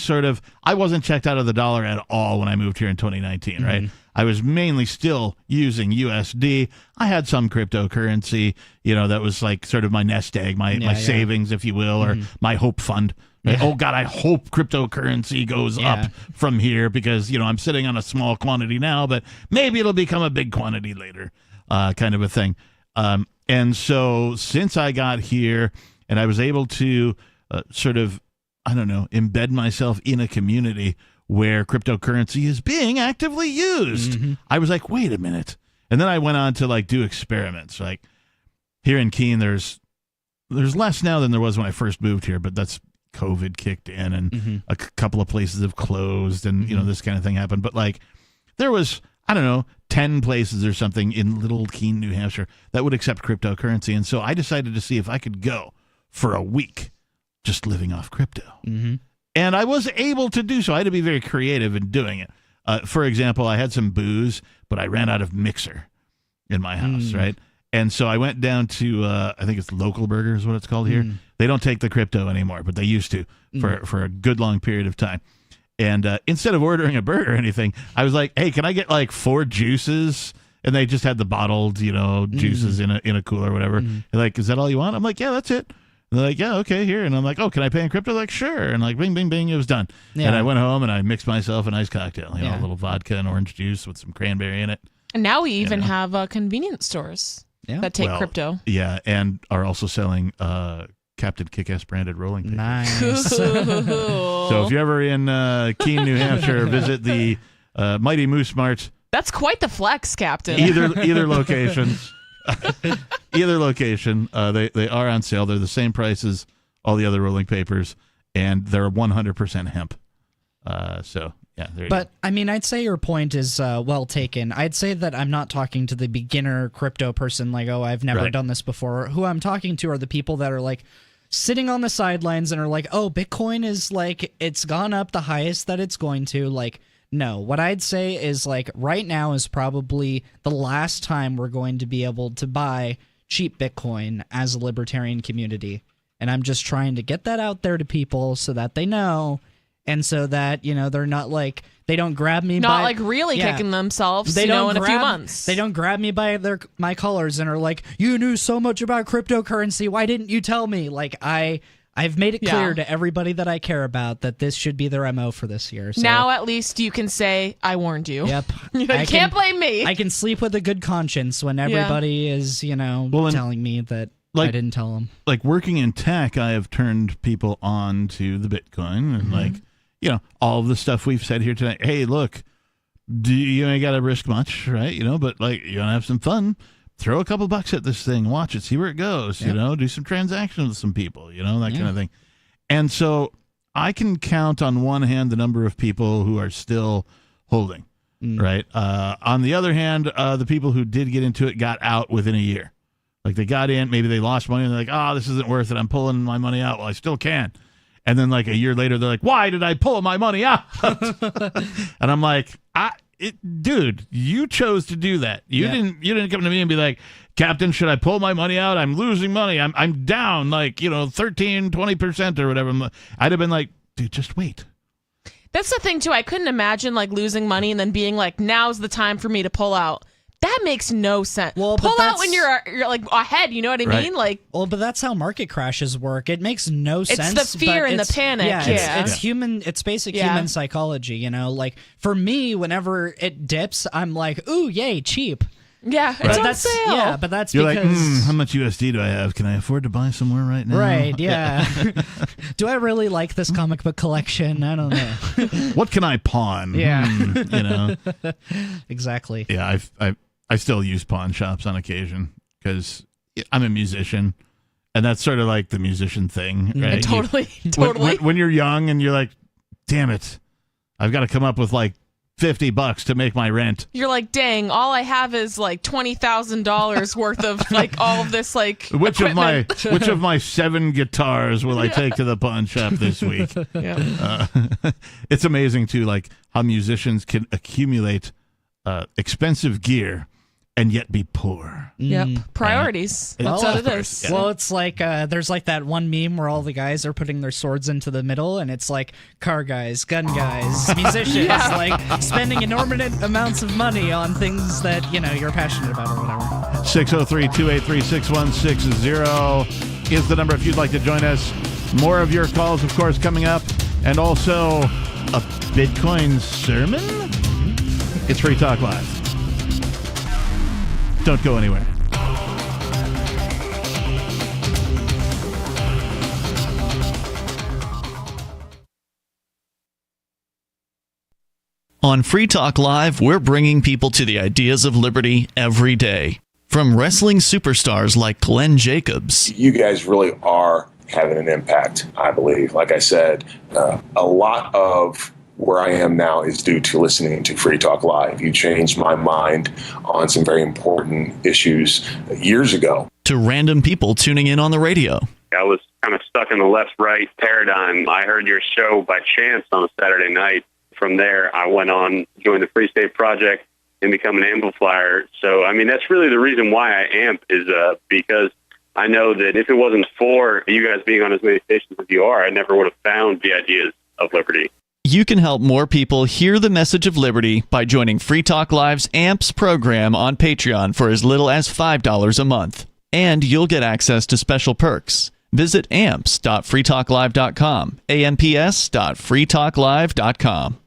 I wasn't checked out of the dollar at all when I moved here in 2019, right? I was mainly still using USD. I had some cryptocurrency, that was like sort of my nest egg, my savings, if you will, or my hope fund. Right? Oh, God, I hope cryptocurrency goes up from here because, I'm sitting on a small quantity now, but maybe it'll become a big quantity later, kind of a thing. And so since I got here and I was able to sort of, embed myself in a community where cryptocurrency is being actively used, I was like, wait a minute. And then I went on to do experiments. Like here in Keene, there's less now than there was when I first moved here, but that's COVID kicked in and a couple of places have closed and, this kind of thing happened. But there was, 10 places or something in Little Keene, New Hampshire that would accept cryptocurrency. And so I decided to see if I could go for a week just living off crypto. And I was able to do so. I had to be very creative in doing it. For example, I had some booze, but I ran out of mixer in my house, right? And so I went down to, I think it's Local Burger is what it's called here. They don't take the crypto anymore, but they used to for a good long period of time. And instead of ordering a burger or anything, I was like, hey, can I get 4 juices? And they just had the bottled, juices in a cooler or whatever. They're like, is that all you want? I'm like, yeah, that's it. And they're like, yeah, okay, here. And I'm like, oh, can I pay in crypto? Like, sure. And bing, bing, bing, it was done. Yeah. And I went home and I mixed myself a nice cocktail, a little vodka and orange juice with some cranberry in it. And now we even have convenience stores that take crypto. Yeah, and are also selling Captain Kick-Ass branded rolling papers. Nice. So if you're ever in Keene, New Hampshire, visit the Mighty Moose Mart. That's quite the flex, Captain. Either location. Either location, they are on sale. They're the same price as all the other rolling papers, and they're 100% hemp. So yeah, there you go. But I'd say your point is well taken. I'd say that I'm not talking to the beginner crypto person, like, oh, I've never done this before. Who I'm talking to are the people that are sitting on the sidelines and are like, oh, Bitcoin is it's gone up the highest that it's going to. No, what I'd say is right now is probably the last time we're going to be able to buy cheap Bitcoin as a libertarian community. And I'm just trying to get that out there to people so that they know, and so that, they're not they don't grab me really kicking themselves, in a few months. They don't grab me by my collars and are like, you knew so much about cryptocurrency, why didn't you tell me? I've made it clear to everybody that I care about that this should be their MO for this year. So. Now at least you can say, I warned you. Yep. You can't blame me. I can sleep with a good conscience when everybody is, telling me that I didn't tell them. Working in tech, I have turned people on to the Bitcoin and all of the stuff we've said here tonight. Hey, look, you ain't got to risk much, right? But you want to have some fun. Throw a couple bucks at this thing, watch it, see where it goes, do some transactions with some people, that kind of thing. And so I can count on one hand the number of people who are still holding, right? On the other hand, the people who did get into it got out within a year. They got in, maybe they lost money, and they're like, oh, this isn't worth it, I'm pulling my money out. Well, I still can. And then a year later, they're like, why did I pull my money out? And I'm like, dude, you chose to do that. You didn't come to me and be like, Captain, should I pull my money out? I'm losing money. I'm down 13, 20% or whatever. I'd have been like, dude, just wait. That's the thing too. I couldn't imagine losing money and then being like, now's the time for me to pull out. That makes no sense. Well, pull out when you're ahead. You know what I mean? Well, but that's how market crashes work. It makes no sense. It's the fear and the panic. It's human. It's basic human psychology. For me, whenever it dips, I'm like, ooh, yay, cheap. Yeah, it's on sale. Yeah, but that's you're because how much USD do I have? Can I afford to buy somewhere right now? Right. Yeah. Do I really like this comic book collection? I don't know. What can I pawn? Yeah. Exactly. Yeah, I still use pawn shops on occasion because I'm a musician, and that's sort of the musician thing, right? Totally. When you're young and you're like, damn it, I've got to come up with $50 to make my rent. You're like, dang, all I have is $20,000 worth of all of this which of my 7 guitars will I take to the pawn shop this week? It's amazing too, how musicians can accumulate expensive gear and yet be poor. Yep. Priorities. That's what it is. Yeah. Well, it's like there's like that one meme where all the guys are putting their swords into the middle, and it's like car guys, gun guys, musicians, like spending enormous amounts of money on things that, you're passionate about or whatever. 603-283-6160 is the number if you'd like to join us. More of your calls, of course, coming up. And also a Bitcoin sermon? It's Free Talk Live. Don't go anywhere. On Free Talk Live, we're bringing people to the ideas of liberty every day. From wrestling superstars like Glenn Jacobs. You guys really are having an impact, I believe. Like I said, a lot of where I am now is due to listening to Free Talk Live. You changed my mind on some very important issues years ago. To random people tuning in on the radio. I was kind of stuck in the left-right paradigm. I heard your show by chance on a Saturday night. From there, I went on, joined the Free State Project, and become an amplifier. So, I mean, that's really the reason why I amp is because I know that if it wasn't for you guys being on as many stations as you are, I never would have found the ideas of liberty. You can help more people hear the message of liberty by joining Free Talk Live's AMPS program on Patreon for as little as $5 a month. And you'll get access to special perks. Visit amps.freetalklive.com, amps.freetalklive.com.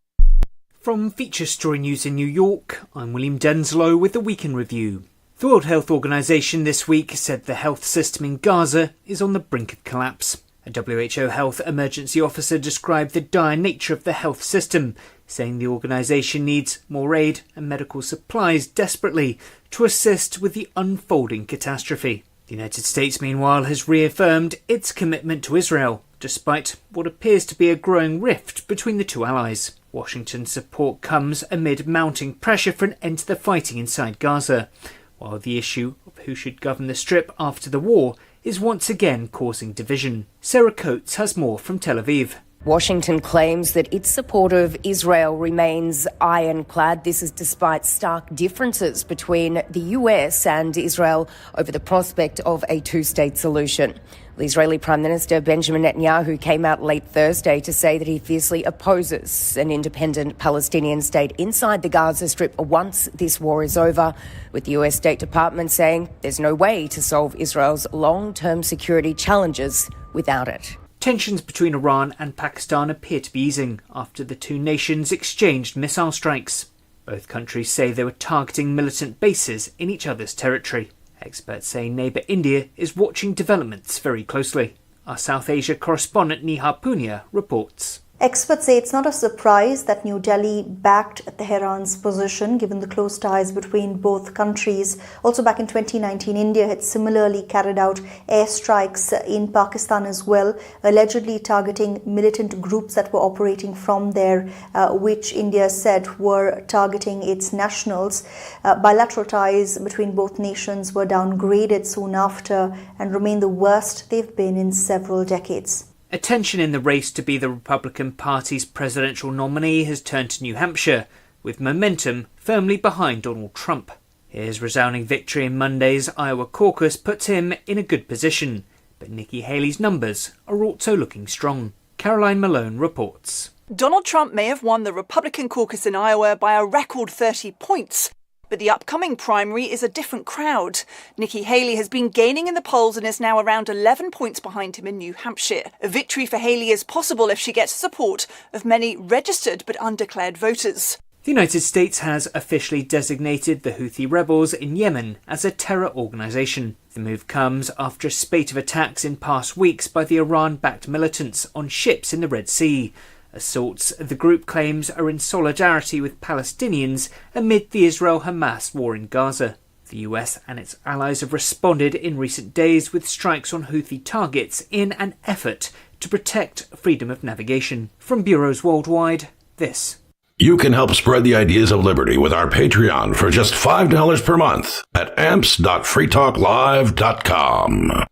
From Feature Story News in New York, I'm William Denslow with the Weekend Review. The World Health Organization this week said the health system in Gaza is on the brink of collapse. A WHO health emergency officer described the dire nature of the health system, saying the organization needs more aid and medical supplies desperately to assist with the unfolding catastrophe. The United States, meanwhile, has reaffirmed its commitment to Israel, despite what appears to be a growing rift between the two allies. Washington's support comes amid mounting pressure for an end to the fighting inside Gaza, while the issue of who should govern the Strip after the war is once again causing division. Sarah Coates has more from Tel Aviv. Washington claims that its support of Israel remains ironclad. This is despite stark differences between the US and Israel over the prospect of a two-state solution. The Israeli Prime Minister Benjamin Netanyahu came out late Thursday to say that he fiercely opposes an independent Palestinian state inside the Gaza Strip once this war is over, with the US State Department saying there's no way to solve Israel's long-term security challenges without it. Tensions between Iran and Pakistan appear to be easing after the two nations exchanged missile strikes. Both countries say they were targeting militant bases in each other's territory. Experts say neighbour India is watching developments very closely. Our South Asia correspondent Neha Punia reports. Experts say it's not a surprise that New Delhi backed Tehran's position, given the close ties between both countries. Also back in 2019, India had similarly carried out airstrikes in Pakistan as well, allegedly targeting militant groups that were operating from there, which India said were targeting its nationals. Bilateral ties between both nations were downgraded soon after and remain the worst they've been in several decades. Attention in the race to be the Republican Party's presidential nominee has turned to New Hampshire, with momentum firmly behind Donald Trump. His resounding victory in Monday's Iowa caucus puts him in a good position, but Nikki Haley's numbers are also looking strong. Caroline Malone reports. Donald Trump may have won the Republican caucus in Iowa by a record 30 points, but the upcoming primary is a different crowd. Nikki Haley has been gaining in the polls and is now around 11 points behind him in New Hampshire. A victory for Haley is possible if she gets support of many registered but undeclared voters. The United States has officially designated the Houthi rebels in Yemen as a terror organisation. The move comes after a spate of attacks in past weeks by the Iran-backed militants on ships in the Red Sea. Assaults the group claims are in solidarity with Palestinians amid the Israel-Hamas war in Gaza. The US and its allies have responded in recent days with strikes on Houthi targets in an effort to protect freedom of navigation. From bureaus worldwide, this. You can help spread the ideas of liberty with our Patreon for just $5 per month at amps.freetalklive.com.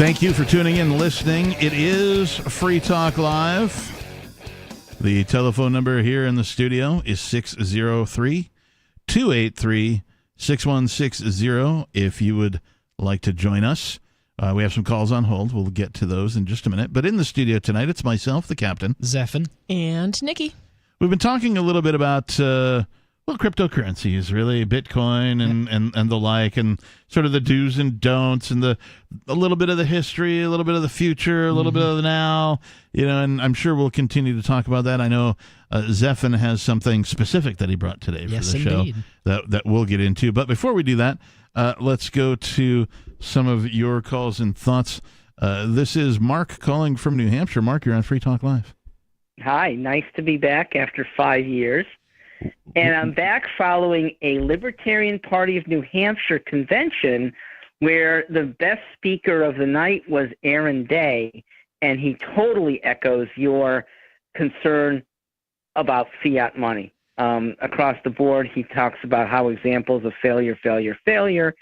Thank you for tuning in and listening. It is Free Talk Live. The telephone number here in the studio is 603-283-6160 if you would like to join us. We have some calls on hold. We'll get to those in just a minute. But in the studio tonight, it's myself, the captain. Zephin. And Nikki. We've been talking a little bit about, cryptocurrencies, really, Bitcoin and the like, and sort of the do's and don'ts, and a little bit of the history, a little bit of the future, a little bit of the now, and I'm sure we'll continue to talk about that. I know Zephin has something specific that he brought today for the show that we'll get into. But before we do that, let's go to some of your calls and thoughts. This is Mark calling from New Hampshire. Mark, you're on Free Talk Live. Hi, nice to be back after 5 years. And I'm back following a Libertarian Party of New Hampshire convention where the best speaker of the night was Aaron Day, and he totally echoes your concern about fiat money. Across the board, he talks about how examples of failure,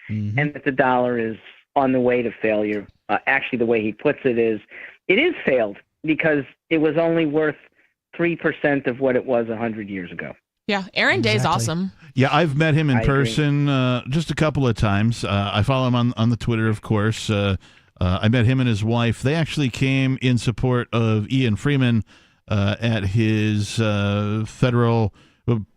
and that the dollar is on the way to failure. Actually, the way he puts it is failed because it was only worth 3% of what it was 100 years ago. Yeah, Aaron Day's awesome. Yeah, I've met him in person just a couple of times. I follow him on the Twitter, of course. I met him and his wife. They actually came in support of Ian Freeman at his federal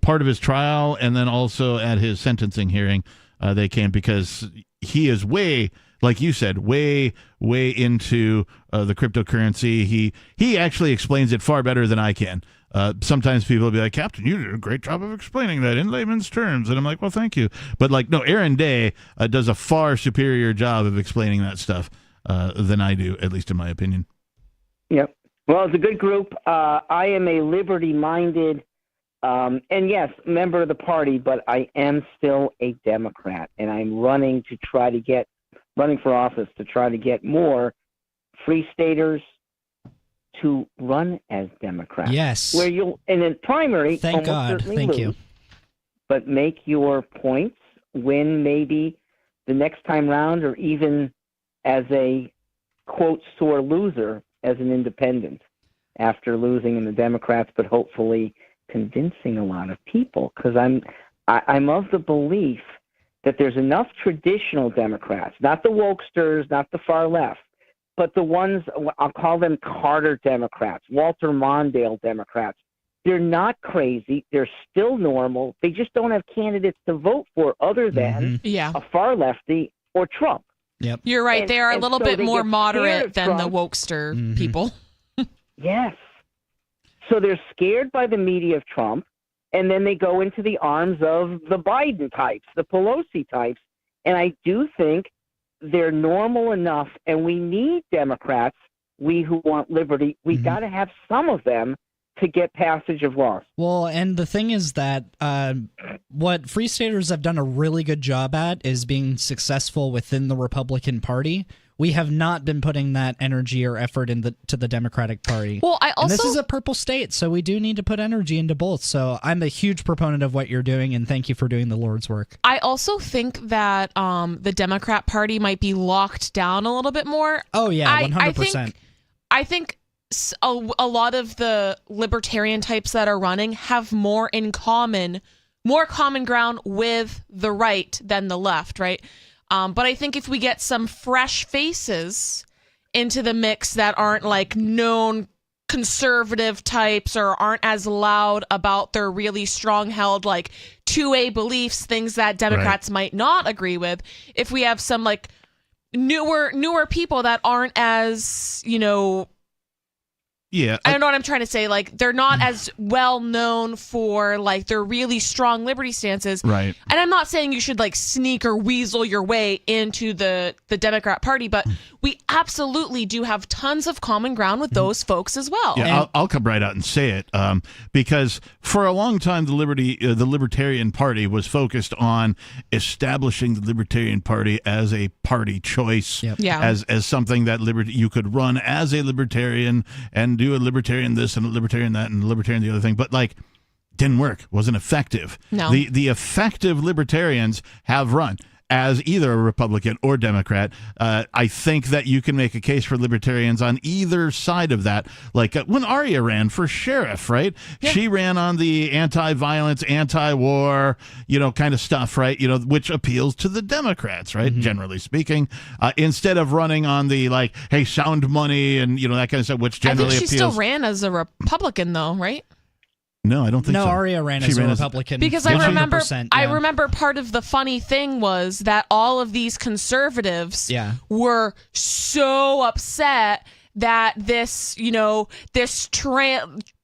part of his trial, and then also at his sentencing hearing. They came because he is way, like you said, way into the cryptocurrency. He actually explains it far better than I can. Sometimes people will be like, Captain, you did a great job of explaining that in layman's terms. And I'm like, well, thank you. But no, Aaron Day does a far superior job of explaining that stuff than I do, at least in my opinion. Yep. Well, it's a good group. I am a liberty-minded, and yes, member of the party, but I am still a Democrat, and I'm running for office to try to get more free staters to run as Democrats. Yes. Where you'll, in a primary, thank God. Certainly Thank lose, you. But make your points, win maybe the next time round, or even as a, quote, sore loser as an independent after losing in the Democrats, but hopefully convincing a lot of people. Because I'm of the belief that there's enough traditional Democrats, not the wokesters, not the far left, but the ones, I'll call them Carter Democrats, Walter Mondale Democrats. They're not crazy. They're still normal. They just don't have candidates to vote for other than a far lefty or Trump. Yep. You're right. They are a little bit more moderate than the Trump. wokester people. Yes. So they're scared by the media of Trump, and then they go into the arms of the Biden types, the Pelosi types. And I do think they're normal enough, and we need Democrats, we who want liberty, we got to have some of them to get passage of laws. Well, and the thing is that what Free Staters have done a really good job at is being successful within the Republican Party. We have not been putting that energy or effort to the Democratic Party. Well, and this is a purple state, so we do need to put energy into both. So I'm a huge proponent of what you're doing, and thank you for doing the Lord's work. I also think that the Democrat Party might be locked down a little bit more. Oh, yeah, 100%. I think a lot of the libertarian types that are running have more common ground with the right than the left, right? But I think if we get some fresh faces into the mix that aren't like known conservative types or aren't as loud about their really strong-held like 2A beliefs, things that Democrats might not agree with, if we have some like newer people that aren't as, Yeah, I don't know what I'm trying to say. Like, they're not as well known for like their really strong liberty stances. Right. And I'm not saying you should like sneak or weasel your way into the Democrat Party, but we absolutely do have tons of common ground with those folks as well. Yeah, I'll come right out and say it because for a long time the Libertarian Party was focused on establishing the Libertarian Party as a party choice, as something that you could run as a libertarian and do a libertarian this and a libertarian that and a libertarian the other thing, but didn't work, wasn't effective. No. The effective libertarians have run. as either a Republican or Democrat. I think that you can make a case for libertarians on either side of that. Like when Arya ran for sheriff, right? Yeah. She ran on the anti-violence, anti-war, kind of stuff, right? Which appeals to the Democrats, right? Mm-hmm. Generally speaking, instead of running on the hey, sound money and that kind of stuff, which generally appeals. I think she still ran as a Republican, though, right? No, I don't think so. No, Arya ran as a Republican. Because I remember part of the funny thing was that all of these conservatives were so upset that this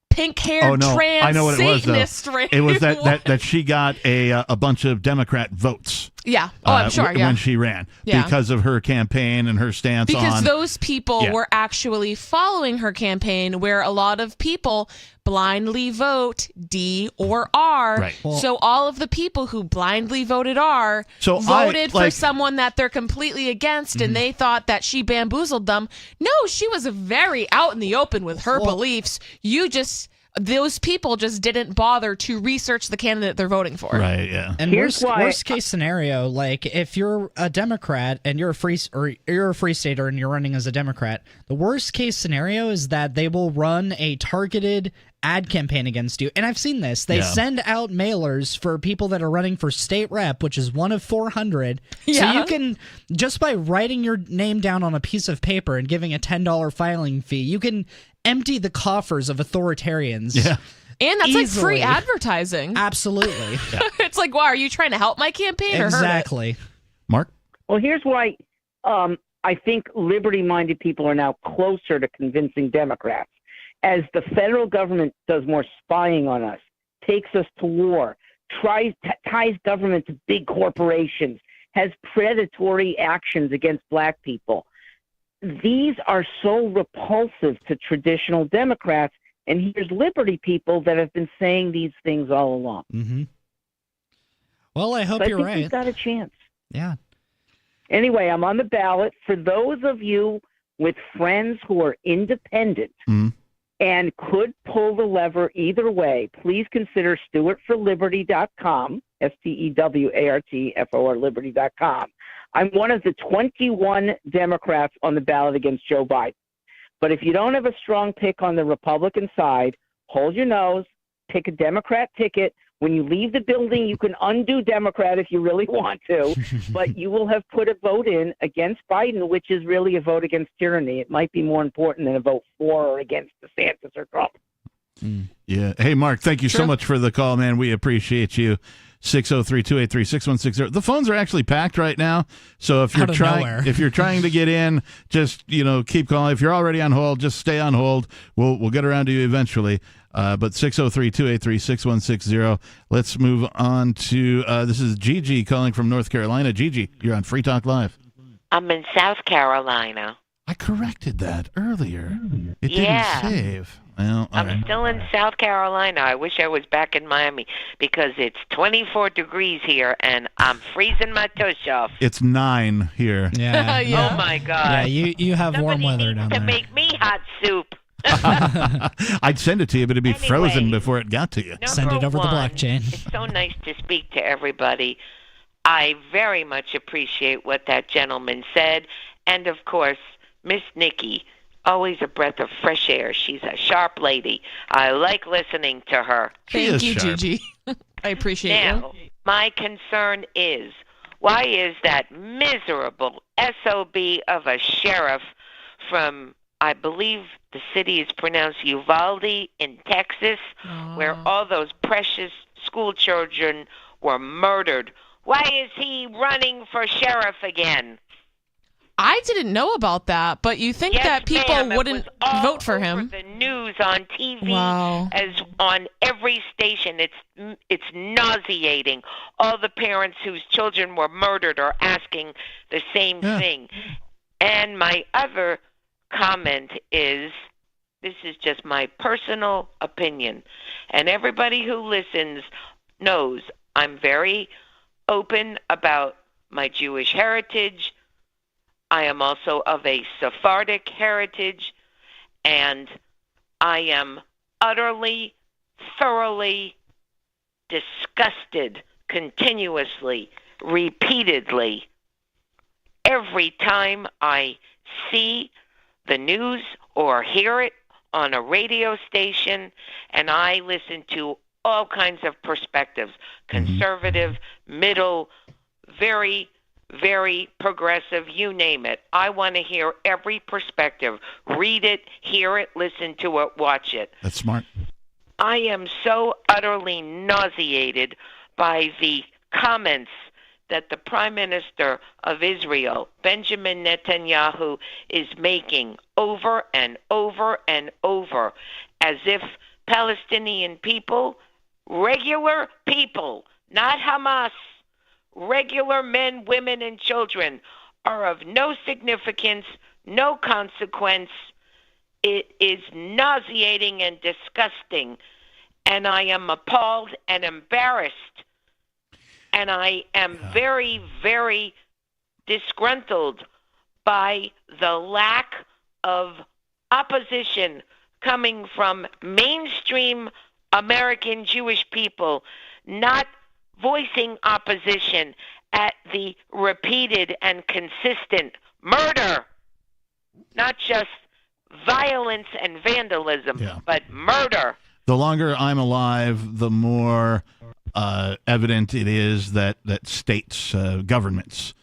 pink-haired trans I know what Satanist it was, though. It was that she got a bunch of Democrat votes. Yeah. Oh, I'm sure. When she ran, because of her campaign and her stance because those people were actually following her campaign, where a lot of people blindly vote D or R. Right. So all of the people who blindly voted R voted for someone that they're completely against, and they thought that she bamboozled them. No, she was very out in the open with her beliefs. Those people just didn't bother to research the candidate they're voting for. Right, yeah. And worst case scenario, if you're a Democrat and you're a free stater and you're running as a Democrat, the worst case scenario is that they will run a targeted ad campaign against you. And I've seen this. They send out mailers for people that are running for state rep, which is one of 400. So you can, just by writing your name down on a piece of paper and giving a $10 filing fee, you can empty the coffers of authoritarians. Yeah. And that's easily. like free advertising. Absolutely. It's like, wow, are you trying to help my campaign or hurt it? Mark? Well, here's why I think liberty-minded people are now closer to convincing Democrats. As the federal government does more spying on us, takes us to war, ties government to big corporations, has predatory actions against black people. These are so repulsive to traditional Democrats, and here's liberty people that have been saying these things all along. Mm-hmm. Well, I hope you're right. We've got a chance. Yeah. Anyway, I'm on the ballot. For those of you with friends who are independent and could pull the lever either way, please consider StewartForLiberty.com, StewartFor Liberty.com. I'm one of the 21 Democrats on the ballot against Joe Biden. But if you don't have a strong pick on the Republican side, hold your nose, pick a Democrat ticket. When you leave the building, you can undo Democrat if you really want to, but you will have put a vote in against Biden, which is really a vote against tyranny. It might be more important than a vote for or against DeSantis or Trump. Yeah. Hey, Mark, thank you so much for the call, man. We appreciate you. 603-283-6160. The phones are actually packed right now, so if you're trying to get in, just keep calling. If you're already on hold, just stay on hold. We'll get around to you eventually. But 603-283-6160. Let's move on to this is Gigi calling from North Carolina. Gigi, you're on Free Talk Live. I'm in South Carolina. I corrected that earlier. It didn't save. Well, I'm still in South Carolina. I wish I was back in Miami because it's 24 degrees here and I'm freezing my tush off. It's 9 here. Yeah. Oh my God. Yeah, you have warm weather down there. To make me hot soup. I'd send it to you, but it'd be frozen before it got to you. Send it over the blockchain. It's so nice to speak to everybody. I very much appreciate what that gentleman said. And of course, Miss Nikki, always a breath of fresh air. She's a sharp lady. I like listening to her. Thank you, Gigi. I appreciate you. Now, my concern is, why is that miserable SOB of a sheriff from, I believe the city is pronounced Uvalde in Texas, where all those precious school children were murdered? Why is he running for sheriff again? I didn't know about that, but you think that people wouldn't vote for him? The news on TV, as on every station, it's nauseating. All the parents whose children were murdered are asking the same thing. And my other comment is, this is just my personal opinion, and everybody who listens knows I'm very open about my Jewish heritage. I am also of a Sephardic heritage, and I am utterly, thoroughly disgusted continuously repeatedly every time I see the news or hear it on a radio station, and I listen to all kinds of perspectives, conservative, middle, very, very progressive, you name it. I want to hear every perspective. Read it, hear it, listen to it, watch it. That's smart. I am so utterly nauseated by the comments that the Prime Minister of Israel, Benjamin Netanyahu, is making over and over and over, as if Palestinian people, regular people, not Hamas, regular men, women, and children, are of no significance, no consequence. It is nauseating and disgusting, and I am appalled and embarrassed. And I am very, very disgruntled by the lack of opposition coming from mainstream American Jewish people, not voicing opposition at the repeated and consistent murder, not just violence and vandalism, but murder. The longer I'm alive, the more evident it is that states, governments,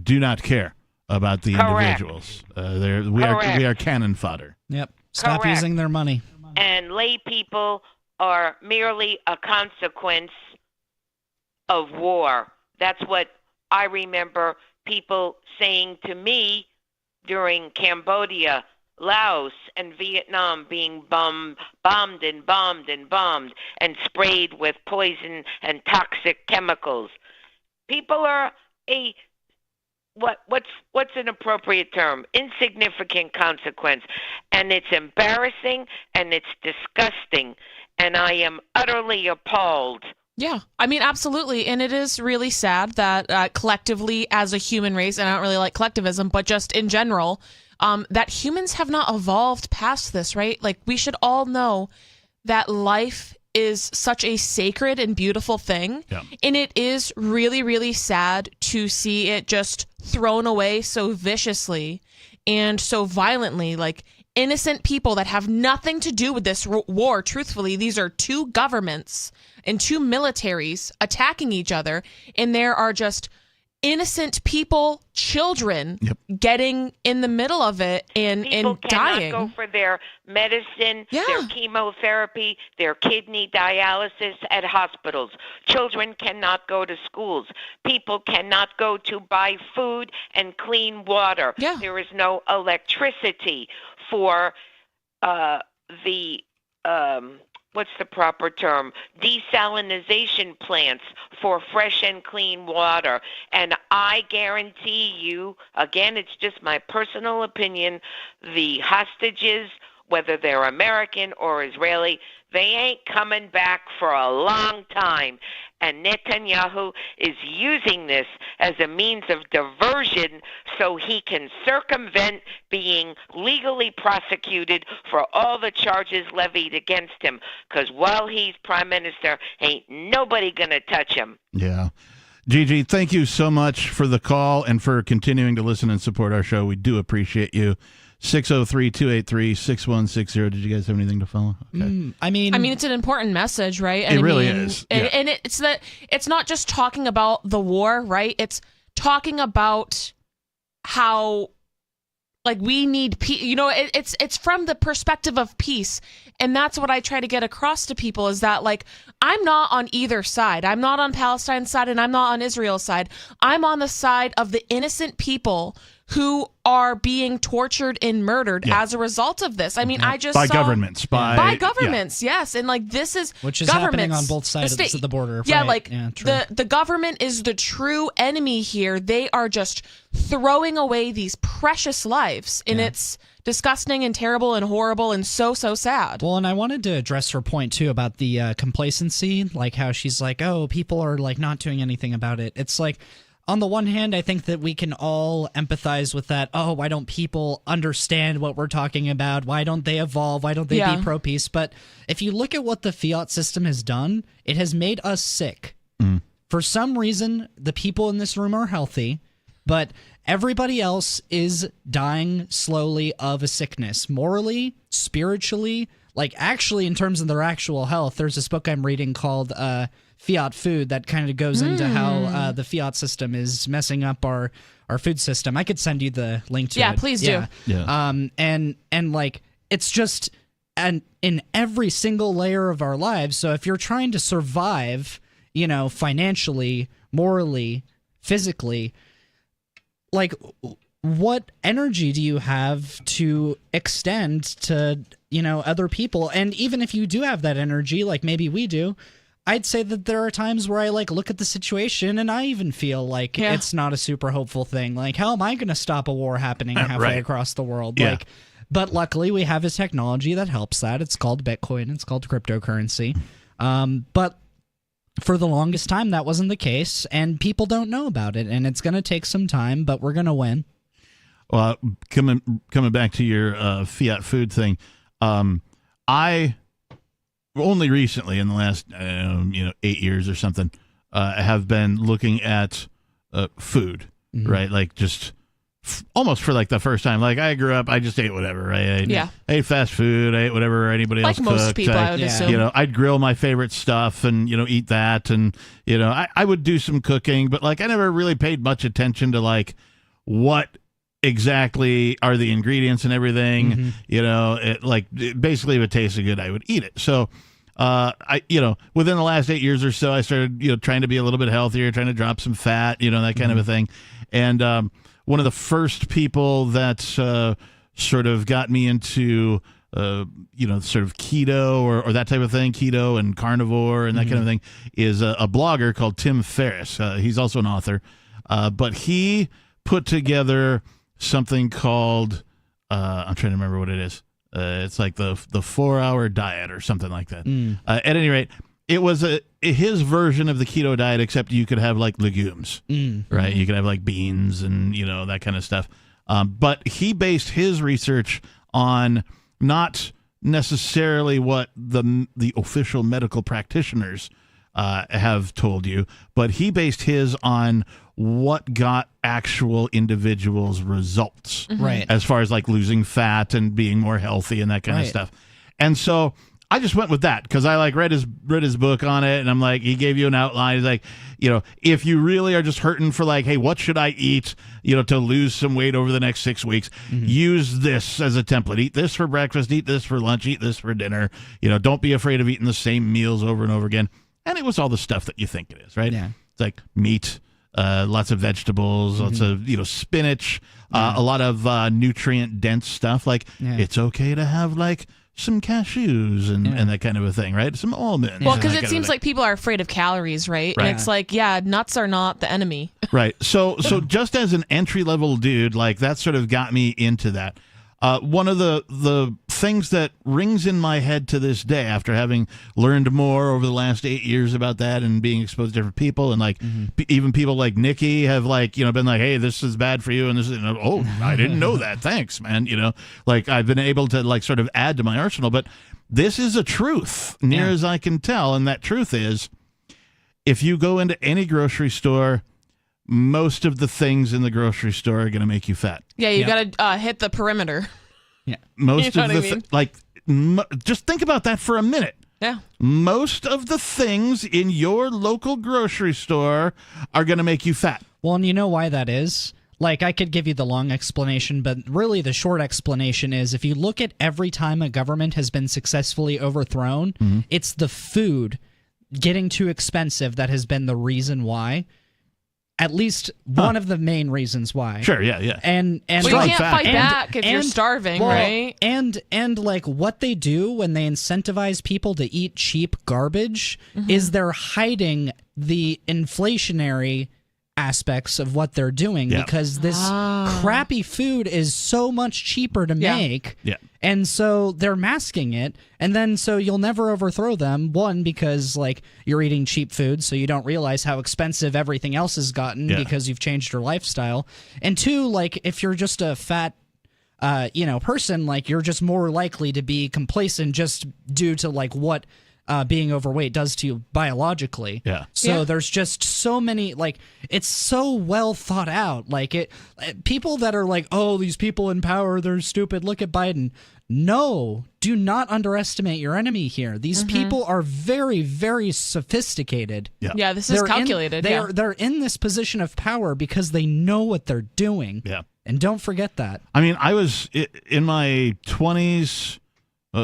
do not care about the individuals. We are cannon fodder. Yep. Stop Correct. using their money. And lay people are merely a consequence of war. That's what I remember people saying to me during Cambodia, Laos, and Vietnam being bombed and sprayed with poison and toxic chemicals. People are what's an appropriate term? Insignificant consequence. And it's embarrassing and it's disgusting. And I am utterly appalled. Yeah, I mean, absolutely. And it is really sad that collectively as a human race, and I don't really like collectivism, but just in general, that humans have not evolved past this, right? Like, we should all know that life is such a sacred and beautiful thing. Yeah. And it is really, really sad to see it just thrown away so viciously and so violently. Like, innocent people that have nothing to do with this war, truthfully, these are two governments and two militaries attacking each other, and there are just innocent people, children, getting in the middle of it and dying. People cannot go for their medicine, their chemotherapy, their kidney dialysis at hospitals. Children cannot go to schools. People cannot go to buy food and clean water. There is no electricity for the what's the proper term? Desalinization plants for fresh and clean water. And I guarantee you, again, it's just my personal opinion, the hostages, whether they're American or Israeli, they ain't coming back for a long time. And Netanyahu is using this as a means of diversion so he can circumvent being legally prosecuted for all the charges levied against him. Because while he's prime minister, ain't nobody going to touch him. Yeah. Gigi, thank you so much for the call and for continuing to listen and support our show. We do appreciate you. 603-283-6160. Did you guys have anything to follow? Okay. I mean, it's an important message, right? It really is. Yeah. And it's that it's not just talking about the war, right? It's talking about how, like, we need peace. You know, it's from the perspective of peace. And that's what I try to get across to people is that, like, I'm not on either side. I'm not on Palestine's side and I'm not on Israel's side. I'm on the side of the innocent people who are being tortured and murdered as a result of this. I mean, I just by saw, governments, by governments, yes, and like this is which is happening on both sides of the border. Yeah, right? like the government is the true enemy here. They are just throwing away these precious lives, and it's disgusting and terrible and horrible and so sad. Well, and I wanted to address her point too about the complacency, like how she's like, oh, people are like not doing anything about it. It's like, on the one hand, I think that we can all empathize with that. Oh, why don't people understand what we're talking about? Why don't they evolve? Why don't they be pro-peace? But if you look at what the fiat system has done, it has made us sick. for some reason, the people in this room are healthy, but everybody else is dying slowly of a sickness, morally, spiritually, like actually in terms of their actual health. There's this book I'm reading called Fiat Food that kind of goes into how the fiat system is messing up our food system. I could send you the link to it. Yeah, please do. Yeah. And like it's just in every single layer of our lives. So if you're trying to survive, you know, financially, morally, physically, like what energy do you have to extend to, you know, other people? And even if you do have that energy, like maybe we do, I'd say that there are times where I like look at the situation and I even feel like it's not a super hopeful thing. Like, how am I going to stop a war happening halfway across the world? Yeah. Like, but luckily we have this technology that helps that. It's called Bitcoin. It's called cryptocurrency. But for the longest time, that wasn't the case, and people don't know about it, and it's going to take some time, but we're going to win. Well, coming back to your Fiat Food thing, I only recently, in the last 8 years or something, have been looking at food, right? Like just almost for like the first time. Like I grew up, I just ate whatever, right? I ate fast food, I ate whatever anybody else cooked. Like most people, I would assume. You know, I'd grill my favorite stuff and, you know, eat that. And, you know, I would do some cooking, but like I never really paid much attention to like what exactly are the ingredients and everything. You know, basically if it tasted good, I would eat it. So within the last 8 years or so, I started, you know, trying to be a little bit healthier, trying to drop some fat, you know, that kind of a thing. And one of the first people that sort of got me into, sort of keto or that type of thing, keto and carnivore and that kind of thing, is a blogger called Tim Ferriss. He's also an author, but he put together something called, I'm trying to remember what it is. It's like the 4-hour diet or something like that. At any rate, it was his version of the keto diet, except you could have like legumes, right? You could have like beans and, you know, that kind of stuff. But he based his research on not necessarily what the official medical practitioners have told you, but he based his on what got actual individuals results, right? As far as like losing fat and being more healthy and that kind of stuff. And so I just went with that because I like read his book on it, and I'm like, he gave you an outline. He's like, you know, if you really are just hurting for like, hey, what should I eat, you know, to lose some weight over the next 6 weeks? Use this as a template. Eat this for breakfast, eat this for lunch, eat this for dinner. You know, don't be afraid of eating the same meals over and over again. And it was all the stuff that you think it is, right? Yeah. It's like meat, lots of vegetables, lots of, you know, spinach, a lot of nutrient dense stuff. Like it's okay to have like some cashews and that kind of a thing, right? Some almonds. Well, because it seems like people are afraid of calories, right? And it's like, nuts are not the enemy. Right. So just as an entry level dude, like that sort of got me into that. One of the things that rings in my head to this day, after having learned more over the last 8 years about that and being exposed to different people, and like even people like Nikki have like, you know, been like, hey, this is bad for you, and this is, oh, I didn't know that, thanks, man. You know, like I've been able to like sort of add to my arsenal, but this is a truth near as I can tell, and that truth is, if you go into any grocery store, most of the things in the grocery store are going to make you fat. Yeah, you got to hit the perimeter. Yeah. Most of the just think about that for a minute. Yeah. Most of the things in your local grocery store are going to make you fat. Well, and you know why that is? Like, I could give you the long explanation, but really the short explanation is if you look at every time a government has been successfully overthrown, it's the food getting too expensive that has been the reason why. At least one of the main reasons why. Sure, yeah. And well, you can't fight back if you're starving, right? And like what they do when they incentivize people to eat cheap garbage is they're hiding the inflationary aspects of what they're doing because this crappy food is so much cheaper to make. Yeah. And so they're masking it, and then so you'll never overthrow them. One, because like you're eating cheap food, so you don't realize how expensive everything else has gotten because you've changed your lifestyle. And two, like if you're just a fat person, like you're just more likely to be complacent just due to like what being overweight does to you biologically. Yeah. So there's just so many, like, it's so well thought out. Like, people that are like, oh, these people in power, they're stupid. Look at Biden. No, do not underestimate your enemy here. These people are very, very sophisticated. Yeah, this is calculated. They're in this position of power because they know what they're doing. Yeah. And don't forget that. I mean, I was in my 20s,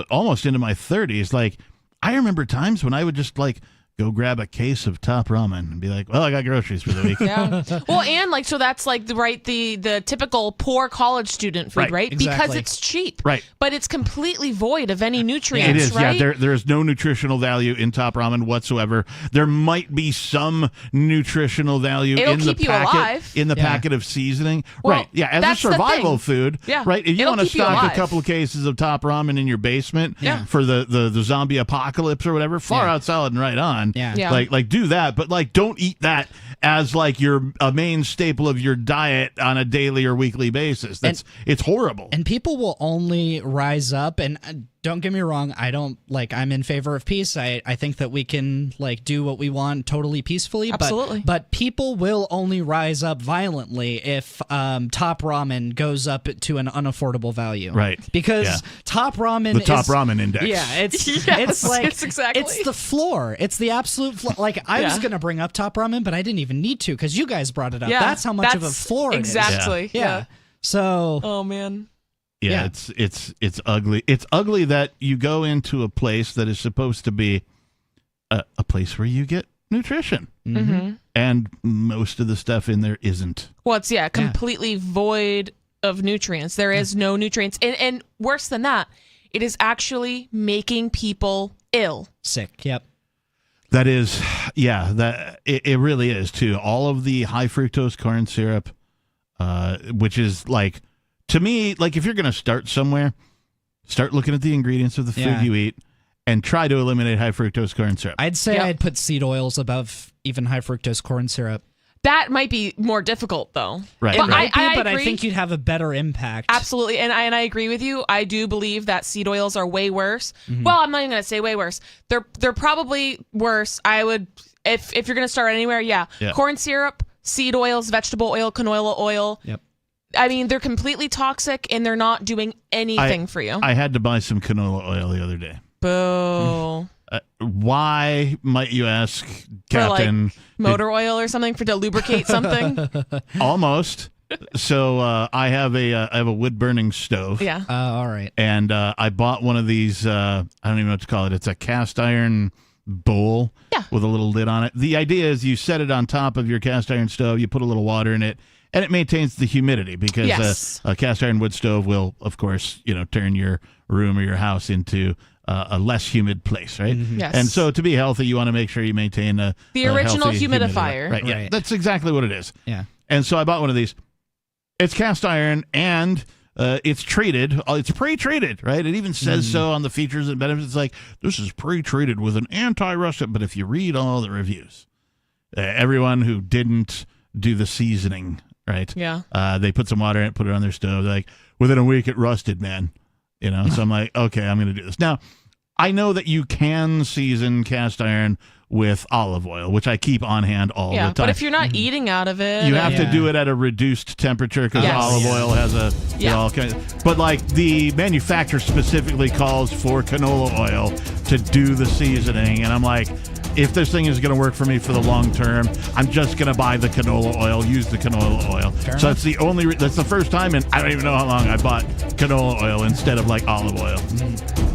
almost into my 30s. Like, I remember times when I would just, like, go grab a case of Top Ramen and be like, well, I got groceries for the week. Yeah. Well, and like, so that's like the typical poor college student food, right? Exactly. Because it's cheap. Right. But it's completely void of any nutrients, It is, right? yeah. There's no nutritional value in Top Ramen whatsoever. There might be some nutritional value It'll in the keep you packet, alive. in the Yeah. packet of seasoning. Well, right. Yeah. As a that's the survival thing. food. Yeah. Right. If you It'll want to keep you stock a alive. couple of cases of Top Ramen in your basement for the zombie apocalypse or whatever, far out solid and right on. Yeah. Like do that, but like don't eat that as like a main staple of your diet on a daily or weekly basis. It's horrible. And people will only rise up, and don't get me wrong, I'm in favor of peace. I think that we can like do what we want totally peacefully. Absolutely. But people will only rise up violently if Top Ramen goes up to an unaffordable value. Right. Because Top Ramen The Top Ramen Index. Yeah, it's Yes, like it's exactly. it's the floor. It's the absolute floor. Like I was gonna bring up Top Ramen, but I didn't even need to because you guys brought it up. Yeah, That's how much of a floor exactly. it is. Yeah. So Oh man. Yeah, it's ugly. It's ugly that you go into a place that is supposed to be a place where you get nutrition, and most of the stuff in there isn't. Well, it's completely void of nutrients. There is no nutrients, and worse than that, it is actually making people ill. Sick. Yep. That is, that it really is too. All of the high fructose corn syrup, which is like, to me, like if you're going to start somewhere, start looking at the ingredients of the food you eat and try to eliminate high fructose corn syrup. I'd say I'd put seed oils above even high fructose corn syrup. That might be more difficult, though. Right. It might be, but agree. I think you'd have a better impact. Absolutely, and I agree with you. I do believe that seed oils are way worse. Well, I'm not even going to say way worse. They're probably worse. I would, if you're going to start anywhere, corn syrup, seed oils, vegetable oil, canola oil. Yep. I mean, they're completely toxic, and they're not doing anything for you. I had to buy some canola oil the other day. Boo. Why, might you ask, Captain? For like motor oil or something to lubricate something? Almost. So I have a wood burning stove. Yeah. All right. And I bought one of these. I don't even know what to call it. It's a cast iron bowl with a little lid on it. The idea is you set it on top of your cast iron stove. You put a little water in it, and it maintains the humidity because a cast iron wood stove will, of course, turn your room or your house into a less humid place, right? Yes. And so to be healthy, you want to make sure you maintain the original healthy humidifier. Right. Yeah. That's exactly what it is. Yeah. And so I bought one of these. It's cast iron and it's treated. It's pre-treated, right? It even says so on the features and benefits. It's like, this is pre-treated with an anti-rust. But if you read all the reviews, everyone who didn't do the seasoning, right? Yeah. They put some water in it, put it on their stove. They're like, within a week, it rusted, man. So I'm like, okay, I'm going to do this. Now, I know that you can season cast iron with olive oil, which I keep on hand all the time. But if you're not eating out of it, you have to do it at a reduced temperature because olive oil has all kinds. But like the manufacturer specifically calls for canola oil to do the seasoning, and I'm like, if this thing is going to work for me for the long term, I'm just going to buy the canola oil, use the canola oil. So that's the only. That's the first time in I don't even know how long I bought canola oil instead of like olive oil.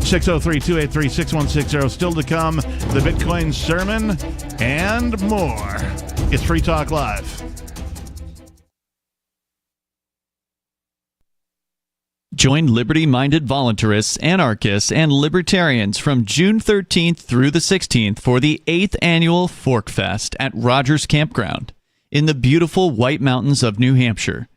603-283-6160. Still to come, the Bitcoin sermon and more. It's Free Talk Live. Join liberty-minded voluntarists, anarchists, and libertarians from June 13th through the 16th for the 8th annual Fork Fest at Rogers Campground in the beautiful White Mountains of New Hampshire.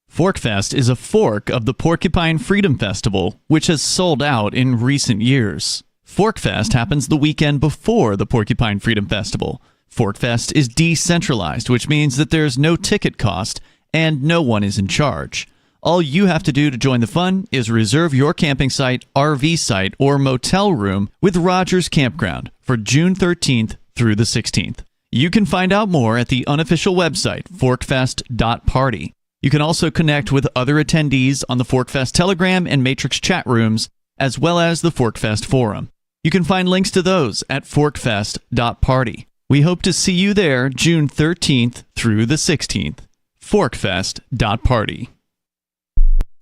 Fork Fest is a fork of the Porcupine Freedom Festival, which has sold out in recent years. Fork Fest happens the weekend before the Porcupine Freedom Festival. Fork Fest is decentralized, which means that there's no ticket cost and no one is in charge. All you have to do to join the fun is reserve your camping site, RV site, or motel room with Rogers Campground for June 13th through the 16th. You can find out more at the unofficial website, forkfest.party. You can also connect with other attendees on the Forkfest Telegram and Matrix chat rooms, as well as the Forkfest Forum. You can find links to those at forkfest.party. We hope to see you there June 13th through the 16th. Forkfest.party.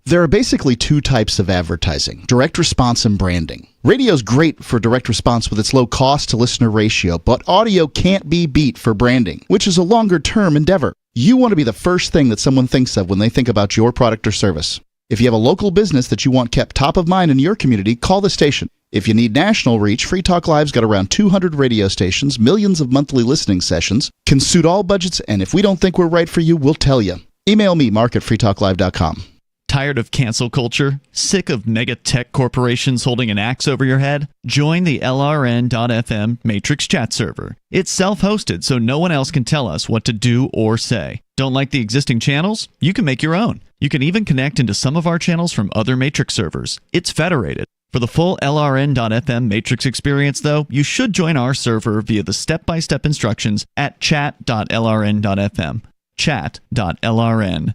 There are basically two types of advertising, direct response and branding. Radio's great for direct response with its low cost to listener ratio, but audio can't be beat for branding, which is a longer term endeavor. You want to be the first thing that someone thinks of when they think about your product or service. If you have a local business that you want kept top of mind in your community, call the station. If you need national reach, Free Talk Live's got around 200 radio stations, millions of monthly listening sessions, can suit all budgets, and if we don't think we're right for you, we'll tell you. Email me, mark@freetalklive.com. Tired of cancel culture? Sick of mega tech corporations holding an axe over your head? Join the LRN.FM Matrix chat server. It's self-hosted, so no one else can tell us what to do or say. Don't like the existing channels? You can make your own. You can even connect into some of our channels from other Matrix servers. It's federated. For the full LRN.FM Matrix experience, though, you should join our server via the step-by-step instructions at chat.lrn.fm. Chat.lrn.fm.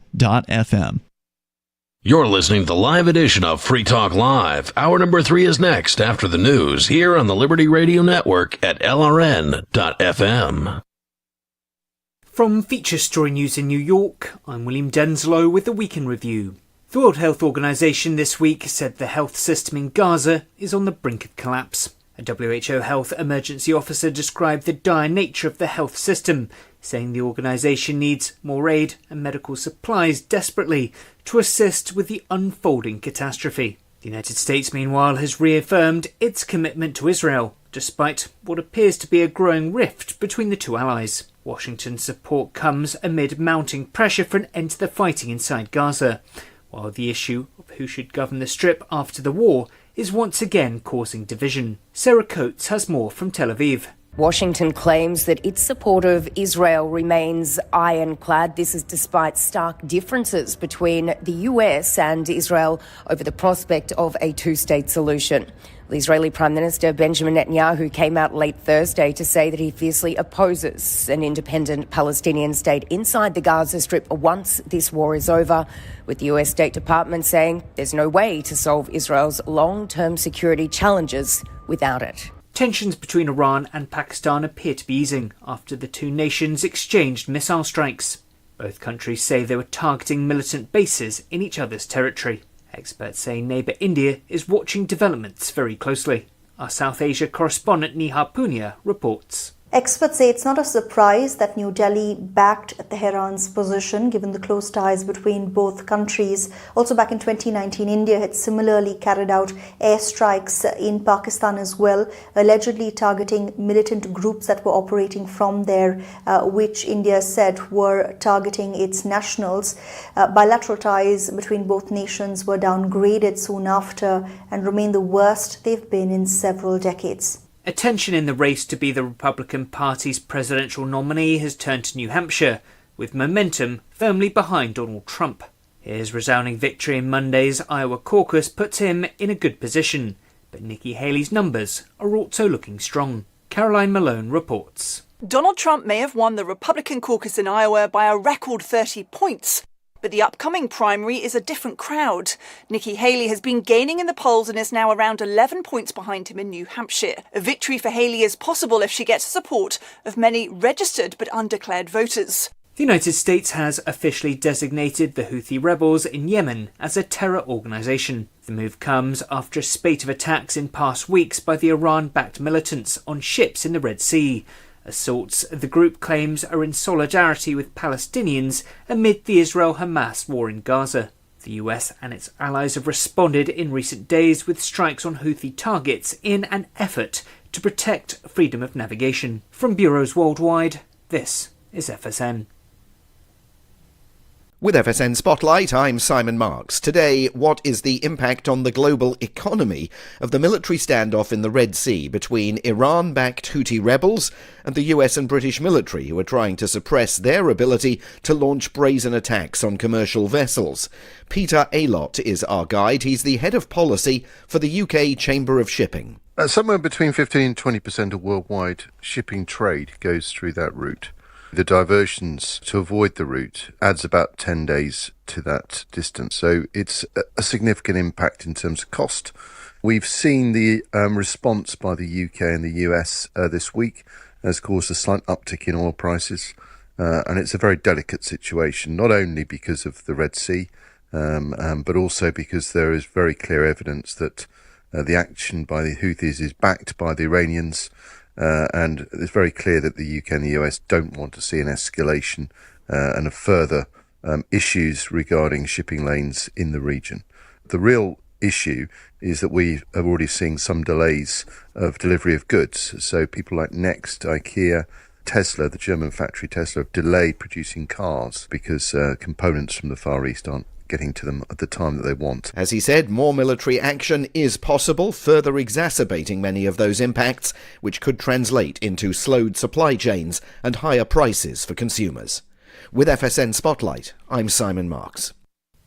You're listening to the live edition of Free Talk Live. Hour number 3 is next after the news here on the Liberty Radio Network at LRN.FM. From Feature Story News in New York, I'm William Denslow with the Weekend Review. The World Health Organization this week said the health system in Gaza is on the brink of collapse. A WHO health emergency officer described the dire nature of the health system, saying the organisation needs more aid and medical supplies desperately to assist with the unfolding catastrophe. The United States, meanwhile, has reaffirmed its commitment to Israel, despite what appears to be a growing rift between the two allies. Washington's support comes amid mounting pressure for an end to the fighting inside Gaza, while the issue of who should govern the Strip after the war is once again causing division. Sarah Coates has more from Tel Aviv. Washington claims that its support of Israel remains ironclad. This is despite stark differences between the US and Israel over the prospect of a two-state solution. The Israeli Prime Minister Benjamin Netanyahu came out late Thursday to say that he fiercely opposes an independent Palestinian state inside the Gaza Strip once this war is over, with the US State Department saying there's no way to solve Israel's long-term security challenges without it. Tensions between Iran and Pakistan appear to be easing after the two nations exchanged missile strikes. Both countries say they were targeting militant bases in each other's territory. Experts say neighbour India is watching developments very closely. Our South Asia correspondent Neha Punia reports. Experts say it's not a surprise that New Delhi backed Tehran's position, given the close ties between both countries. Also back in 2019, India had similarly carried out airstrikes in Pakistan as well, allegedly targeting militant groups that were operating from there, which India said were targeting its nationals. Bilateral ties between both nations were downgraded soon after and remain the worst they've been in several decades. Attention in the race to be the Republican Party's presidential nominee has turned to New Hampshire, with momentum firmly behind Donald Trump. His resounding victory in Monday's Iowa caucus puts him in a good position, but Nikki Haley's numbers are also looking strong. Caroline Malone reports. Donald Trump may have won the Republican caucus in Iowa by a record 30 points. But the upcoming primary is a different crowd. Nikki Haley has been gaining in the polls and is now around 11 points behind him in New Hampshire. A victory for Haley is possible if she gets the support of many registered but undeclared voters. The United States has officially designated the Houthi rebels in Yemen as a terror organisation. The move comes after a spate of attacks in past weeks by the Iran-backed militants on ships in the Red Sea. Assaults the group claims are in solidarity with Palestinians amid the Israel-Hamas war in Gaza. The US and its allies have responded in recent days with strikes on Houthi targets in an effort to protect freedom of navigation. From bureaus worldwide, this is FSN. With FSN Spotlight, I'm Simon Marks. Today, what is the impact on the global economy of the military standoff in the Red Sea between Iran-backed Houthi rebels and the US and British military, who are trying to suppress their ability to launch brazen attacks on commercial vessels? Peter Aylott is our guide. He's the head of policy for the UK Chamber of Shipping. Somewhere between 15 and 20% of worldwide shipping trade goes through that route. The diversions to avoid the route adds about 10 days to that distance. So it's a significant impact in terms of cost. We've seen the response by the UK and the US this week has caused a slight uptick in oil prices. And it's a very delicate situation, not only because of the Red Sea, but also because there is very clear evidence that the action by the Houthis is backed by the Iranians. And it's very clear that the UK and the US don't want to see an escalation and a further issues regarding shipping lanes in the region. The real issue is that we are already seeing some delays of delivery of goods. So people like Next, IKEA, Tesla, the German factory Tesla, have delayed producing cars because components from the Far East aren't getting to them at the time that they want. As he said, more military action is possible, further exacerbating many of those impacts, which could translate into slowed supply chains and higher prices for consumers. With FSN Spotlight, I'm Simon Marks.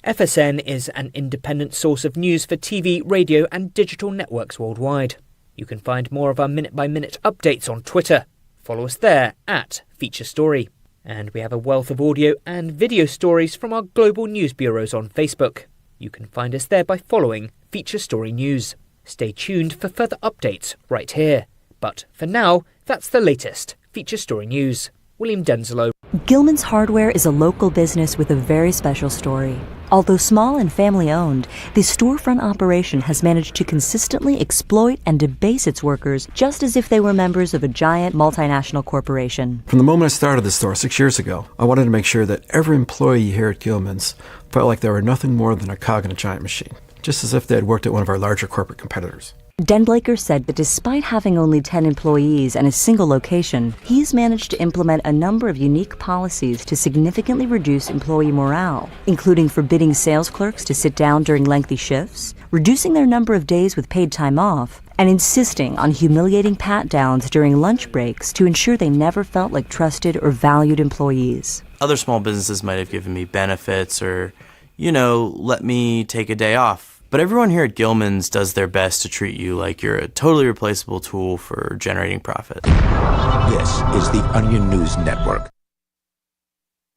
FSN is an independent source of news for TV, radio and digital networks worldwide. You can find more of our minute-by-minute updates on Twitter. Follow us there at Feature Story. And we have a wealth of audio and video stories from our global news bureaus on Facebook. You can find us there by following Feature Story News. Stay tuned for further updates right here. But for now, that's the latest Feature Story News. William Denslow. Gilman's Hardware is a local business with a very special story. Although small and family-owned, the storefront operation has managed to consistently exploit and debase its workers just as if they were members of a giant multinational corporation. From the moment I started the store 6 years ago, I wanted to make sure that every employee here at Gilman's felt like they were nothing more than a cog in a giant machine, just as if they had worked at one of our larger corporate competitors. Den Blaker said that despite having only 10 employees and a single location, he's managed to implement a number of unique policies to significantly reduce employee morale, including forbidding sales clerks to sit down during lengthy shifts, reducing their number of days with paid time off, and insisting on humiliating pat-downs during lunch breaks to ensure they never felt like trusted or valued employees. Other small businesses might have given me benefits or, let me take a day off. But everyone here at Gilman's does their best to treat you like you're a totally replaceable tool for generating profit. This is the Onion News Network.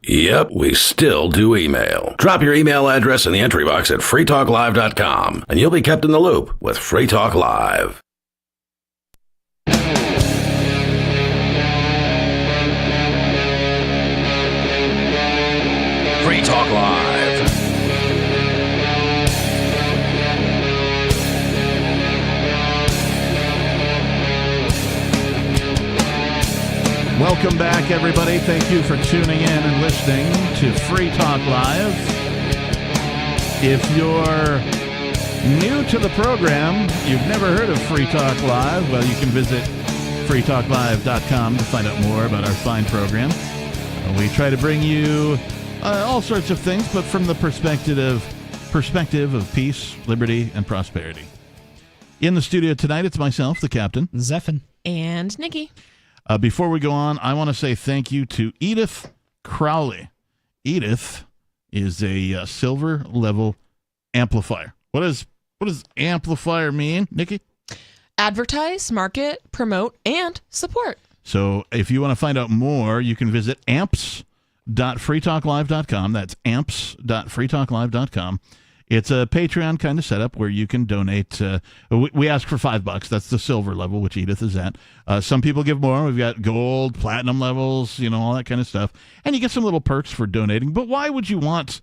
Yep, we still do email. Drop your email address in the entry box at freetalklive.com, and you'll be kept in the loop with Free Talk Live. Free Talk Live. Welcome back, everybody. Thank you for tuning in and listening to Free Talk Live. If you're new to the program, you've never heard of Free Talk Live, well, you can visit freetalklive.com to find out more about our fine program. We try to bring you all sorts of things, but from the perspective of peace, liberty, and prosperity. In the studio tonight, it's myself, the captain. Zephin. And Nikki. Before we go on, I want to say thank you to Edith Crowley. Edith is a silver level amplifier. What does amplifier mean, Nikki? Advertise, market, promote, and support. So if you want to find out more, you can visit amps.freetalklive.com. That's amps.freetalklive.com. It's a Patreon kind of setup where you can donate. We ask for $5. That's the silver level, which Edith is at. Some people give more. We've got gold, platinum levels, all that kind of stuff. And you get some little perks for donating. But why would you want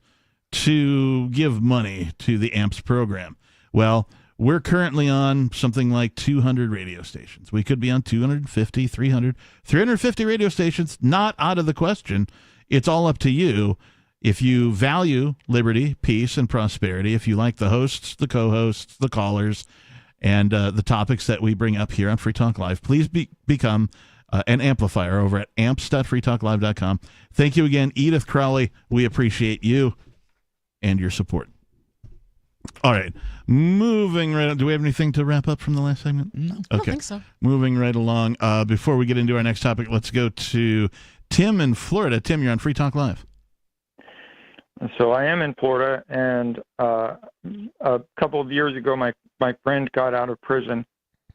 to give money to the AMPS program? Well, we're currently on something like 200 radio stations. We could be on 250, 300, 350 radio stations. Not out of the question. It's all up to you. If you value liberty, peace, and prosperity, if you like the hosts, the co-hosts, the callers, and the topics that we bring up here on Free Talk Live, please become and Amplifier over at amps.freetalklive.com. Thank you again, Edith Crowley. We appreciate you and your support. All right, moving right on. Do we have anything to wrap up from the last segment? No, I don't think so. Moving right along. Before we get into our next topic, let's go to Tim in Florida. Tim, you're on Free Talk Live. So I am in Florida, and a couple of years ago, my friend got out of prison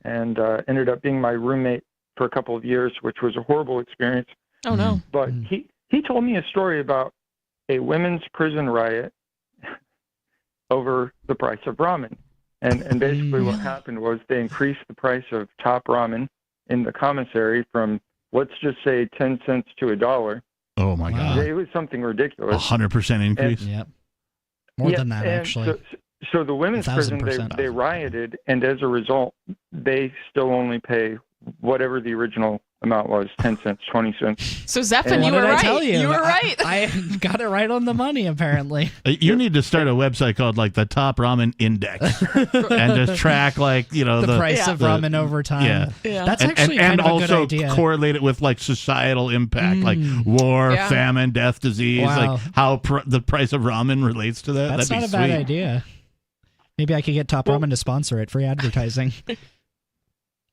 and ended up being my roommate for a couple of years, which was a horrible experience. Oh, no. But he told me a story about a women's prison riot over the price of ramen. And basically what happened was they increased the price of top ramen in the commissary from, let's just say, 10 cents to $1. Oh, my God. It was something ridiculous. 100% increase? Yep. More than that, actually. So the women's prison, they rioted, and as a result, they still only pay whatever the original amount was, 10 cents, 20 cents. So, Zephon, you were right. Tell you? You were right. I got it right on the money, apparently. You need to start a website called, like, the Top Ramen Index and just track, like, you know, the price of ramen over time. Yeah. That's actually kind of a good idea. And also correlate it with, like, societal impact, like war, famine, death, disease, like how the price of ramen relates to that. That's That'd not be a bad sweet. idea. Maybe I could get Top Ramen to sponsor it, free advertising.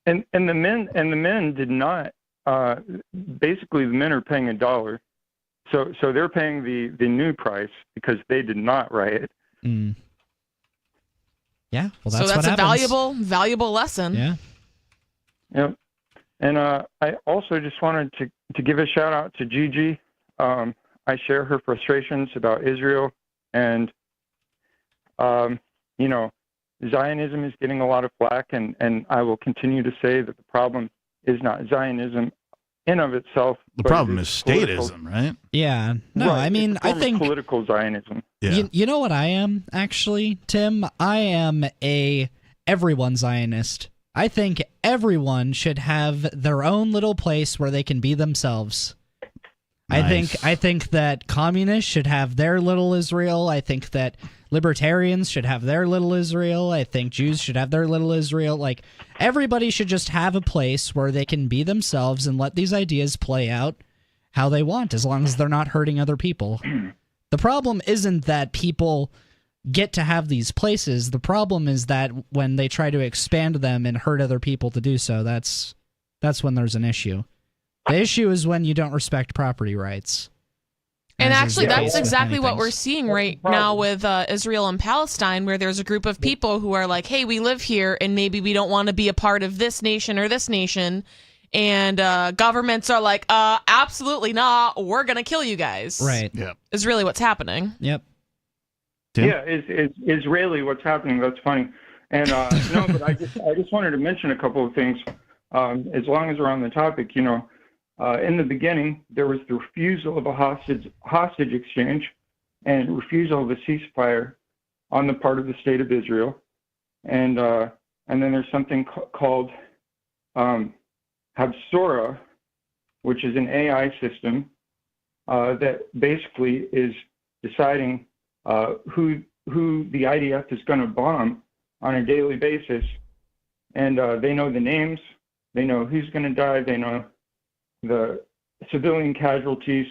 And the men did not. Basically, the men are paying $1, so they're paying the new price because they did not riot. Mm. Yeah, well, that's so that's what a happens. valuable lesson. Yeah. Yep. And I also just wanted to give a shout out to Gigi. I share her frustrations about Israel, and you know, Zionism is getting a lot of flack, and I will continue to say that the problem is not Zionism in of itself. The problem is statism, right? Yeah. No, Right. I mean, I think political Zionism. Yeah. You know what I am, actually, Tim? I am a everyone Zionist. I think everyone should have their own little place where they can be themselves. Nice. I think that communists should have their little Israel. I think that libertarians should have their little Israel. I think Jews should have their little Israel. Like, everybody should just have a place where they can be themselves and let these ideas play out how they want, as long as they're not hurting other people. The problem isn't that people get to have these places. The problem is that when they try to expand them and hurt other people to do so, that's when there's an issue. The issue is when you don't respect property rights. And As is actually, the case that's with exactly many what things. we're seeing right now with Israel and Palestine, where there's a group of people who are like, hey, we live here, and maybe we don't want to be a part of this nation or this nation. And governments are like, absolutely not. We're going to kill you guys. Right. Yep. Is really what's happening. Yep. Tim? Yeah, it's really what's happening. That's funny. And no, but I just wanted to mention a couple of things. As long as we're on the topic, you know, in the beginning there was the refusal of a hostage exchange and refusal of a ceasefire on the part of the state of Israel, and then there's something called Habsora, which is an AI system that basically is deciding who the IDF is going to bomb on a daily basis, and they know the names, they know who's going to die, they know the civilian casualties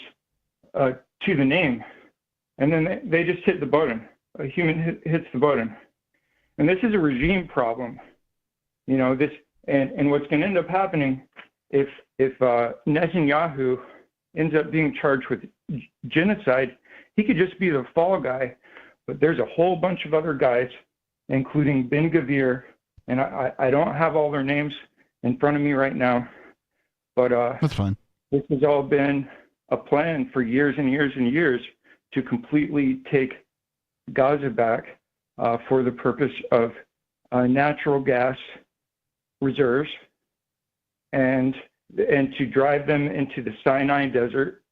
to the name, and then they just hit the button. A human hits the button, and this is a regime problem. You know this, and what's going to end up happening if Netanyahu ends up being charged with genocide, he could just be the fall guy, but there's a whole bunch of other guys, including Ben Gvir, and I don't have all their names in front of me right now, but that's fine. This has all been a plan for years and years and years to completely take Gaza back for the purpose of natural gas reserves and to drive them into the Sinai Desert,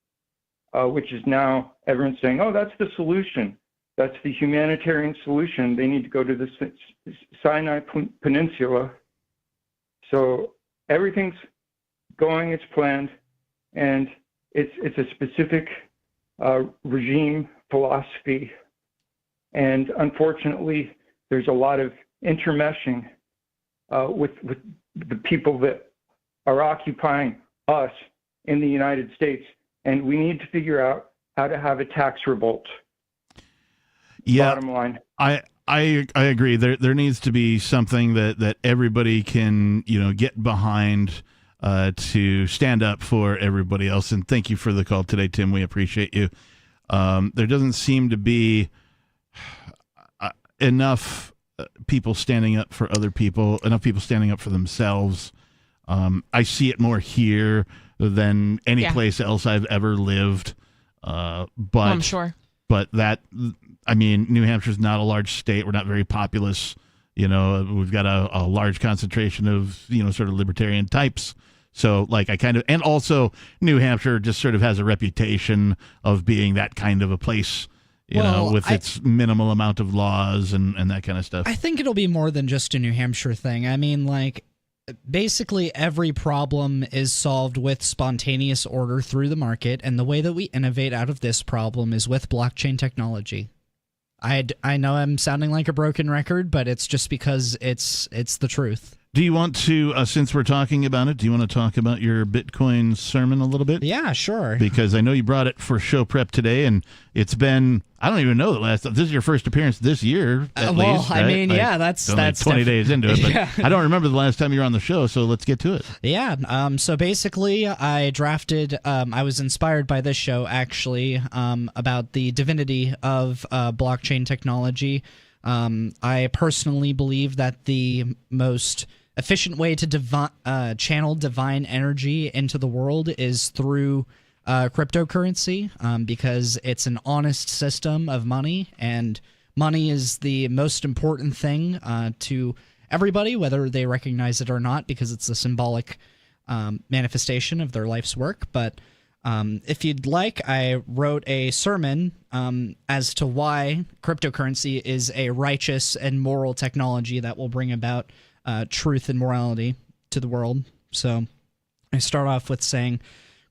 which is now everyone's saying, oh, that's the solution. That's the humanitarian solution. They need to go to the Sinai Peninsula. So everything's going as planned, and it's a specific regime philosophy. And unfortunately, there's a lot of intermeshing with the people that are occupying us in the United States, and we need to figure out how to have a tax revolt. Yeah, bottom line. I agree. There needs to be something that everybody can get behind to stand up for everybody else. And thank you for the call today, Tim. We appreciate you. There doesn't seem to be enough people standing up for other people, enough people standing up for themselves. I see it more here than any place else I've ever lived. But I'm sure. But New Hampshire's not a large state. We're not very populous. We've got a large concentration of, sort of libertarian types. So and also New Hampshire just sort of has a reputation of being that kind of a place, with its minimal amount of laws and that kind of stuff. I think it'll be more than just a New Hampshire thing. I mean, basically every problem is solved with spontaneous order through the market, and the way that we innovate out of this problem is with blockchain technology. I know I'm sounding like a broken record, but it's just because it's the truth. Do you want to, since we're talking about it, do you want to talk about your Bitcoin sermon a little bit? Yeah, sure. Because I know you brought it for show prep today, and it's been, I don't even know this is your first appearance this year, at least. I mean, yeah, that's 20 days into it, but I don't remember the last time you were on the show, so let's get to it. Yeah, so basically I drafted, I was inspired by this show, actually, about the divinity of blockchain technology. I personally believe that the most efficient way to channel divine energy into the world is through cryptocurrency, because it's an honest system of money, and money is the most important thing to everybody, whether they recognize it or not, because it's a symbolic manifestation of their life's work. But if you'd like, I wrote a sermon as to why cryptocurrency is a righteous and moral technology that will bring about truth and morality to the world. So I start off with saying,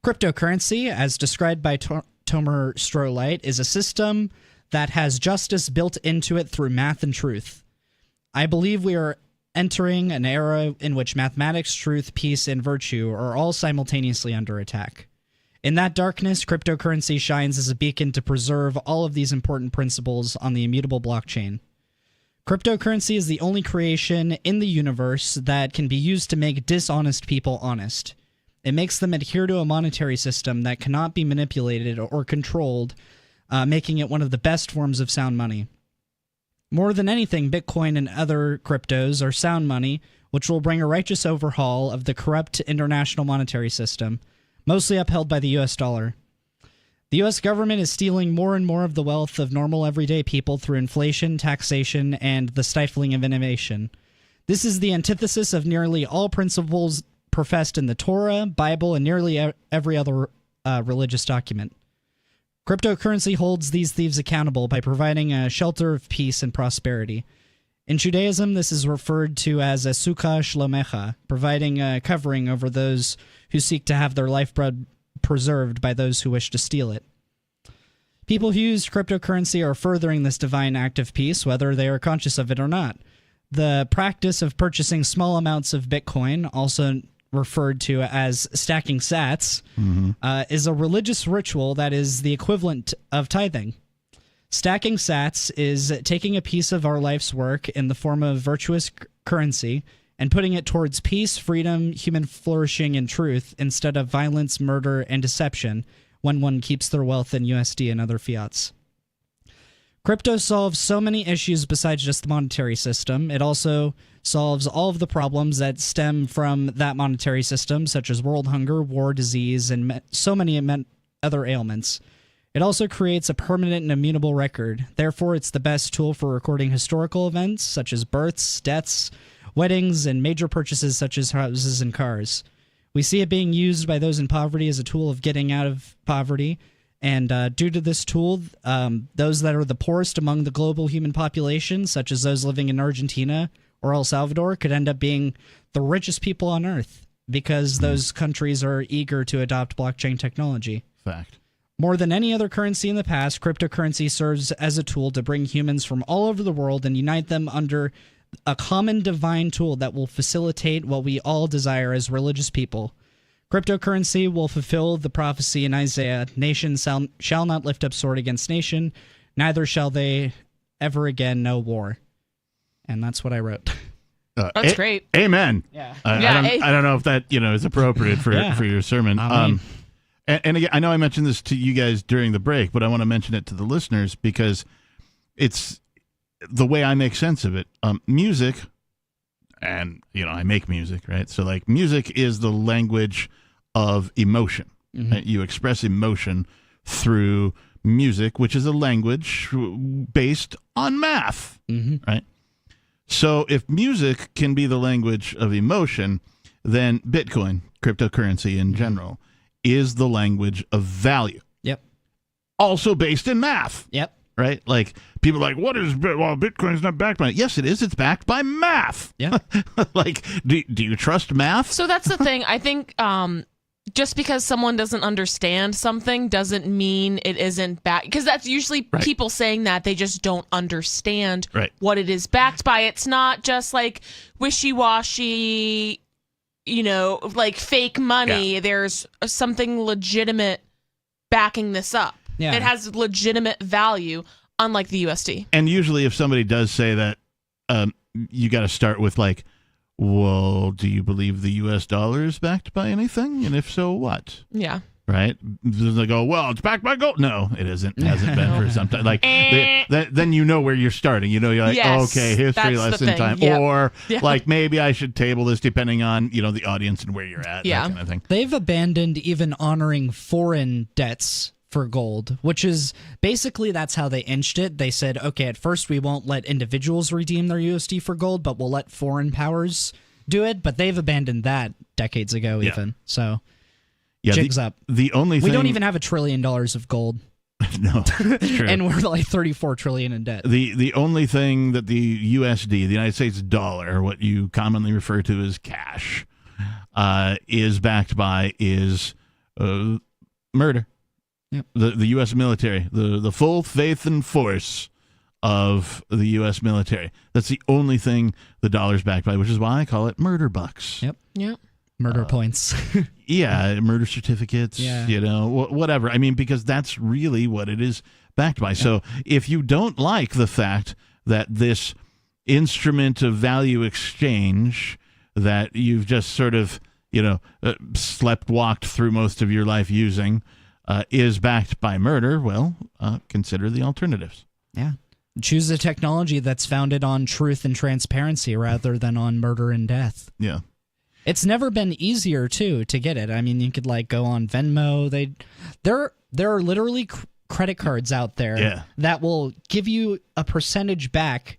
cryptocurrency, as described by Tomer Strolight, is a system that has justice built into it through math and truth. I believe we are entering an era in which mathematics, truth, peace, and virtue are all simultaneously under attack. In that darkness, cryptocurrency shines as a beacon to preserve all of these important principles on the immutable blockchain. Cryptocurrency is the only creation in the universe that can be used to make dishonest people honest. It makes them adhere to a monetary system that cannot be manipulated or controlled, making it one of the best forms of sound money. More than anything, Bitcoin and other cryptos are sound money, which will bring a righteous overhaul of the corrupt international monetary system, mostly upheld by the U.S. dollar. The U.S. government is stealing more and more of the wealth of normal everyday people through inflation, taxation, and the stifling of innovation. This is the antithesis of nearly all principles professed in the Torah, Bible, and nearly every other religious document. Cryptocurrency holds these thieves accountable by providing a shelter of peace and prosperity. In Judaism, this is referred to as a sukkah shlomecha, providing a covering over those who seek to have their lifeblood preserved by those who wish to steal it. People who use cryptocurrency are furthering this divine act of peace, whether they are conscious of it or not. The practice of purchasing small amounts of Bitcoin, also referred to as stacking sats, is a religious ritual that is the equivalent of tithing. Stacking sats is taking a piece of our life's work in the form of virtuous currency and putting it towards peace, freedom, human flourishing, and truth instead of violence, murder, and deception when one keeps their wealth in USD and other fiats. Crypto solves so many issues besides just the monetary system. It also solves all of the problems that stem from that monetary system, such as world hunger, war, disease, and so many other ailments. It also creates a permanent and immutable record. Therefore, it's the best tool for recording historical events, such as births, deaths, weddings, and major purchases such as houses and cars. We see it being used by those in poverty as a tool of getting out of poverty. And due to this tool, those that are the poorest among the global human population, such as those living in Argentina or El Salvador, could end up being the richest people on Earth because those countries are eager to adopt blockchain technology. Fact. More than any other currency in the past, cryptocurrency serves as a tool to bring humans from all over the world and unite them under a common divine tool that will facilitate what we all desire as religious people. Cryptocurrency will fulfill the prophecy in Isaiah, nation shall not lift up sword against nation, neither shall they ever again know war. And that's what I wrote. That's great. Amen. Yeah. I don't know if that is appropriate for your sermon. And again, I know I mentioned this to you guys during the break, but I want to mention it to the listeners because it's the way I make sense of it. Music, and I make music, right? So like music is the language of emotion. Mm-hmm. Right? You express emotion through music, which is a language based on math, right? So if music can be the language of emotion, then Bitcoin, cryptocurrency in general, is the language of value. Yep. Also based in math. Yep. Right? Like, people are like, what is Bitcoin's not backed by it. Yes, it is. It's backed by math. Yeah. Like, do you trust math? So that's the thing. I think just because someone doesn't understand something doesn't mean it isn't backed. Because that's usually people saying that they just don't understand what it is backed by. It's not just like wishy-washy, like fake money. Yeah. There's something legitimate backing this up. Yeah. It has legitimate value, unlike the USD. And usually if somebody does say that, you got to start with like, well, do you believe the U.S. dollar is backed by anything? And if so, what? Yeah. Right? They go, well, it's backed by gold. No, it isn't. It hasn't been for some time. Like, then you know where you're starting. You're like, Yes, okay, history that's the lesson thing. time. Yep. Or Yeah. like maybe I should table this depending on, the audience and where you're at. Yeah. That kind of thing. They've abandoned even honoring foreign debts for gold, which is basically that's how they inched it. They said, okay, at first we won't let individuals redeem their USD for gold, but we'll let foreign powers do it. But they've abandoned that decades ago, even. So, jigs up. The only thing... We don't even have $1 trillion of gold. No, it's true. And we're like 34 trillion in debt. The only thing that the USD, the United States dollar, what you commonly refer to as cash, is backed by is murder. Yep. The U.S. military, the full faith and force of the U.S. military. That's the only thing the dollar's backed by, which is why I call it murder bucks. Yep. Yep. Murder points. Yeah, murder certificates, whatever. I mean, because that's really what it is backed by. Yep. So if you don't like the fact that this instrument of value exchange that you've just sort of, walked through most of your life using, is backed by murder, well, consider the alternatives. Yeah. Choose a technology that's founded on truth and transparency rather than on murder and death. Yeah. It's never been easier, too, to get it. I mean, you could, go on Venmo. There are literally credit cards out there that will give you a percentage back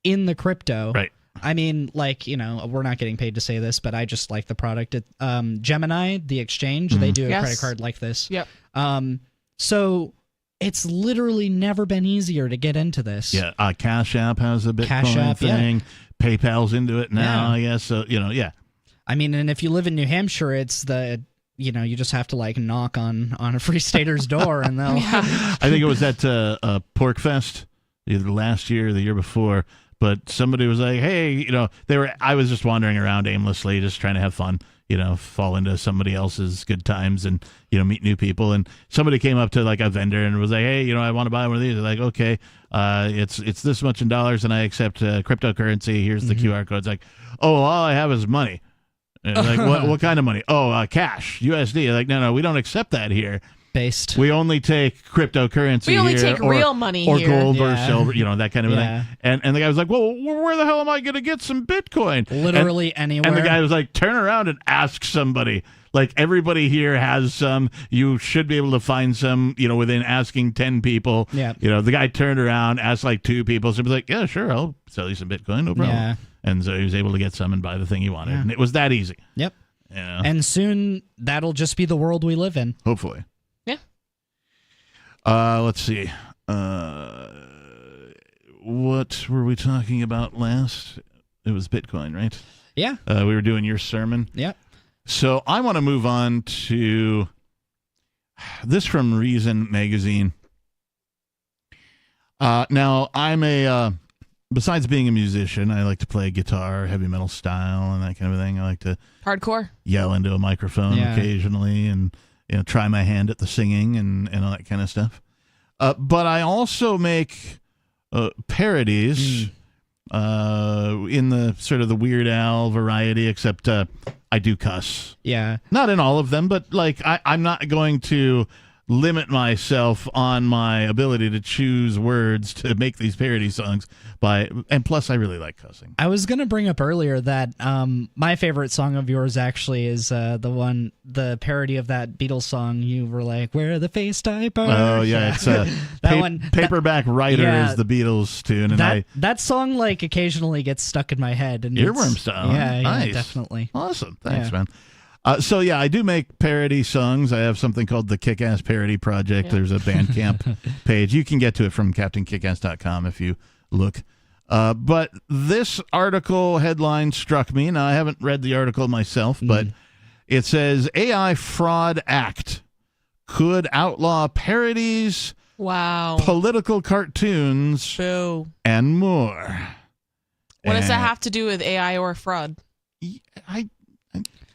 in the crypto. Right. I mean, we're not getting paid to say this, but I just like the product. Gemini, the exchange, they do a credit card like this. Yep. So it's literally never been easier to get into this. Yeah. Cash App has a Bitcoin Cash App, thing. PayPal's into it now, I guess. So, I mean, and if you live in New Hampshire, it's you just have to knock on a Free Stater's door and they'll... I think it was at Pork Fest either last year or the year before. But somebody was like, hey, I was just wandering around aimlessly, just trying to have fun, fall into somebody else's good times and, meet new people. And somebody came up to a vendor and was like, hey, I want to buy one of these. They're like, okay, it's this much in dollars and I accept cryptocurrency. Here's the QR code. It's like, oh, well, all I have is money. And like, what kind of money? Oh, cash, USD. Like, no, we don't accept that here. Based. We only take cryptocurrency. We only here, take real money or here. gold or silver, that kind of thing. And the guy was like, "Well, where the hell am I going to get some Bitcoin?" Literally anywhere. And the guy was like, "Turn around and ask somebody. Like everybody here has some. You should be able to find some. Within asking 10 people. Yeah. The guy turned around, asked 2 people, so he was like, "Yeah, sure, I'll sell you some Bitcoin, no problem." Yeah. And so he was able to get some and buy the thing he wanted, and it was that easy. Yep. Yeah. And soon that'll just be the world we live in. Hopefully. Let's see. What were we talking about last? It was Bitcoin, right? Yeah. We were doing your sermon. Yep. So I want to move on to this from Reason Magazine. Now, I'm a besides being a musician, I like to play guitar, heavy metal style, and that kind of thing. I like to Hardcore. yell into a microphone occasionally, and try my hand at the singing and all that kind of stuff. But I also make parodies in the sort of the Weird Al variety, except I do cuss. Yeah. Not in all of them, but like I'm not going to limit myself on my ability to choose words to make these parody songs and plus I really like cussing. I was gonna bring up earlier that my favorite song of yours actually is the parody of that Beatles song. You were like, "Where the face diaper?" Oh yeah, it's Paperback Writer is the Beatles tune, and that song like occasionally gets stuck in my head. And earworm style. Yeah, nice. Definitely. Awesome. Thanks, man. So yeah, I do make parody songs. I have something called the Kick-Ass Parody Project. There's a Bandcamp page. You can get to it from CaptainKickass.com if you look. But this article headline struck me. Now, I haven't read the article myself, but it says AI Fraud Act could outlaw parodies, political cartoons, and more. What does that have to do with AI or fraud?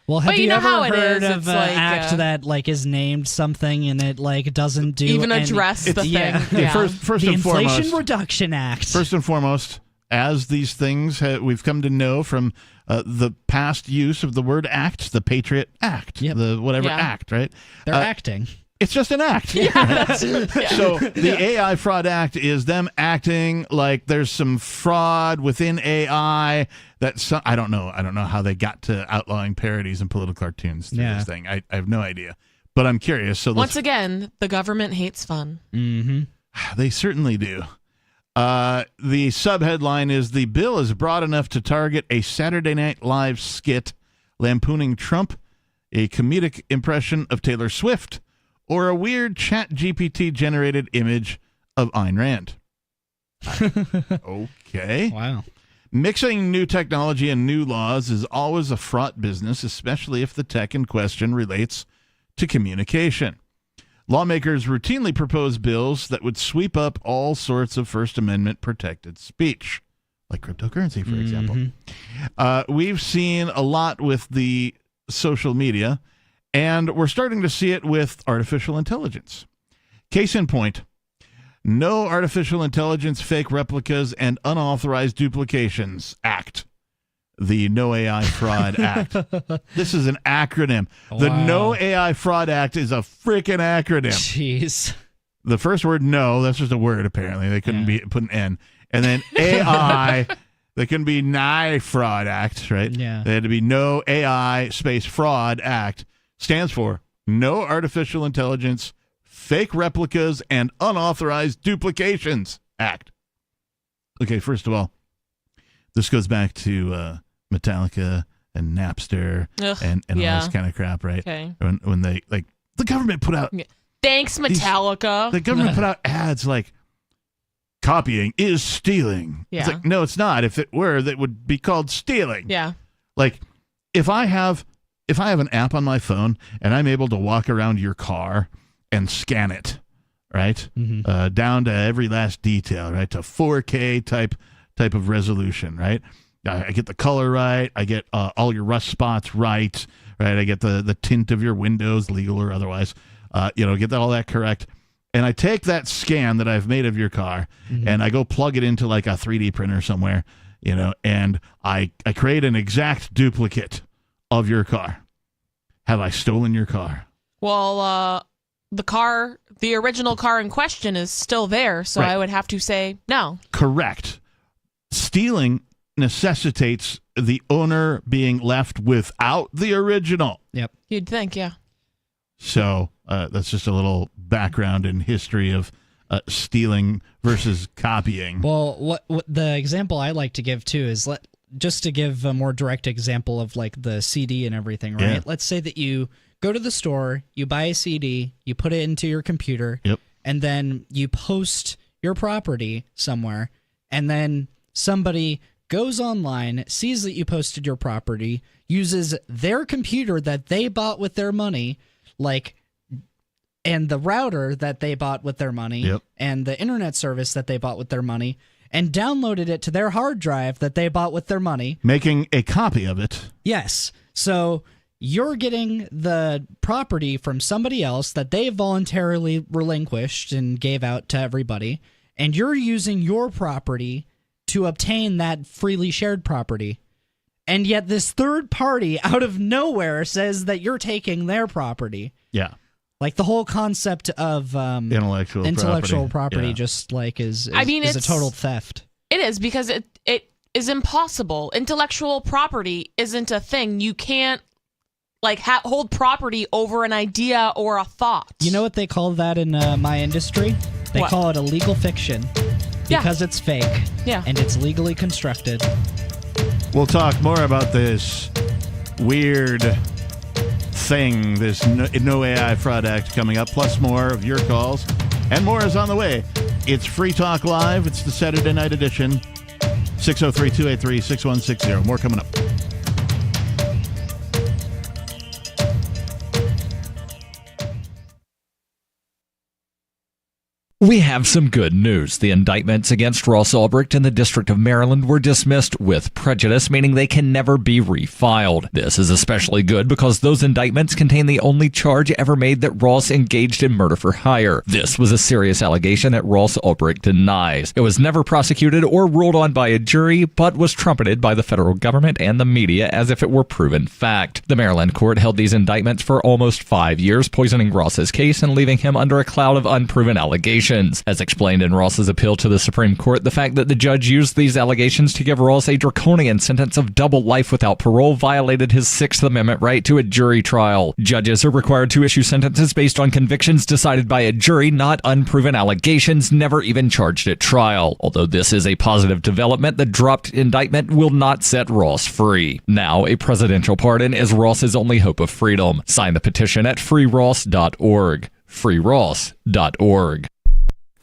Well, have but you know ever how it heard is. of It's an like, act that like is named something and it like doesn't do even address the thing? Yeah. First the and foremost, Inflation Reduction Act. First and foremost, as these things we've come to know from the past use of the word act, the Patriot Act, the whatever act, right? They're acting. It's just an act. So the AI Fraud Act is them acting like there's some fraud within AI that I don't know how they got to outlawing parodies and political cartoons through this thing. I have no idea, but I'm curious. So once again, the government hates fun. Mm-hmm. They certainly do. The subheadline is the bill is broad enough to target a Saturday Night Live skit lampooning Trump, a comedic impression of Taylor Swift, or a weird ChatGPT generated image of Ayn Rand. Okay. Wow. Mixing new technology and new laws is always a fraught business, especially if the tech in question relates to communication. Lawmakers routinely propose bills that would sweep up all sorts of First Amendment protected speech, like cryptocurrency, for example. We've seen a lot with the social media, and we're starting to see it with artificial intelligence. Case in point, No Artificial Intelligence, Fake Replicas, and Unauthorized Duplications Act. The No AI Fraud Act. This is an acronym. Wow. The No AI Fraud Act is a freaking acronym. Jeez. The first word, no, that's just a word, apparently. They couldn't be put an N. And then AI, they couldn't be NI Fraud Act, right? Yeah. They had to be No AI space Fraud Act. Stands for No Artificial Intelligence, Fake Replicas, and Unauthorized Duplications Act. Okay, first of all, this goes back to Metallica and Napster and all this kind of crap, right? Okay. When they, like, the government put out... Thanks, Metallica. The government put out ads like, copying is stealing. Yeah. It's like, no, it's not. If it were, that would be called stealing. Yeah. Like, if I have an app on my phone and I'm able to walk around your car and scan it, right, down to every last detail, right, to 4K type of resolution, right, I get the color right, I get all your rust spots right, I get the tint of your windows, legal or otherwise, get all that correct, and I take that scan that I've made of your car and I go plug it into like a 3D printer somewhere, and I create an exact duplicate of your car. Have I stolen your car? Well, the original car in question is still there, so Right. I would have to say no. Correct. Stealing necessitates the owner being left without the original. Yep. You'd think, yeah. So that's just a little background and history of stealing versus copying. Well, what the example I like to give too is just to give a more direct example of like the CD and everything, right? Yeah. Let's say that you go to the store, you buy a CD, you put it into your computer, and then you post your property somewhere, and then somebody goes online, sees that you posted your property, uses their computer that they bought with their money, and the router that they bought with their money, and the internet service that they bought with their money, and downloaded it to their hard drive that they bought with their money. Making a copy of it. Yes. So you're getting the property from somebody else that they voluntarily relinquished and gave out to everybody, and you're using your property to obtain that freely shared property. And yet this third party out of nowhere says that you're taking their property. Yeah. Like the whole concept of intellectual property just like is a total theft. It is, because it is impossible. Intellectual property isn't a thing. You can't hold property over an idea or a thought. You know what they call that in my industry? They call it a legal fiction because it's fake and it's legally constructed. We'll talk more about this weird thing, this No AI Fraud Act coming up, plus more of your calls, and more is on the way. It's Free Talk Live. It's the Saturday night edition. 603-283-6160. More coming up. We have some good news. The indictments against Ross Ulbricht in the District of Maryland were dismissed with prejudice, meaning they can never be refiled. This is especially good because those indictments contain the only charge ever made that Ross engaged in murder for hire. This was a serious allegation that Ross Ulbricht denies. It was never prosecuted or ruled on by a jury, but was trumpeted by the federal government and the media as if it were proven fact. The Maryland court held these indictments for almost 5 years, poisoning Ross's case and leaving him under a cloud of unproven allegations. As explained in Ross's appeal to the Supreme Court, the fact that the judge used these allegations to give Ross a draconian sentence of double life without parole violated his Sixth Amendment right to a jury trial. Judges are required to issue sentences based on convictions decided by a jury, not unproven allegations never even charged at trial. Although this is a positive development, the dropped indictment will not set Ross free. Now, a presidential pardon is Ross's only hope of freedom. Sign the petition at freeross.org. freeross.org.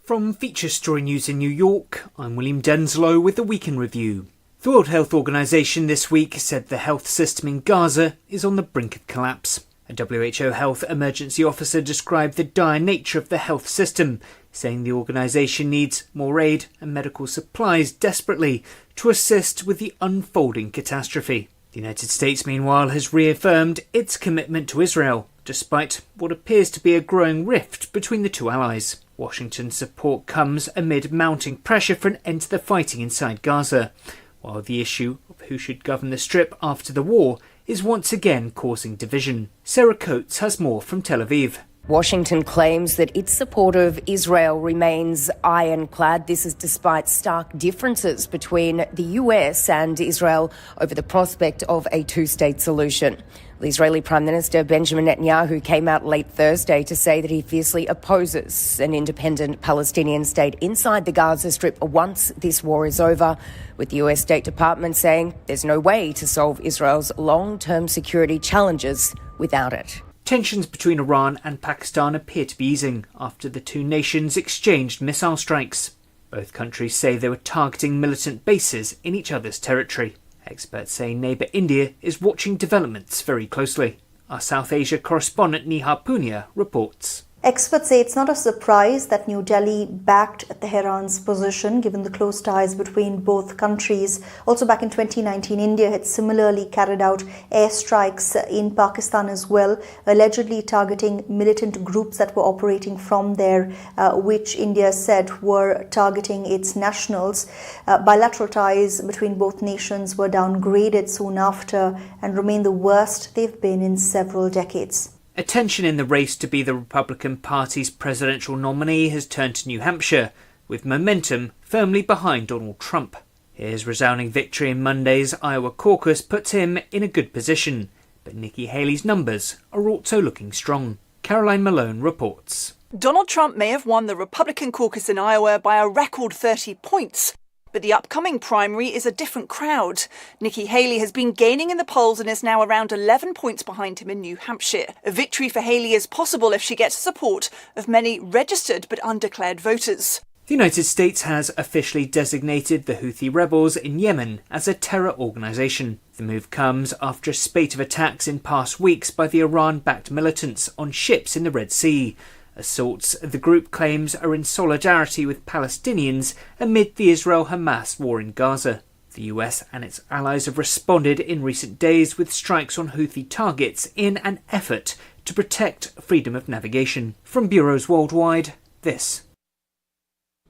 From Feature Story News in New York, I'm William Denslow with the Week in Review. The World Health Organization this week said the health system in Gaza is on the brink of collapse. A WHO health emergency officer described the dire nature of the health system, saying the organization needs more aid and medical supplies desperately to assist with the unfolding catastrophe. The United States, meanwhile, has reaffirmed its commitment to Israel, despite what appears to be a growing rift between the two allies. Washington's support comes amid mounting pressure for an end to the fighting inside Gaza, while the issue of who should govern the Strip after the war is once again causing division. Sarah Coates has more from Tel Aviv. Washington claims that its support of Israel remains ironclad. This is despite stark differences between the US and Israel over the prospect of a two-state solution. The Israeli Prime Minister Benjamin Netanyahu came out late Thursday to say that he fiercely opposes an independent Palestinian state inside the Gaza Strip once this war is over, with the US State Department saying there's no way to solve Israel's long-term security challenges without it. Tensions between Iran and Pakistan appear to be easing after the two nations exchanged missile strikes. Both countries say they were targeting militant bases in each other's territory. Experts say neighbour India is watching developments very closely. Our South Asia correspondent Neha Punia reports. Experts say it's not a surprise that New Delhi backed Tehran's position given the close ties between both countries. Also back in 2019, India had similarly carried out airstrikes in Pakistan as well, allegedly targeting militant groups that were operating from there, which India said were targeting its nationals. Bilateral ties between both nations were downgraded soon after and remain the worst they've been in several decades. Attention in the race to be the Republican Party's presidential nominee has turned to New Hampshire, with momentum firmly behind Donald Trump. His resounding victory in Monday's Iowa caucus puts him in a good position, but Nikki Haley's numbers are also looking strong. Caroline Malone reports. Donald Trump may have won the Republican caucus in Iowa by a record 30 points, but the upcoming primary is a different crowd. Nikki Haley has been gaining in the polls and is now around 11 points behind him in New Hampshire. A victory for Haley is possible if she gets support of many registered but undeclared voters. The United States has officially designated the Houthi rebels in Yemen as a terror organisation. The move comes after a spate of attacks in past weeks by the Iran-backed militants on ships in the Red Sea, Assaults the group claims are in solidarity with Palestinians amid the Israel-Hamas war in Gaza. The US and its allies have responded in recent days with strikes on Houthi targets in an effort to protect freedom of navigation. From bureaus worldwide, this.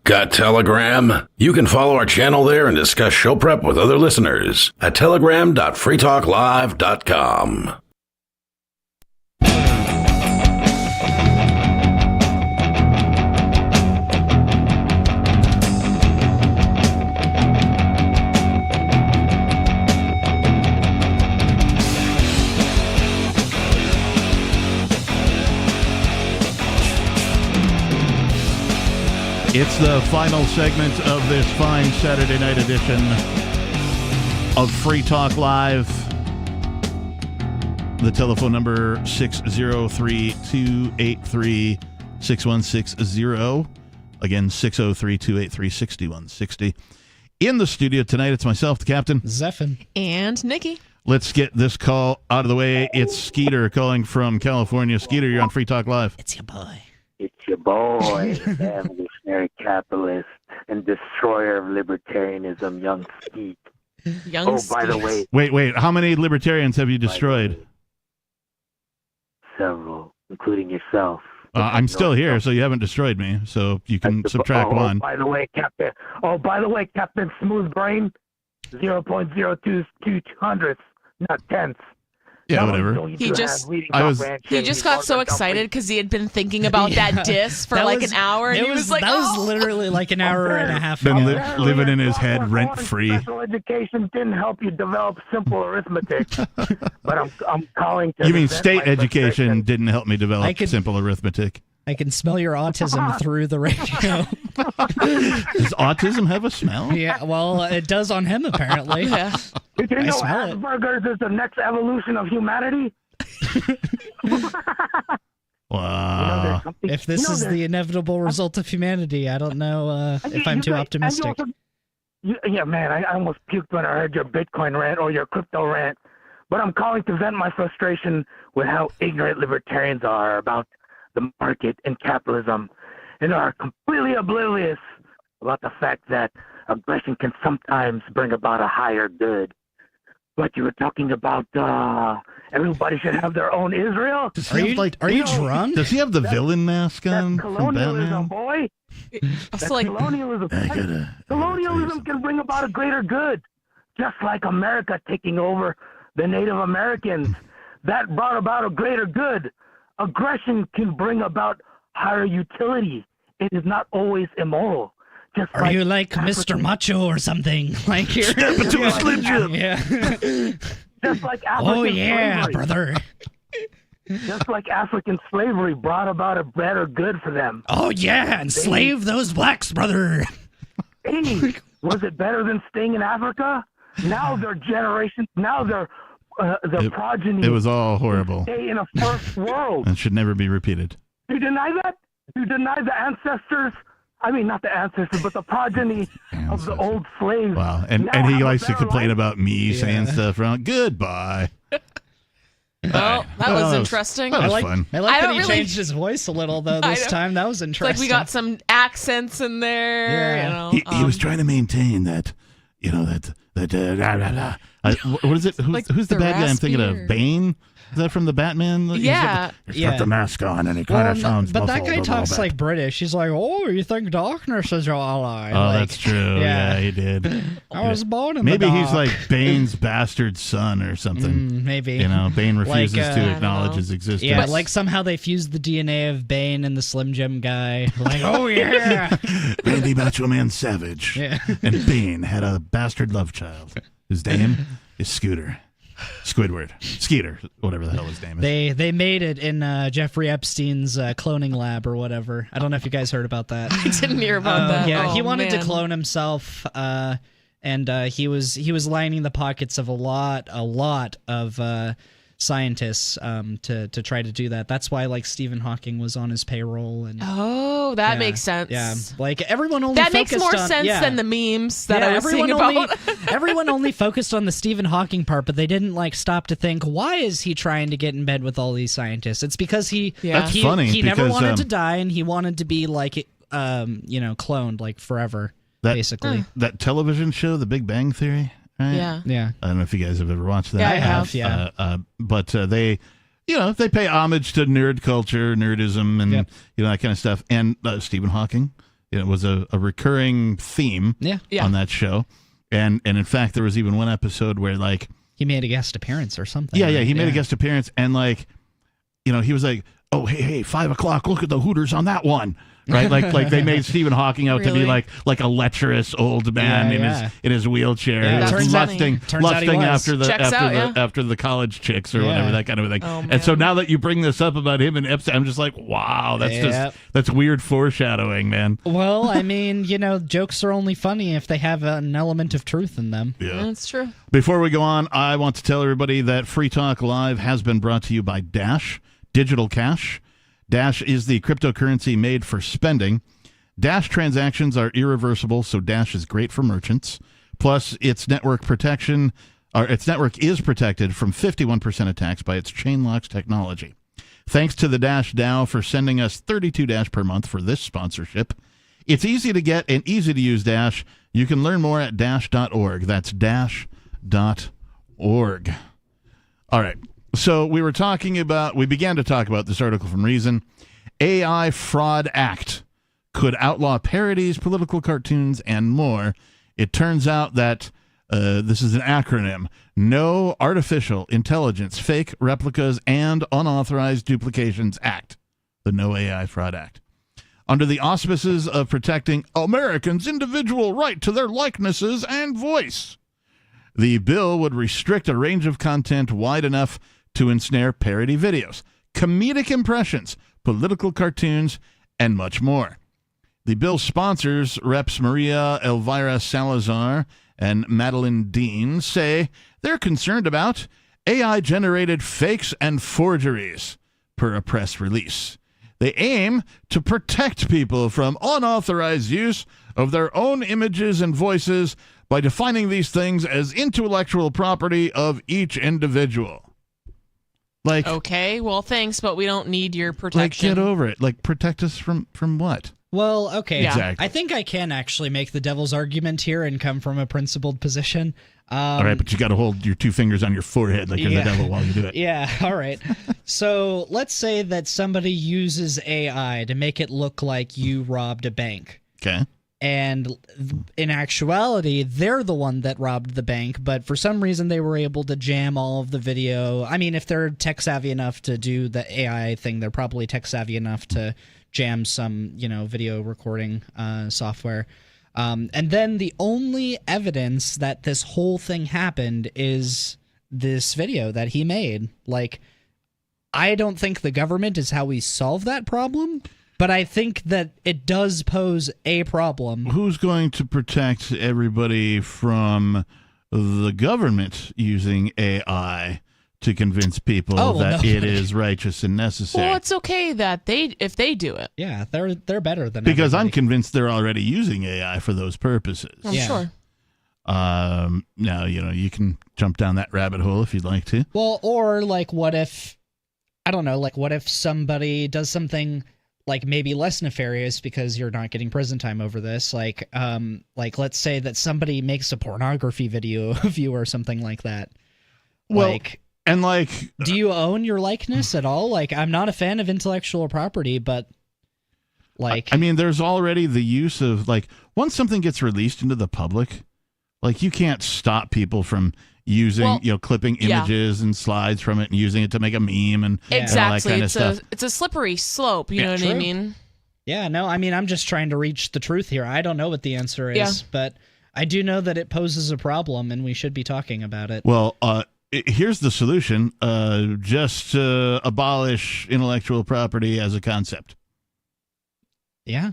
Got Telegram? You can follow our channel there and discuss show prep with other listeners at telegram.freetalklive.com. It's the final segment of this fine Saturday night edition of Free Talk Live. The telephone number 603-283-6160. Again, 603-283-6160. In the studio tonight, it's myself, the captain. Zephin. And Nikki. Let's get this call out of the way. It's Skeeter calling from California. Skeeter, you're on Free Talk Live. It's your boy. It's your boy, the evolutionary capitalist and destroyer of libertarianism, Young Skeet. By the way... Wait. How many libertarians have you destroyed? Several, including yourself. I'm still here, so you haven't destroyed me. So you can subtract one. By the way, Captain Smooth Brain, 0.022 not tenths. Yeah, whatever. He just got so excited because he had been thinking about that diss for an hour, and he was like, "That was literally like an hour and a half been ago." living in his head rent free. Special education didn't help you develop simple arithmetic, but I'm calling to. You mean state education didn't help me develop simple arithmetic? I can smell your autism through the radio. Does autism have a smell? Yeah, well, it does on him, apparently. Yeah. Did you know Asperger's is the next evolution of humanity? Wow. If this is the inevitable result of humanity, I don't know if I'm too optimistic. Yeah, man, I almost puked when I heard your Bitcoin rant or your crypto rant. But I'm calling to vent my frustration with how ignorant libertarians are about the market and capitalism, and are completely oblivious about the fact that aggression can sometimes bring about a higher good. But you were talking about everybody should have their own Israel. Are you drunk? Does he have the villain mask on from colonialism, Batman? boy. Colonialism. Colonialism can bring about a greater good, just like America taking over the Native Americans. That brought about a greater good. Aggression can bring about higher utility. It is not always immoral. Are you like Mr. Macho or something? Like here? Step into a Slim Jim. Yeah. Just like African slavery. Brother. Just like African slavery brought about a better good for them. Oh yeah, enslave those blacks, brother. Hey, was it better than staying in Africa? Now their progeny. It was all horrible. Stay in a first world. And should never be repeated. You deny that? You deny the ancestors? I mean, not the ancestors, but the progeny of the old slaves. Wow. And he likes to complain about me saying stuff wrong. Goodbye. Well, that was interesting. That was fun. I like that he changed his voice a little, though, this time. That was interesting. Like we got some accents in there. Yeah. You know, he was trying to maintain that, what is it? Who's the bad guy I'm thinking of? Bane? Is that from the Batman? Yeah. He's got the mask on and he kind of sounds But that muffled guy a talks little bit. like British. He's like, oh, you think darkness is your ally. Oh, like, that's true. Yeah, he did. I was born in Maybe the he's dark. like Bane's bastard son or something. Maybe. Bane refuses Like, to acknowledge his existence. Yeah, like somehow they fused the DNA of Bane and the Slim Jim guy. Like, oh yeah. Randy Macho Man Savage. Yeah. And Bane had a bastard love child whose name is Skeeter, whatever the hell his name is. They made it in Jeffrey Epstein's cloning lab or whatever. I don't know if you guys heard about that. I didn't hear about that. Yeah, he Oh, wanted to man. clone himself, and he was lining the pockets of a lot of scientists to try to do that. That's why like Stephen Hawking was on his payroll. And that makes sense. Yeah, like everyone only that makes focused more on, sense than the memes that I was seeing about. Everyone only focused on the Stephen Hawking part, but they didn't like stop to think, why is he trying to get in bed with all these scientists? It's because he never wanted to die, and he wanted to be like cloned like forever, basically. That television show, The Big Bang Theory. Right? Yeah. I don't know if you guys have ever watched that. Yeah, I have. Yeah. But they, they pay homage to nerd culture, nerdism, and that kind of stuff. And Stephen Hawking, it was a recurring theme on that show. And in fact, there was even one episode where like he made a guest appearance or something. Yeah, he made a guest appearance, and like, he was like, "Oh, hey, 5 o'clock. Look at the Hooters on that one." Right, like they made Stephen Hawking out to be like a lecherous old man in his wheelchair, lusting after the college chicks or whatever, that kind of thing. Oh, and so now that you bring this up about him and Epstein, I'm just like, wow, that's weird foreshadowing, man. Well, I mean, jokes are only funny if they have an element of truth in them. Yeah, that's true. Before we go on, I want to tell everybody that Free Talk Live has been brought to you by Dash Digital Cash. Dash is the cryptocurrency made for spending. Dash transactions are irreversible, so Dash is great for merchants. Plus, its network is protected from 51% attacks by its chain locks technology. Thanks to the Dash DAO for sending us 32 Dash per month for this sponsorship. It's easy to get and easy to use Dash. You can learn more at dash.org. That's dash.org. All right. So we began to talk about this article from Reason. AI Fraud Act could outlaw parodies, political cartoons, and more. It turns out that this is an acronym. No Artificial Intelligence, Fake Replicas, and Unauthorized Duplications Act. The No AI Fraud Act. Under the auspices of protecting Americans' individual right to their likenesses and voice. The bill would restrict a range of content wide enough to ensnare parody videos, comedic impressions, political cartoons, and much more. The bill's sponsors, Reps Maria Elvira Salazar and Madeline Dean, say they're concerned about AI-generated fakes and forgeries, per a press release. They aim to protect people from unauthorized use of their own images and voices by defining these things as intellectual property of each individual. Like, okay, well, thanks, but we don't need your protection. Like, get over it. Like, protect us from what? Well, okay. Yeah. Exactly. I think I can actually make the devil's argument here and come from a principled position. All right, but you got to hold your two fingers on your forehead like you're the devil while you do it. Yeah, all right. So let's say that somebody uses AI to make it look like you robbed a bank. Okay. And in actuality, they're the one that robbed the bank, but for some reason they were able to jam all of the video. I mean, if they're tech savvy enough to do the AI thing, they're probably tech savvy enough to jam some, video recording software. And then the only evidence that this whole thing happened is this video that he made. Like, I don't think the government is how we solve that problem. But I think that it does pose a problem. Who's going to protect everybody from the government using AI to convince people that it is righteous and necessary? Well, it's okay that if they do it. Yeah, they're better than because everybody. I'm convinced they're already using AI for those purposes. I'm sure. Now, you can jump down that rabbit hole if you'd like to. Well, or like what if somebody does something like maybe less nefarious because you're not getting prison time over this. Like let's say that somebody makes a pornography video of you or something like that. Well, do you own your likeness at all? Like, I'm not a fan of intellectual property, but I mean, there's already the use of once something gets released into the public, you can't stop people from using, clipping images and slides from it and using it to make a meme and all that kind of stuff. It's a slippery slope, you know what I mean? Yeah, no, I mean, I'm just trying to reach the truth here. I don't know what the answer is, but I do know that it poses a problem and we should be talking about it. Well, here's the solution. Just abolish intellectual property as a concept. Yeah.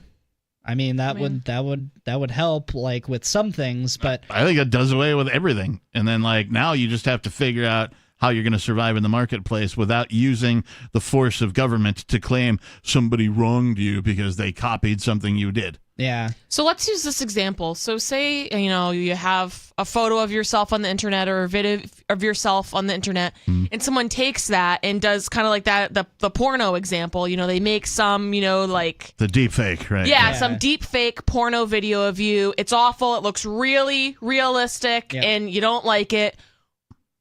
I mean, that would help with some things, but I think it does away with everything. And then now you just have to figure out how you're going to survive in the marketplace without using the force of government to claim somebody wronged you because they copied something you did. Yeah. So let's use this example. So say, you have a photo of yourself on the internet or a video of yourself on the internet, and someone takes that and does kind of like that, the porno example. They make some, like... The deep fake, right? Yeah, some deep fake porno video of you. It's awful. It looks really realistic, and you don't like it,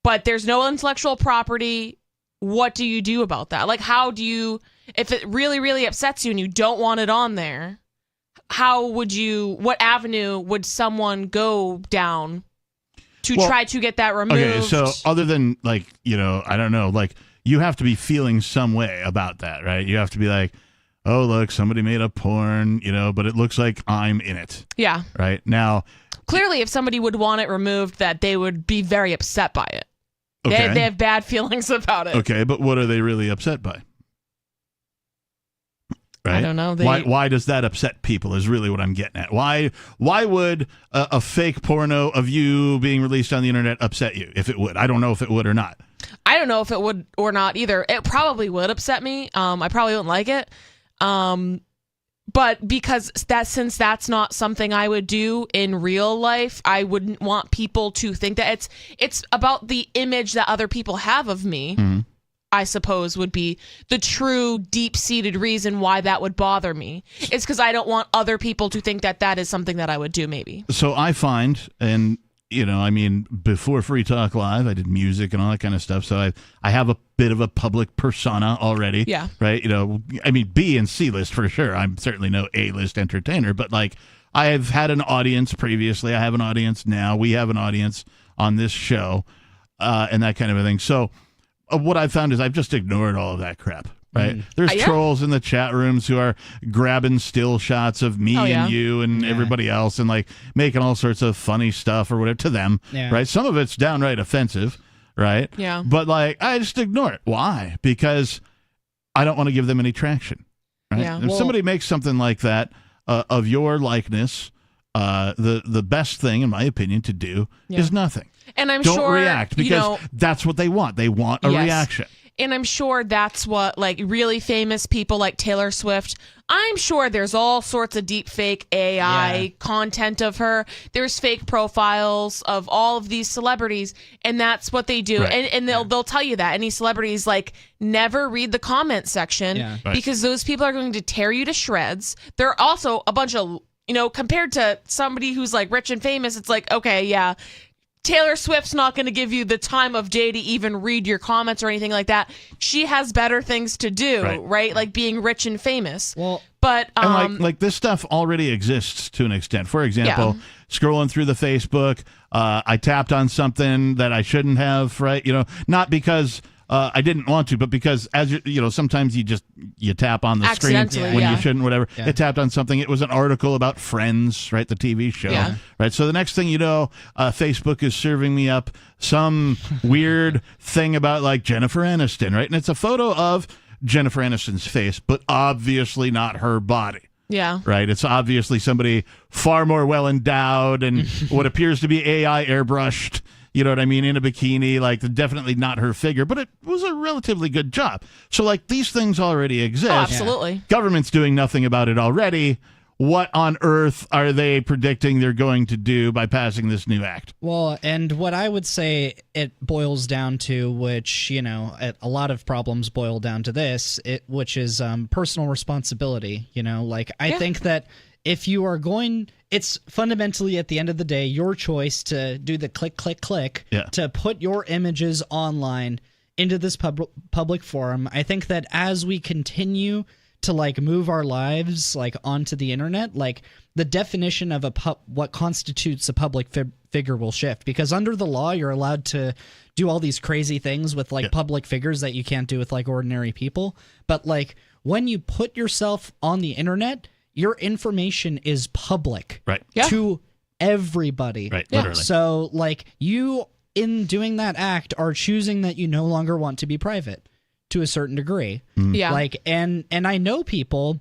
but there's no intellectual property. What do you do about that? Like, how do you... If it really, really upsets you and you don't want it on there... what avenue would someone go down to try to get that removed? Okay, so other than I don't know, you have to be feeling some way about that, right? You have to be like, oh, look, somebody made a porn, but it looks like I'm in it. Yeah. Right? Now, clearly, if somebody would want it removed, that they would be very upset by it. Okay. They have bad feelings about it. Okay, but what are they really upset by? Right? I don't know. Why does that upset people is really what I'm getting at. Why would a fake porno of you being released on the internet upset you? If it would. I don't know if it would or not. I don't know if it would or not either. It probably would upset me. I probably wouldn't like it. But because since that's not something I would do in real life, I wouldn't want people to think that it's about the image that other people have of me. Mm-hmm. I suppose would be the true deep-seated reason why that would bother me. It's because I don't want other people to think that is something that I would do, maybe. So I find, and before Free Talk Live, I did music and all that kind of stuff. So I have a bit of a public persona already. Yeah. Right. B and C list for sure. I'm certainly no A-list entertainer, but I've had an audience previously. I have an audience now. We have an audience on this show, and that kind of a thing. So. What I've found is I've just ignored all of that crap, right? There's trolls in the chat rooms who are grabbing still shots of me and you and everybody else and making all sorts of funny stuff or whatever to them, right? Some of it's downright offensive, right? Yeah. But I just ignore it. Why? Because I don't want to give them any traction, right? Yeah. If somebody makes something like that of your likeness, the best thing, in my opinion, to do is nothing. And I'm Don't sure react because that's what they want. They want a reaction. And I'm sure that's what really famous people like Taylor Swift. I'm sure there's all sorts of deep fake AI content of her. There's fake profiles of all of these celebrities, and that's what they do. Right. And they'll tell you that any celebrities never read the comment section because those people are going to tear you to shreds. They're also a bunch of compared to somebody who's rich and famous. It's okay, yeah. Taylor Swift's not going to give you the time of day to even read your comments or anything like that. She has better things to do, right? Like being rich and famous. Well, but and this stuff already exists to an extent. For example, scrolling through the Facebook, I tapped on something that I shouldn't have, right? Not because I didn't want to, but because sometimes you tap on the screen when you shouldn't, whatever. Yeah. It tapped on something. It was an article about Friends, right? The TV show, right? So the next thing you know, Facebook is serving me up some weird thing about Jennifer Aniston, right? And it's a photo of Jennifer Aniston's face, but obviously not her body. Yeah. Right. It's obviously somebody far more well endowed and what appears to be AI airbrushed. You know what I mean? In a bikini, definitely not her figure, but it was a relatively good job. So, these things already exist. Oh, absolutely. Government's doing nothing about it already. What on earth are they predicting they're going to do by passing this new act? Well, and what I would say it boils down to, which, a lot of problems boil down to this, which is personal responsibility. I think that if you are going... It's fundamentally, at the end of the day, your choice to do the click, click, click, to put your images online into this public forum. I think that as we continue to move our lives onto the internet, the definition of what constitutes a public figure will shift, because under the law you're allowed to do all these crazy things with public figures that you can't do with ordinary people. But when you put yourself on the internet, your information is public to everybody. Right, literally. So, you, in doing that act, are choosing that you no longer want to be private to a certain degree. Yeah. And I know people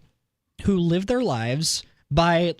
who live their lives by,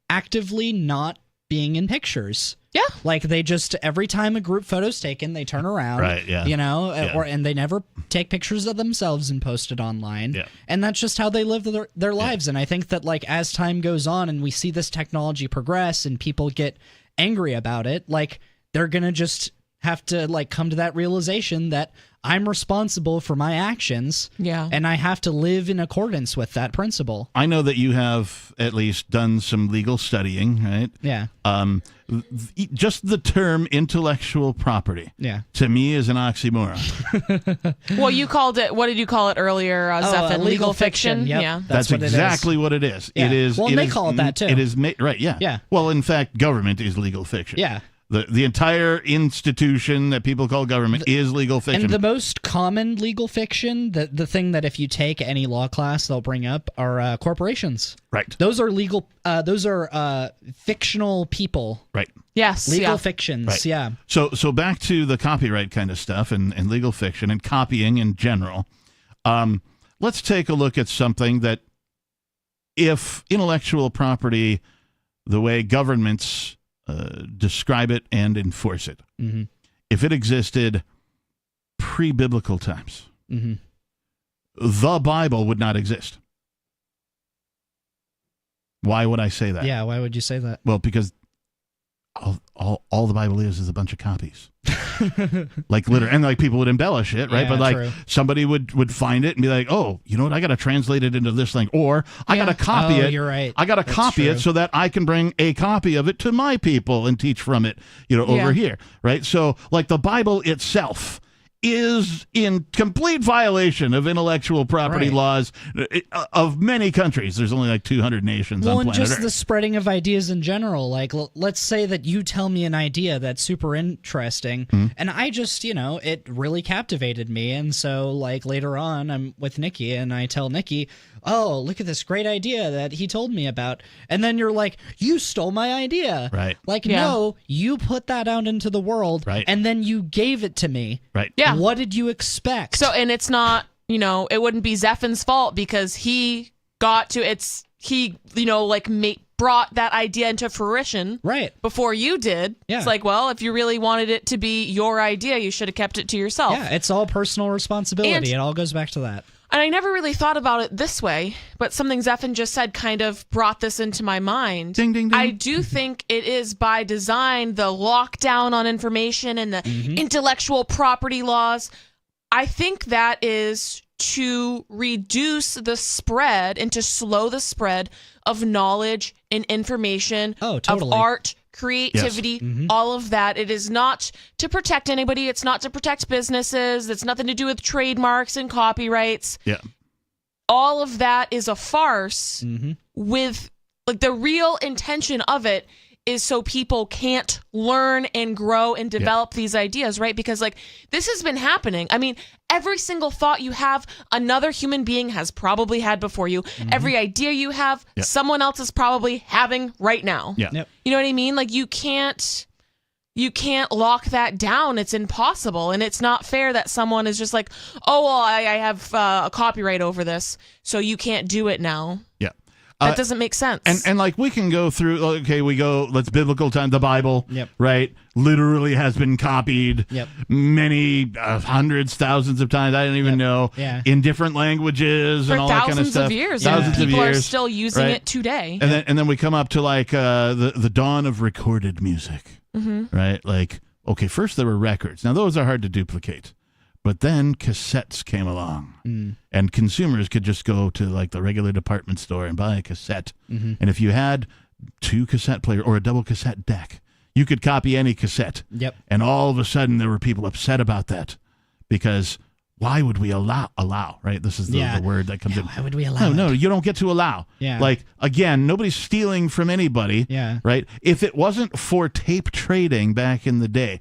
actively not being in pictures. Yeah. Like they just, every time a group photo's taken, they turn around. Right, yeah. You know, Yeah. and they never take pictures of themselves and post it online. Yeah. And that's just how they live their lives. And I think that, like, as time goes on and we see this technology progress and people get angry about it, like, they're going to just have to, like, come to that realization that I'm responsible for my actions. Yeah. And I have to live in accordance with that principle. I know that you have at least done some legal studying, right? Yeah. Just the term intellectual property, Yeah. to me is an oxymoron. Well, you called it, what did you call it earlier, Zephan? Legal fiction? Yep. Yeah. That's what it is. exactly what it is. Yeah. It is. Well, it they is- call it that, too. It is right. Yeah. Yeah. Well, in fact, government is legal fiction. Yeah. The entire institution that people call government is legal fiction. And the most common legal fiction, the thing that if you take any law class, they'll bring up are corporations. Right. Those are legal. Those are fictional people. Right. Yes. Legal yeah. fictions. Right. Yeah. So back to the copyright kind of stuff and legal fiction and copying in general. Let's take a look at something that, if intellectual property, the way governments describe it and enforce it, Mm-hmm. if it existed pre-biblical times, Mm-hmm. the Bible would not exist. Why would I say that? Yeah. Why would you say that? Well, because all the Bible is a bunch of copies. Like literally, and like people would embellish it, right? Yeah, But like true. somebody would find it and be like, "Oh, you know what? I got to translate it into this language, or I got to copy Oh, it. you're right. I got to That's copy it true. so that I can bring a copy of it to my people and teach from it, over Yeah. here, right? So like the Bible itself is in complete violation of intellectual property Right. laws of many countries. There's only like 200 nations Well, on and planet just Earth. the spreading of ideas in general. Like, let's say that you tell me an idea that's super interesting, Mhm. and I just, it really captivated me. And so, like, later on, I'm with Nikki, and I tell Nikki, oh, look at this great idea that he told me about. And then you're like, you stole my idea. Right. Like, Yeah. no, you put that out into the world, Right. and then you gave it to me. Right. Yeah. What did you expect? So, and it's not, it wouldn't be Zephan's fault because he got to, brought that idea into fruition right before you did. Yeah. It's like, well, if you really wanted it to be your idea, you should have kept it to yourself. Yeah, it's all personal responsibility. And- it all goes back to that. And I never really thought about it this way, but something Zephan just said kind of brought this into my mind. Ding, ding, ding. I do think it is by design, the lockdown on information and the intellectual property laws. I think that is to reduce the spread and to slow the spread of knowledge and information, Oh, totally. of art, creativity, all of that. It is not to protect anybody. It's not to protect businesses. It's nothing to do with trademarks and copyrights. Yeah. All of that is a farce with, like, the real intention of it is so people can't learn and grow and develop these ideas, right? Because, like, this has been happening. I mean, every single thought you have, another human being has probably had before you. Every idea you have, someone else is probably having right now. Yeah. Yep. You know what I mean? Like, you can't lock that down. It's impossible. And it's not fair that someone is just like, oh, well, I have a copyright over this, so you can't do it now. Yeah. That doesn't make sense. And like we can go through, okay, let's biblical time, the Bible, Yep. right, literally has been copied Yep. many hundreds, thousands of times, I don't even know, Yeah. in different languages For and all that kind of thousands stuff. of years. Thousands of People years. are still using right? it today. And then we come up to like the dawn of recorded music, right? Like, okay, first there were records. Now those are hard to duplicate. But then cassettes came along, and consumers could just go to like the regular department store and buy a cassette. And if you had 2 cassette players or a double cassette deck, you could copy any cassette. Yep. And all of a sudden, there were people upset about that because why would we allow? Right? This is the word that comes in. Why would we allow? No, you don't get to allow. Yeah. Like, again, nobody's stealing from anybody. Yeah. Right? If it wasn't for tape trading back in the day,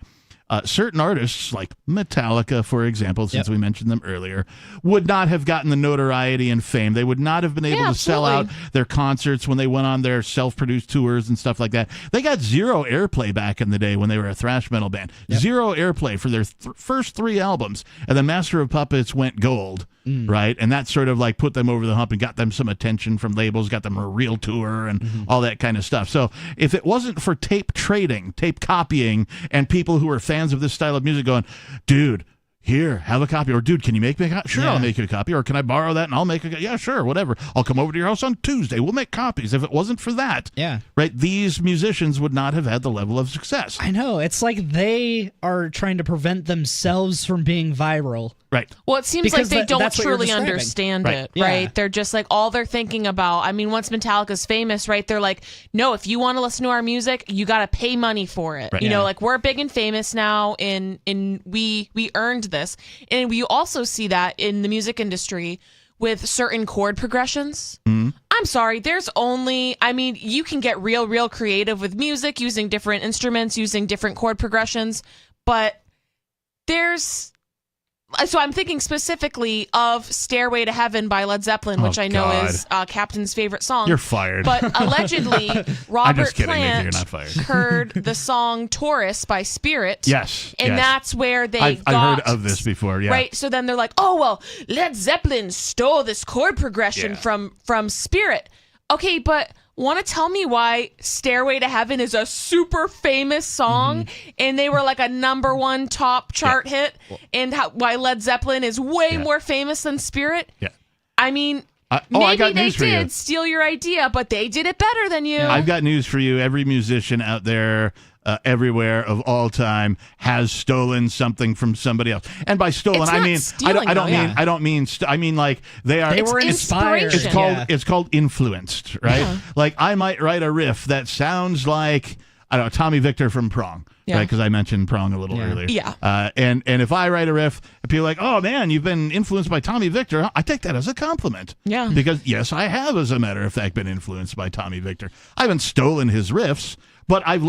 certain artists, like Metallica, for example, since we mentioned them earlier, would not have gotten the notoriety and fame. They would not have been able to sell out their concerts when they went on their self-produced tours and stuff like that. They got zero airplay back in the day when they were a thrash metal band. Zero airplay for their first 3 albums. And then Master of Puppets went gold. Right, and that sort of like put them over the hump and got them some attention from labels, got them a real tour and all that kind of stuff. So if it wasn't for tape trading, tape copying, and people who are fans of this style of music going, dude, here, have a copy, or dude, can you make me a copy? Sure, I'll make you a copy, or can I borrow that and I'll make a yeah, sure, whatever. I'll come over to your house on Tuesday. We'll make copies. If it wasn't for that, right, these musicians would not have had the level of success. I know. It's like they are trying to prevent themselves from being viral. Right. Well, it seems Because like they don't that's what you're truly describing. understand Right. it, Yeah. right? They're just like, all they're thinking about, I mean, once Metallica's famous, right, they're like, no, if you want to listen to our music, you got to pay money for it. Right. You know, Yeah. like, we're big and famous now, and we earned this. And we also see that in the music industry with certain chord progressions. I'm sorry, there's only, I mean, you can get real creative with music, using different instruments, using different chord progressions, but there's... So I'm thinking specifically of Stairway to Heaven by Led Zeppelin, which I know God. is Captain's favorite song. You're fired. But allegedly, I'm Robert just kidding, Nikki, Plant you're not fired. heard the song Taurus by Spirit. Yes. And yes. that's where they I've heard of this before, yeah. Right, so then they're like, oh, well, Led Zeppelin stole this chord progression Yeah. from Spirit. Okay, but want to tell me why Stairway to Heaven is a super famous song and they were like a #1 top chart hit, and why Led Zeppelin is way more famous than Spirit? Yeah. I mean, I maybe got they news for you. did steal your idea, but they did it better than you. I've got news for you. Every musician out there, everywhere of all time, has stolen something from somebody else. And by stolen, It's I not mean stealing, I mean like they are. They were inspired. It's called influenced, right? Like I might write a riff that sounds like, I don't know, Tommy Victor from Prong. Yeah. Right, because I mentioned Prong a little earlier. Yeah. And if I write a riff, people are like, oh man, you've been influenced by Tommy Victor. I take that as a compliment. Yeah. Because yes, I have, as a matter of fact, been influenced by Tommy Victor. I haven't stolen his riffs, but I've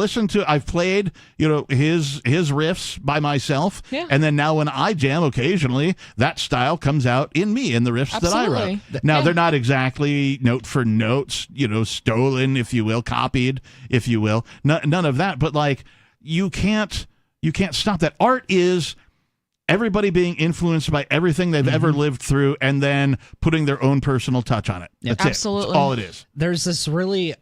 played, his riffs by myself. Yeah. And then now when I jam occasionally, that style comes out in me, in the riffs that I wrote. Absolutely. Now, Yeah. they're not exactly note for note, stolen, if you will, copied, if you will. None of that. But like, you can't stop that. Art is everybody being influenced by everything they've ever lived through and then putting their own personal touch on it. That's Absolutely. it. That's all it is. There's this really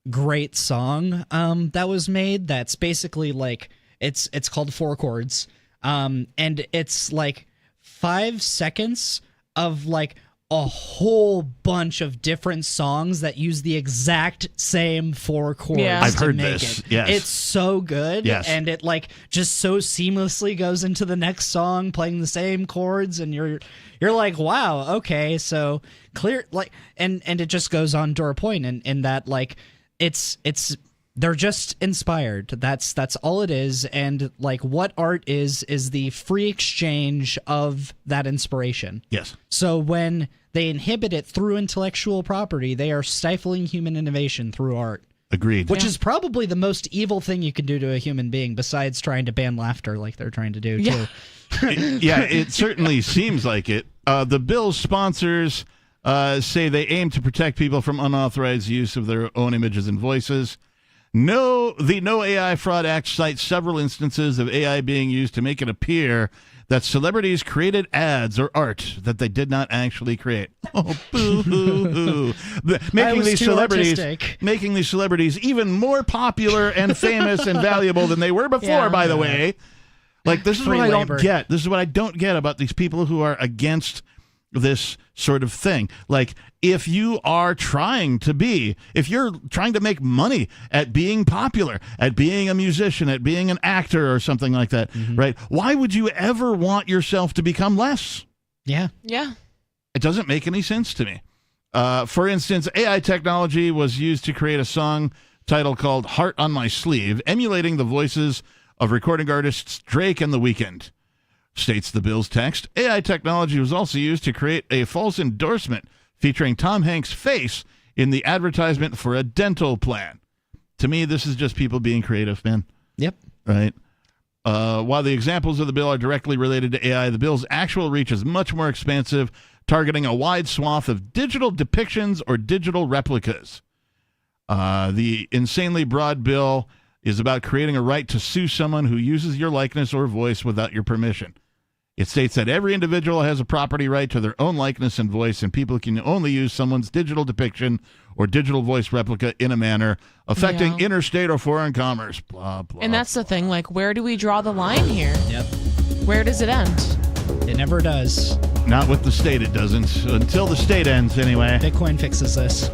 great song that was made that's basically like it's called Four Chords, and it's like 5 seconds of like a whole bunch of different songs that use the exact same 4 chords. Yeah. I've to heard make this. it. Yes. It's so good. Yes. And it like just so seamlessly goes into the next song playing the same chords, and you're like, wow, okay, so clear, like, and it just goes on to our point in that like it's they're just inspired. That's all it is. And like what art is the free exchange of that inspiration. Yes. So when they inhibit it through intellectual property, they are stifling human innovation through art. Agreed. Which is probably the most evil thing you can do to a human being, besides trying to ban laughter like they're trying to do too. Yeah, it certainly seems like it. The bill's sponsors say they aim to protect people from unauthorized use of their own images and voices. The No AI Fraud Act cites several instances of AI being used to make it appear that celebrities created ads or art that they did not actually create. Oh, boo-hoo-hoo. Making these celebrities even more popular and famous and valuable than they were before, by the way. Like, this is Free what I labor. don't get. This is what I don't get about these people who are against this sort of thing. Like, if you're trying to make money at being popular, at being a musician, at being an actor or something like that, right? Why would you ever want yourself to become less? Yeah. Yeah. It doesn't make any sense to me. For instance, AI technology was used to create a song title called Heart on My Sleeve, emulating the voices of recording artists Drake and The Weeknd. States the bill's text, AI technology was also used to create a false endorsement featuring Tom Hanks' face in the advertisement for a dental plan. To me, this is just people being creative, man. Yep. Right? While the examples of the bill are directly related to AI, the bill's actual reach is much more expansive, targeting a wide swath of digital depictions or digital replicas. The insanely broad bill is about creating a right to sue someone who uses your likeness or voice without your permission. It states that every individual has a property right to their own likeness and voice, and people can only use someone's digital depiction or digital voice replica in a manner affecting interstate or foreign commerce. Blah, blah. And that's the thing, like, where do we draw the line here? Yep. Where does it end? It never does. Not with the state, it doesn't. Until the state ends, anyway. Bitcoin fixes this.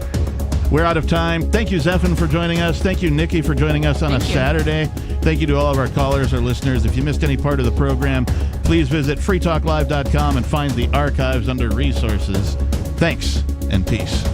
We're out of time. Thank you, Zephan, for joining us. Thank you, Nikki, for joining us on a Saturday. Thank you to all of our callers, our listeners. If you missed any part of the program, please visit freetalklive.com and find the archives under resources. Thanks and peace.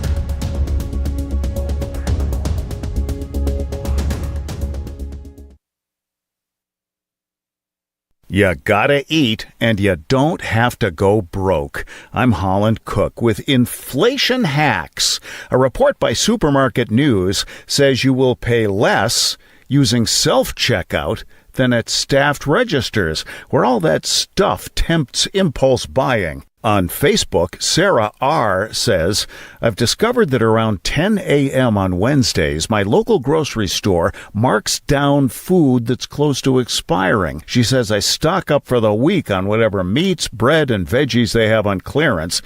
You gotta eat, and you don't have to go broke. I'm Holland Cook with Inflation Hacks. A report by Supermarket News says you will pay less using self-checkout than at staffed registers, where all that stuff tempts impulse buying. On Facebook, Sarah R. says, I've discovered that around 10 a.m. on Wednesdays, my local grocery store marks down food that's close to expiring. She says I stock up for the week on whatever meats, bread, and veggies they have on clearance,